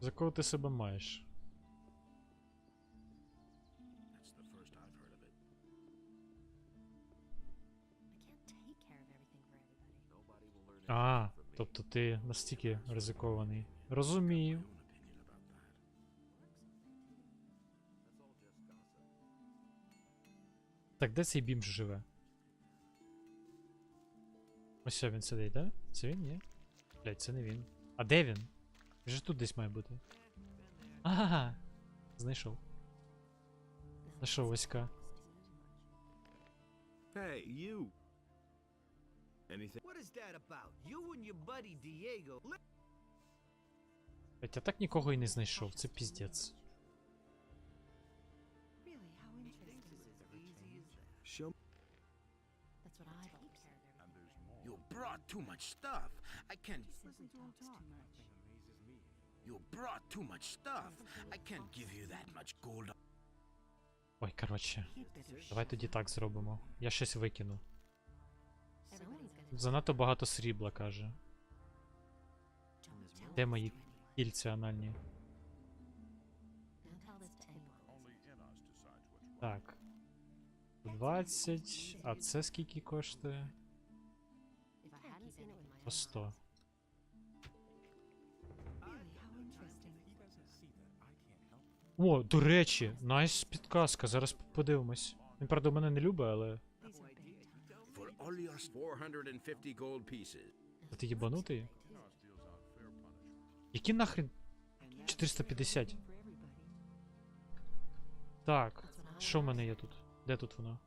За кого ти себе маєш? That's the first I've heard of it. I can't take care of everything for everybody. А, тобто ти настільки ризикований. Розумію. Так, де цей бімж живе? Ось він сидить, да? Це він, ні? Блять, це не він. А де він? Він же тут десь має бути. Ага. Знайшов. Знайшов Васька. Hey, you! Anything? What is that about? You and your buddy Diego... Блять, я так нікого і не знайшов, це піздець. Really, how interesting. Show... That's what I take care of everything. You brought too much stuff. I can't... Simply talks too much. You brought too much stuff. I can't give you that much gold. Ой, коротше. Давай тоді так зробимо. Я щось викину. Everybody's gonna Занадто багато срібла, каже. don't tell Де this мої to anyone. кільця анальні? Don't tell this to anyone. Так. 20. А це скільки коштує? If I hadn't seen it with my По own 100. eyes. Really, how interesting. О, до речі, найс підказка, зараз подивимось. Він, правда, мене не любить, але... These are big time. For all your 450 gold pieces. А ти єбанутий? Які нахрен 450? Так, що в мене є тут? Де тут воно?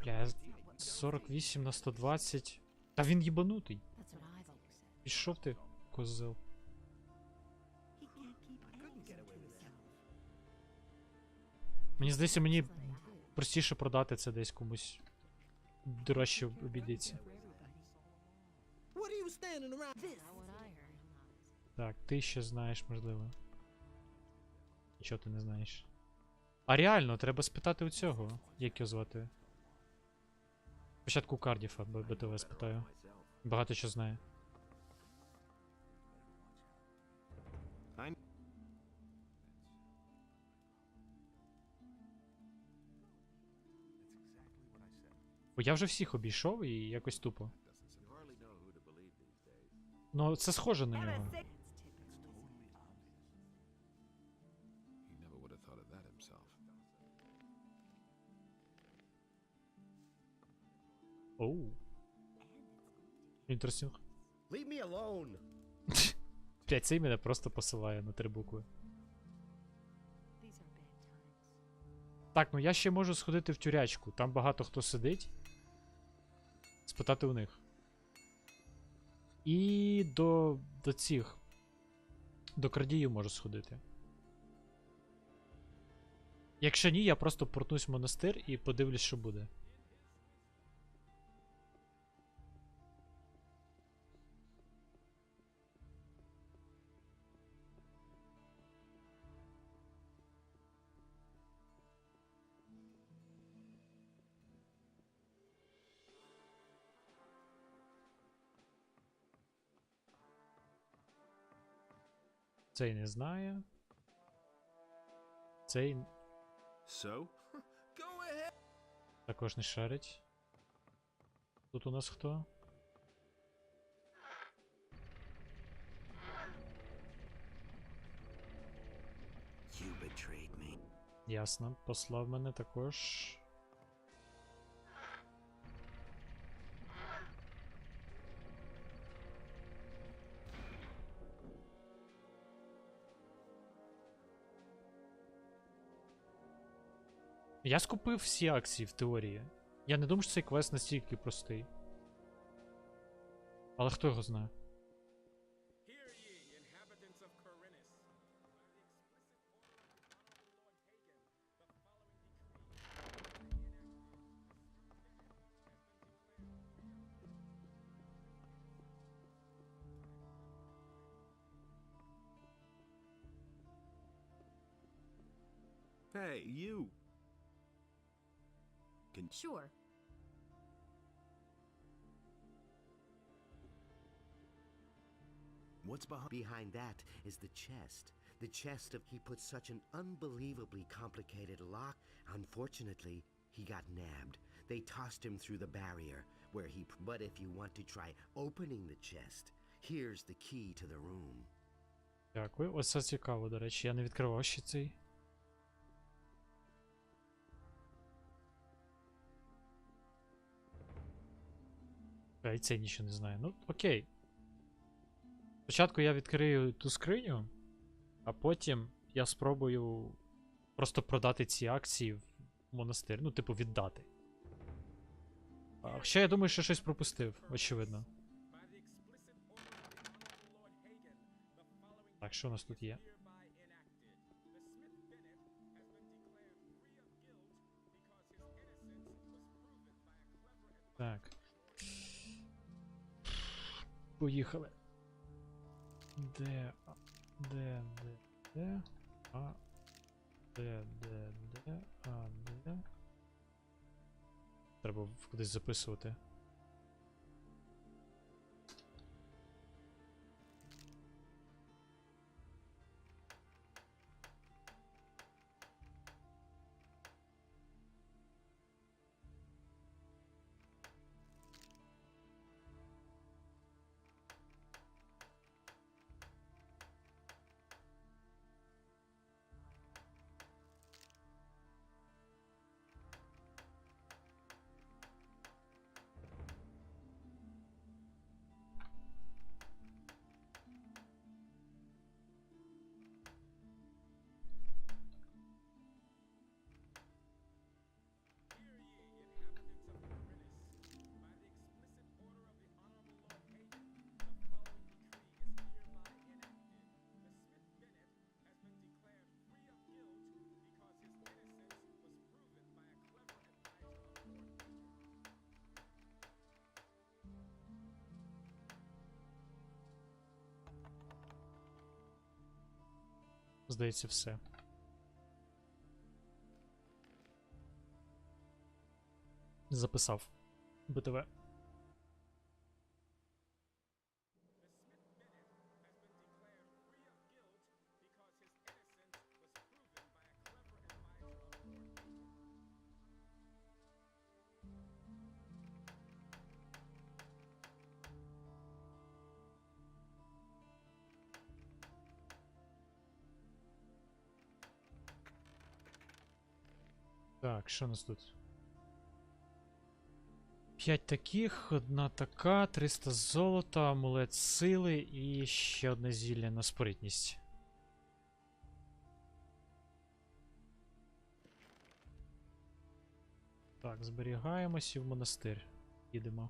Бля, 48 на 120. Та він єбанутий. That's what I've always said. Пішов ти, козел. Мені здається, мені простіше продати це десь комусь. Дорожче обійдеться. What are you standing around. This. Not what I heard. Так, ти ще знаєш, можливо. Нічого ти не знаєш. А реально, треба спитати у цього. Як його звати? Спочатку у Кардіфа, БТВ спитаю. Багато що знає. Бо я вже всіх обійшов і якось тупо. Ну, це схоже на нього. He never would have thought of that himself. Оу. Інтересінг. Leave me alone. Блять, цей мене просто посилає на 3 букви. Так, ну я ще можу сходити в тюрячку. Там багато хто сидить. Спитати у них. І до цих. До крадіїв можу сходити. Якщо ні, я просто портнусь в монастир і подивлюсь, що буде. Цей не знає. Цей So? також не шарить. Тут у нас хто? You betrayed me. Ясно, послав мене також. Я скупив всі акції в теорії. Я не думаю, що цей квест настільки простий. Але хто його знає? Hey, you. Sure. What's behind that is the chest. The chest of he put such an unbelievably complicated lock. Unfortunately, he got nabbed. They tossed him through the barrier where he. But if you want to try opening the chest, here's the key to the room. Дякую. Ось це цікаво, до речі. Я не відкривав ще цей. І цей нічого не знає. Ну, окей. Спочатку я відкрию ту скриню, а потім я спробую просто продати ці акції в монастир. Ну, типу, віддати. Хоча я думаю, що щось пропустив, очевидно. Так, що у нас тут є? Так. Поїхали. Де, де, а, де, а, де. Треба кудись записувати. Здається, все. Записав. БТВ. Так, що у нас тут? 5 таких, одна така, 300 золота, амулет сили і ще одне зілля на спритність. Так, зберігаємось і в монастир їдемо.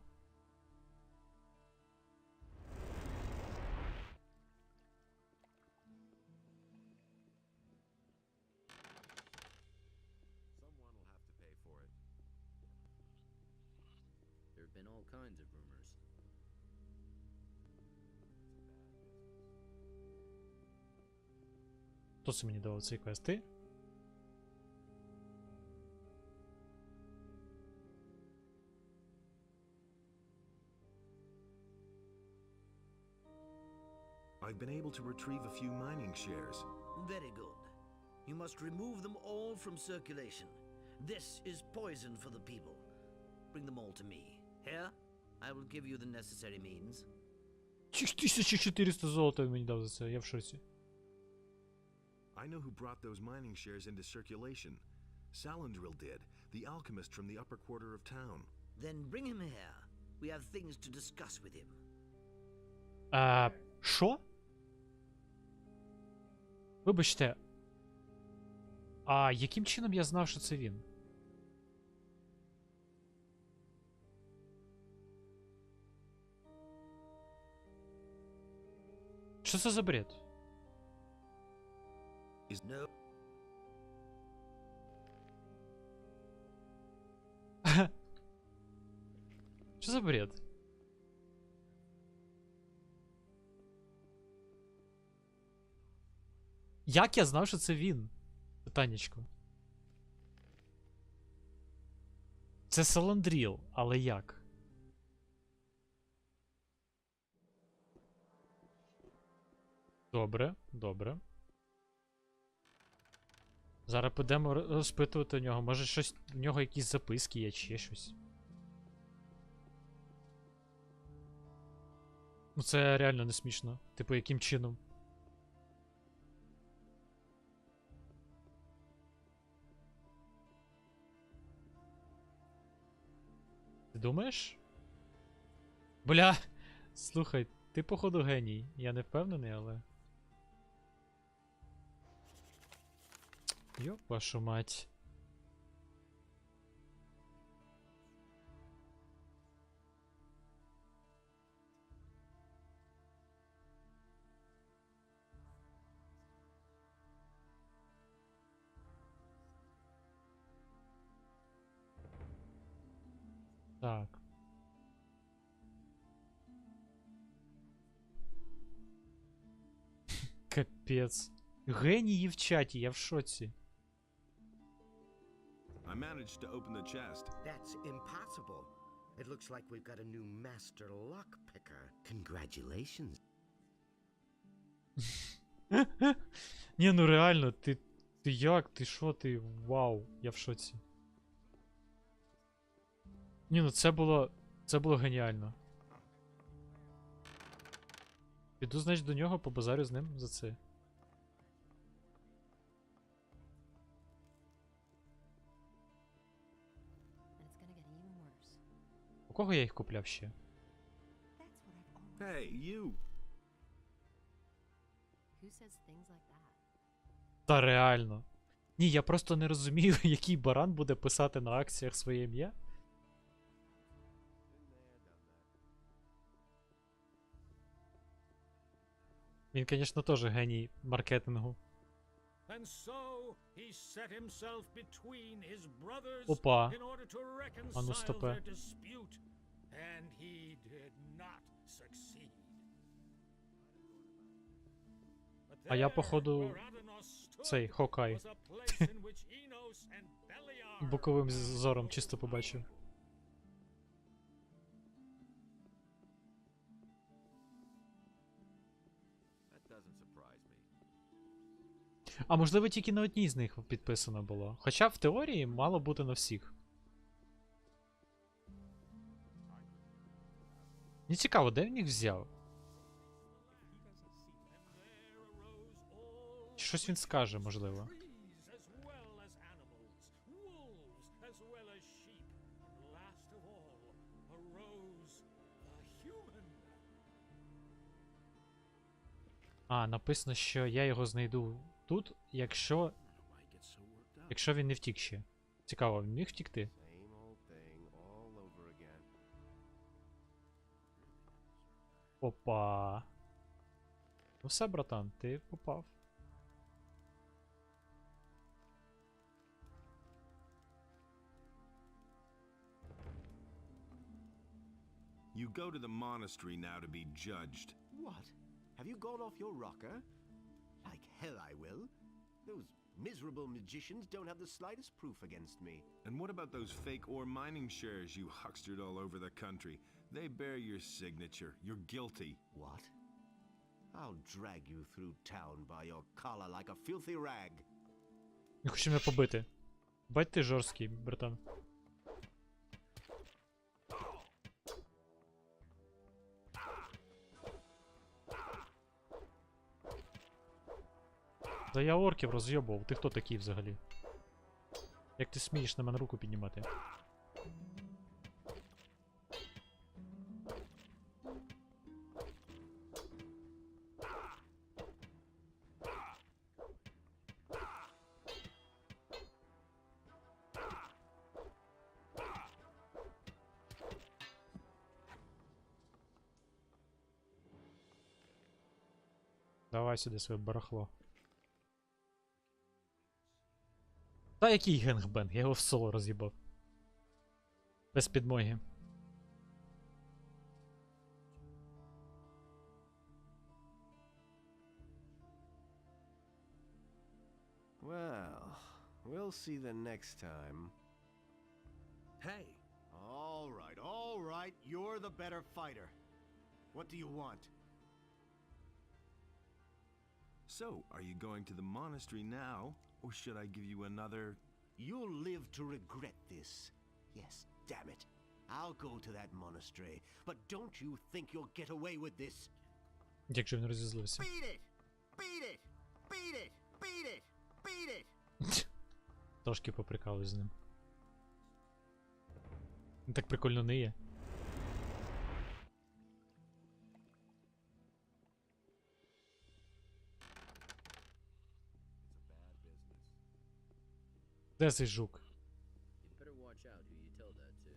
There have been all kinds of rumors. Хто це мені давав цей квест? Ти? I've been able to retrieve a few mining shares. Very good. You must remove them all from circulation. This is poison for the people. Bring them all to me. Here, I will give you the necessary means. 1400 золота він мені дав за це, я в шоці. I know who brought those mining shares into circulation. Salandril did, the alchemist from the upper quarter of town. Then bring him here. We have things to discuss with him. Що? Вибачте. А яким чином я знав, що це він? Що це за бред? No. Що за бред? Як я знав, що це він? Питаннячко. Це Саландріл, але як? Добре, добре. Зараз підемо розпитувати у нього. Може щось в нього якісь записки є, чи ще щось. Ну це реально не смішно. Типу, яким чином? Ти думаєш? Бля, слухай, ти походу геній. Я не впевнений, але... Йоп, вашу мать. Так. Капець. Генії в чаті, я в шоці. I managed to open the chest. That's impossible. It looks like we've got a new master lockpicker. Congratulations. Ні, ну реально, ти як? Ти що ти? Вау, я в шоці. Ні, ну це було геніально. Піду, значить, до нього, побазарю з ним за це. У кого я їх купляв ще? Hey, you! Та реально. Ні, я просто не розумію, який баран буде писати на акціях своє ім'я. Він, звісно, теж геній маркетингу. Опа. А ну стопе. А я, походу, цей Хокай. Боковим зором чисто побачив. А можливо тільки на одній з них підписано було. Хоча в теорії мало бути на всіх. Мені цікаво, де він їх взяв? Щось він скаже, можливо. А, написано, що я його знайду тут, якщо він не втік ще. Цікаво, він міг втікти? Опа. Ну все, братан, ти попав. You go to the monastery now to be judged. What? Have you gone off your rocker? Like hell I will. Those miserable magicians don't have the slightest proof against me. And what about those fake ore mining shares you huckstered all over the country? They bear your signature. You're guilty. What? I'll drag you through town by your collar like a filthy rag. Не хочу мене побити. Бать ти жорсткий, братан. Да я орків роз'єбував, ти хто такий взагалі? Як ти смієш на мене руку піднімати? Давай сюди своє барахло. Та який генгбенг, я його в соло роз'їбав. Без підмоги. Well, we'll see the next time. Hey! All right, you're the better fighter. What do you want? So, are you going to the monastery now, or should I give you another... You'll live to regret this. Yes, damn it. I'll go to that monastery, but don't you think you'll get away with this? Як же він розізлився. Beat it! Beat it! Beat it! Beat it! Beat it! Трошки поприкалуюсь з ним. Він так прикольно ниє. Де цей жук? You'd better watch out who you tell that to.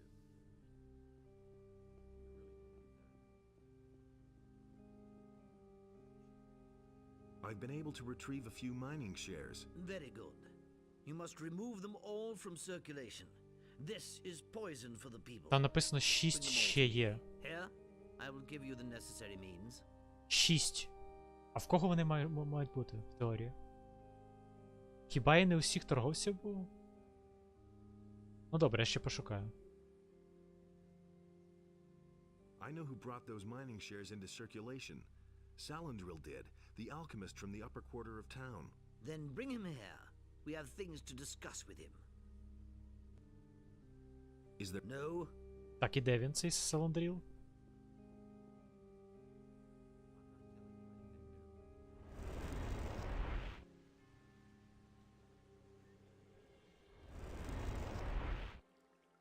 I've been able to retrieve a few mining shares. Very good. You must remove them all from circulation. This is poison for the people. Там написано 6 ще є. Here, I will give you the necessary means. 6. А в кого вони мають бути в теорії? Хіба я не у всіх торговців був? Ну добре, я ще пошукаю. I know who brought those mining shares into circulation. Salendrill did, the alchemist from the upper quarter of town. Then bring him here. We have things to discuss with him. Is there... No? Так, і де він, цей Саландріл?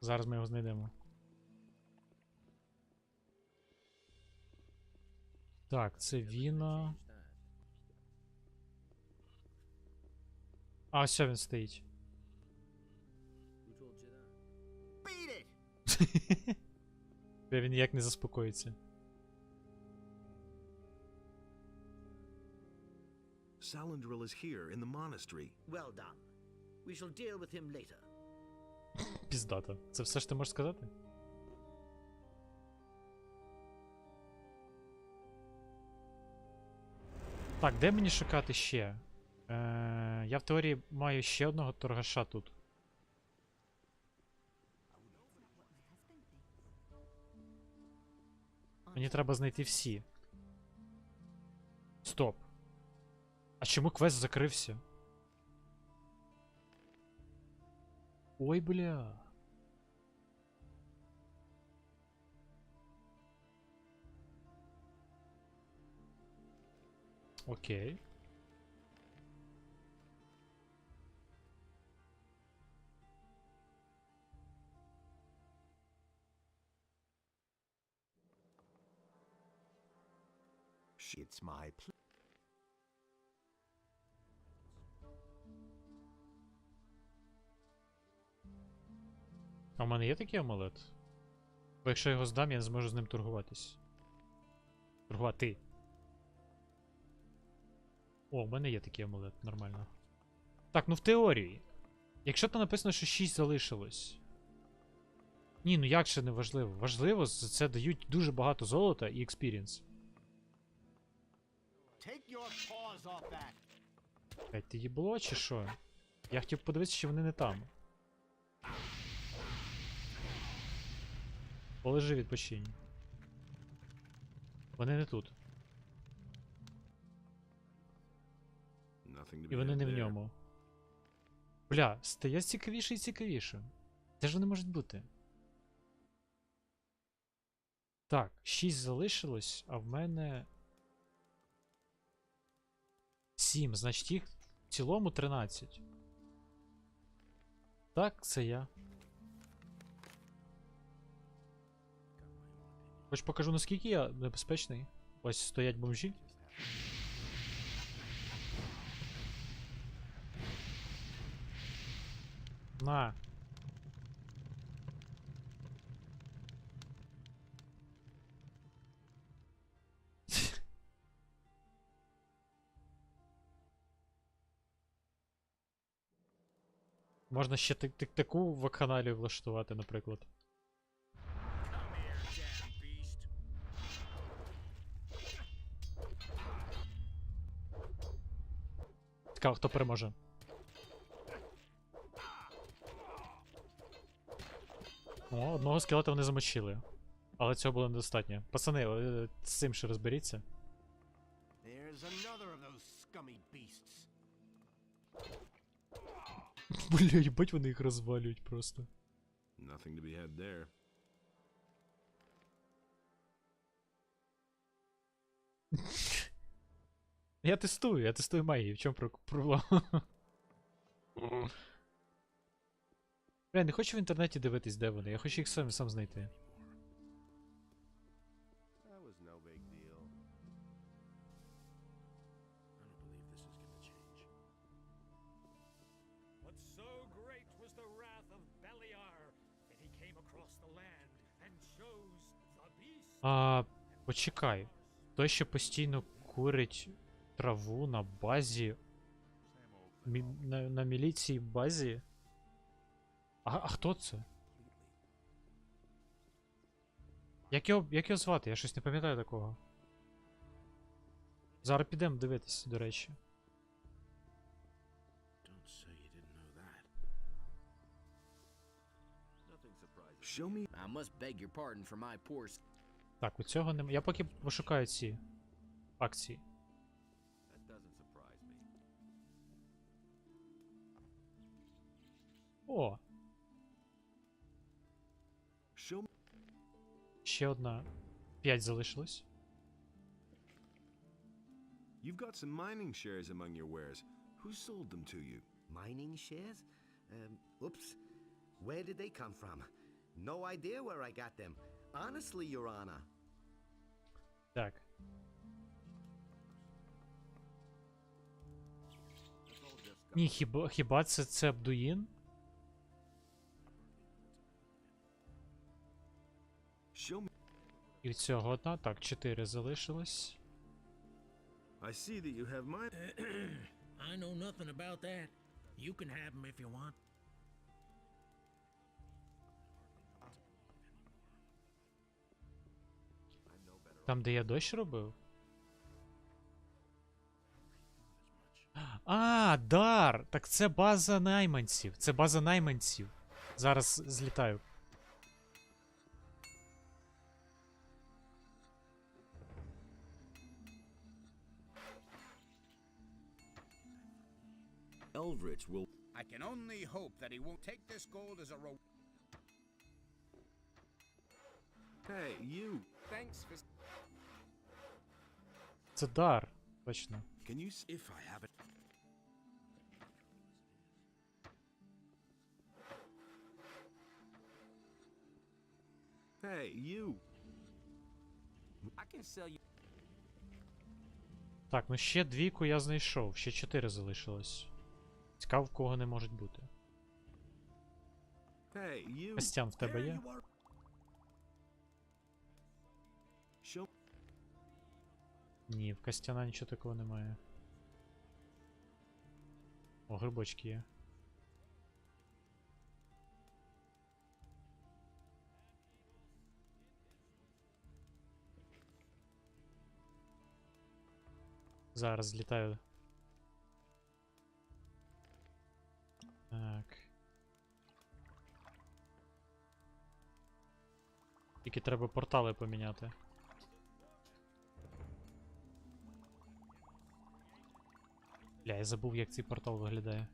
Зараз ми його знайдемо. Так, це віно. А, ось він стоїть. Він ніяк не заспокоїться. Salendrill is here in the monastery. Well done. We shall deal with him later. Піздата. Це все ж ти можеш сказати? Так, де мені шукати ще? Я в теорії маю ще одного торгаша тут. Мені треба знайти всі. Стоп. А чому квест закрився? Ой, бля. Окей. It's my А в мене є такий амулет? Бо якщо я його здам, я не зможу з ним торгуватись. Торгувати. О, в мене є такий амулет, нормально. Так, ну в теорії. Якщо там написано, що 6 залишилось. Ні, ну як ще не важливо? Важливо, за це дають дуже багато золота і експірієнс. Блять, ти їбло чи що? Я хотів подивитися, чи вони не там. Полежи, відпочинь. Вони не тут. І вони не в ньому. Бля, стає цікавіше і цікавіше. Де ж вони можуть бути? Так, 6 залишилось, а в мене 7, значить їх в цілому 13. Так, це я. Хоч покажу, наскільки я небезпечний. Ось стоять бомжі. На. Можна ще таку вакханалію влаштувати, наприклад. Цікаво, хто переможе. О, одного скелета вони замочили. Але цього було недостатньо. Пацани, ви з цим ще розберіться. Бля, їбать, вони їх розвалюють просто. Nothing to be had there. Я тестую магію, в чому проблема? Бля, не хочу в інтернеті дивитись, де вони, я хочу їх сам знайти. That was no big deal. I don't believe this is gonna change. But so great was the wrath of Beliar that he came across the land and chose the beast. Почекай. Той, що постійно курить траву на базі. На міліції базі. А хто це? Як його звати? Я щось не пам'ятаю такого. Зараз підемо дивитись, до речі. Show me. I must beg your pardon for my poor. Так, у цього нема. Я поки пошукаю ці акції. That doesn't surprise me. О! Show me. Ще одна. 5 залишилось. You've got some mining shares among your wares. Who sold them to you? Mining shares? Oops. Where did they come from? No idea where I got them. Honestly, Your Honor. Так. Ні, хіба це Абдуїн? Show me. І цього одна. Так, 4 залишилось. I see that you have mine. I know nothing about that. You can have them if you want. Там, де я дощ робив? А, дар! Так це база найманців. Це база найманців. Зараз злітаю. Eldritch will. I can only hope that he won't take this gold as a reward. Hey, you. Thanks for. Це дар. Точно. Can you If I have it. Hey, you. I can sell you. Так, ну ще двійку я знайшов. Ще 4 залишилось. Цікаво, в кого не можуть бути. Hey, you. Костян, в тебе є? Show. Ні, в Костяна нічого такого немає. О, грибочки є. Зараз злітаю. Так. Тільки треба портали поміняти. Бля, я забув, як цей портал виглядає.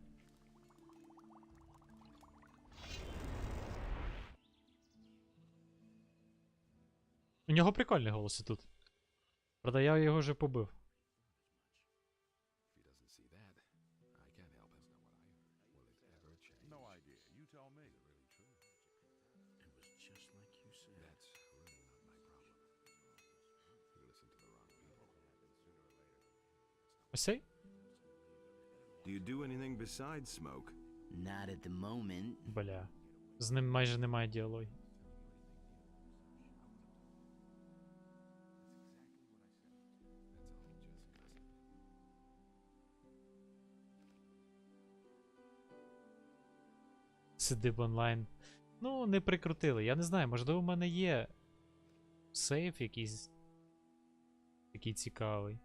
У нього прикольний голос і тут. Правда, я його вже побив. No idea. You tell me. It was just like you said. That's really not my problem. You listen to the wrong people. Ось цей? Do you do anything besides smoke? Not at the moment. Бля. З ним майже немає діалогів. Сидив онлайн. Ну, не прикрутили. Я не знаю, можливо, в мене є сейф якийсь такий цікавий.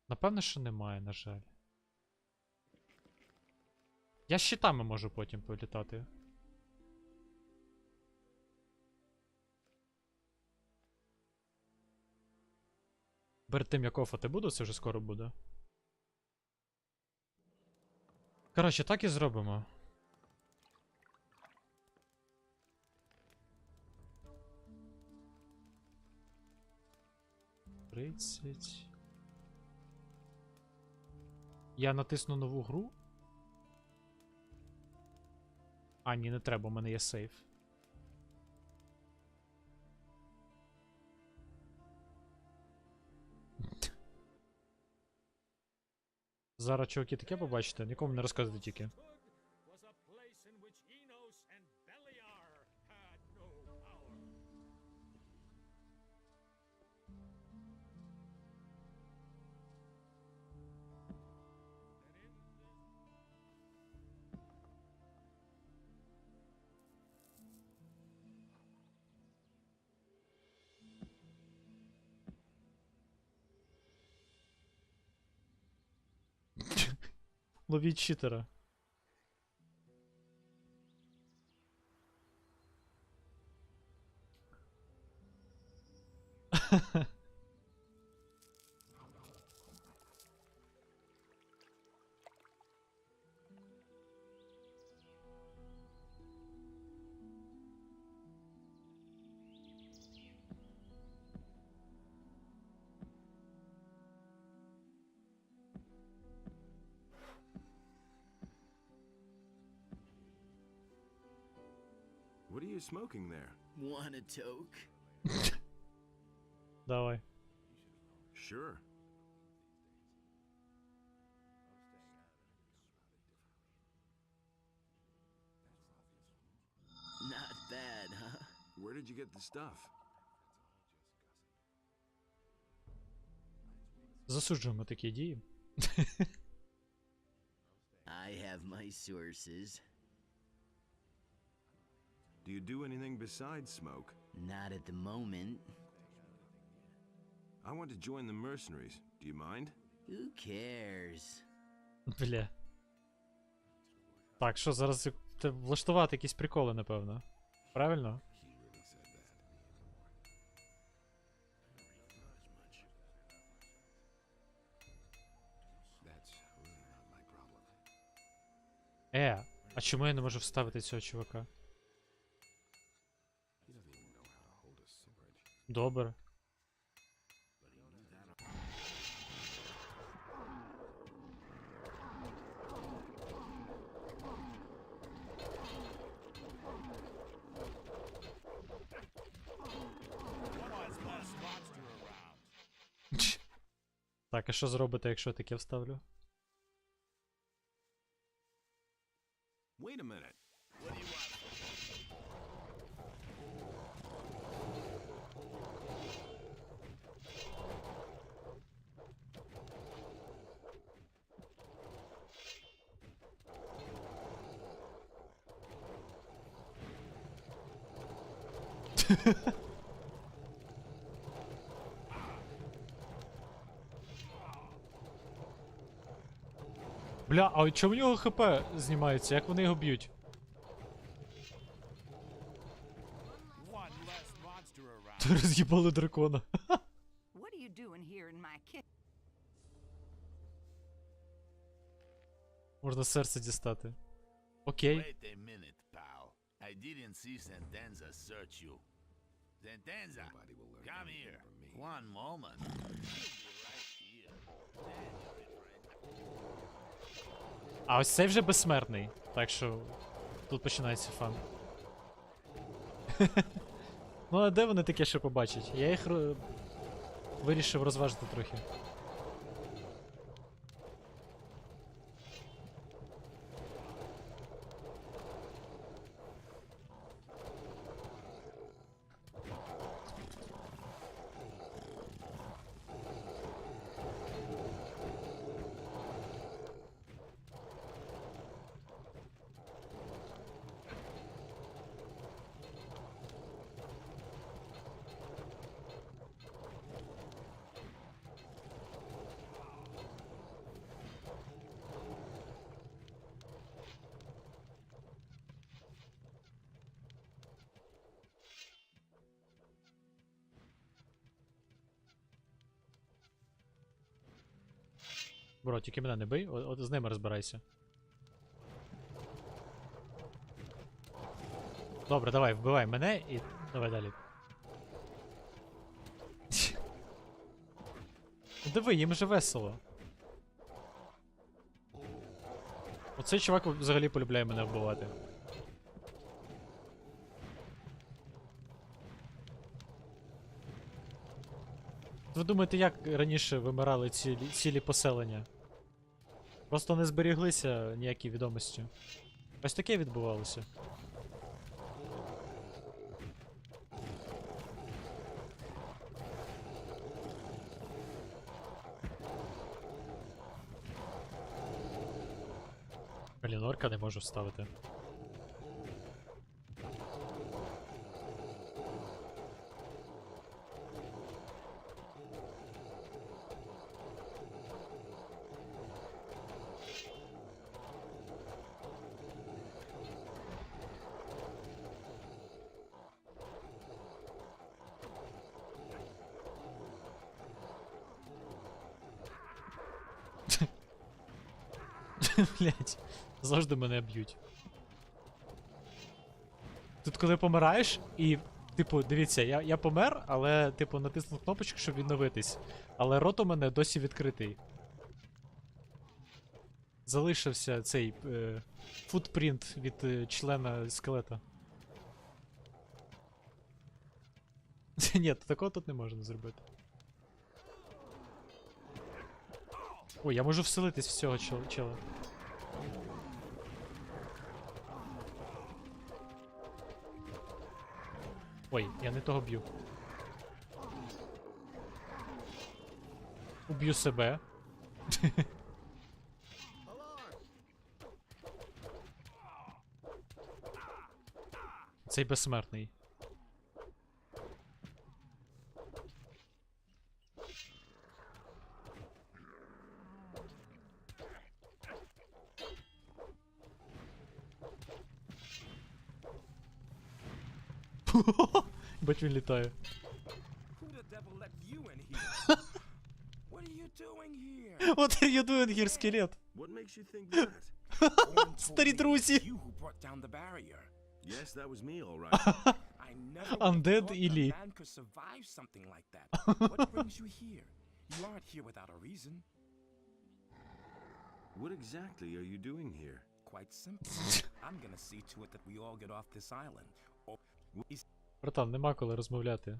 Напевно, що немає, на жаль. Я з щитами можу потім політати. Перед тим, як офати буду, це вже скоро буде. Коротше, так і зробимо. «30». Я натисну нову гру. А, ні, не треба, у мене є сейф. Зараз, чуваки, таке побачите, нікому не розказуйте тільки. Ловіть читера. What are you smoking there? Want a toke? Давай. Sure. Not bad, huh? Where did you get the stuff? Засуджуємо такі дії. I have my sources. Do you do anything besides smoke? Not at the moment. I want to join the mercenaries. Do you mind? Who cares? Бля. Так, що зараз влаштувати якісь приколи, напевно. Правильно? А чому я не можу вставити цього чувака? Добре. Так, а що зробите, якщо таке вставлю? Wait a minute. What do you want? Бля, а чому в нього ХП знімається? Як вони його б'ють? Роз'їбали дракона. What are you doing here in my kitchen? Можна серце дістати. Окей. Wait a minute, pal. I didn't see Sentenza search you. Sentenza, come here. One moment. А ось цей вже безсмертний. Так що тут починається фан. Ну а де вони таке ще побачать? Я їх вирішив розважити трохи. Бро, тільки мене не бий, от з ними розбирайся. Добре, давай, вбивай мене і давай далі. Диви, їм же весело. Оцей чувак взагалі полюбляє мене вбивати. Ви думаєте, як раніше вимирали цілі поселення? Просто не зберіглися ніякі відомості. Ось таке відбувалося. Блін, орка не можу вставити. Блять, завжди мене б'ють. Тут коли помираєш і, типу, дивіться, я помер, але, типу, натиснув кнопочку, щоб відновитись. Але рот у мене досі відкритий. Залишився цей футпринт від члена скелета. Ні, такого тут не можна зробити. Ой, я можу вселитись в цього чела. Ой, я не того б'ю. Уб'ю себе. Цей безсмертний. Бать він літає. Who the devil let you in here? What are you doing here? What are you doing here, скелет? What makes you think that? Старі друзі. You who brought down the barrier. Yes, that was me, all right. I never would I'm have dead, thought Ili. a man could survive something like that. What brings you here? You aren't here without a reason. What exactly are you doing here? Quite simple. I'm gonna see to it that we all get off this island. Or Братан, нема коли розмовляти.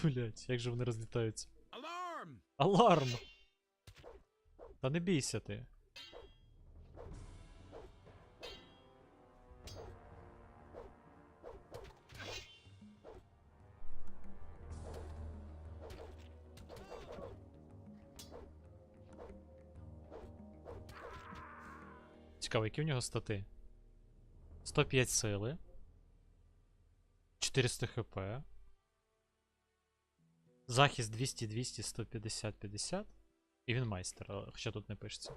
Блять, як же вони розлітаються. Alarm! Аларм! Та не бійся ти. Цікаво, які в нього стати? 105 сили. 400 хп. Захист 200, 200, 150, 50. І він майстер, хоча тут не пишеться.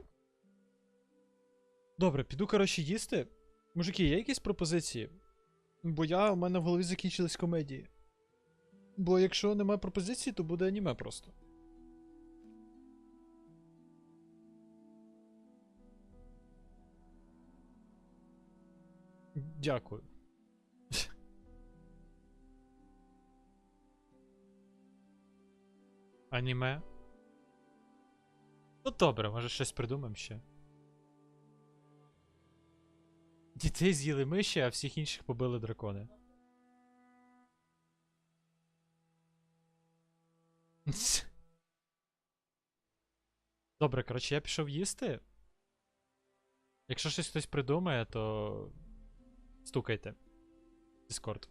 Добре, піду, коротше, їсти. Мужики, є якісь пропозиції? Бо у мене в голові закінчились комедії. Бо якщо немає пропозицій, то буде аніме просто. Дякую. Аніме? Ну добре, може щось придумаємо ще. Дітей з'їли миші, а всіх інших побили дракони. Добре, коротше, я пішов їсти. Якщо щось хтось придумає, то стукайте. Discord.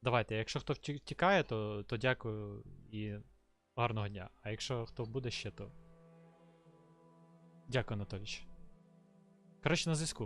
Давайте, якщо хто втікає, то дякую і гарного дня. А якщо хто буде ще, то дякую, Анатолійович. Коротше, на зв'язку.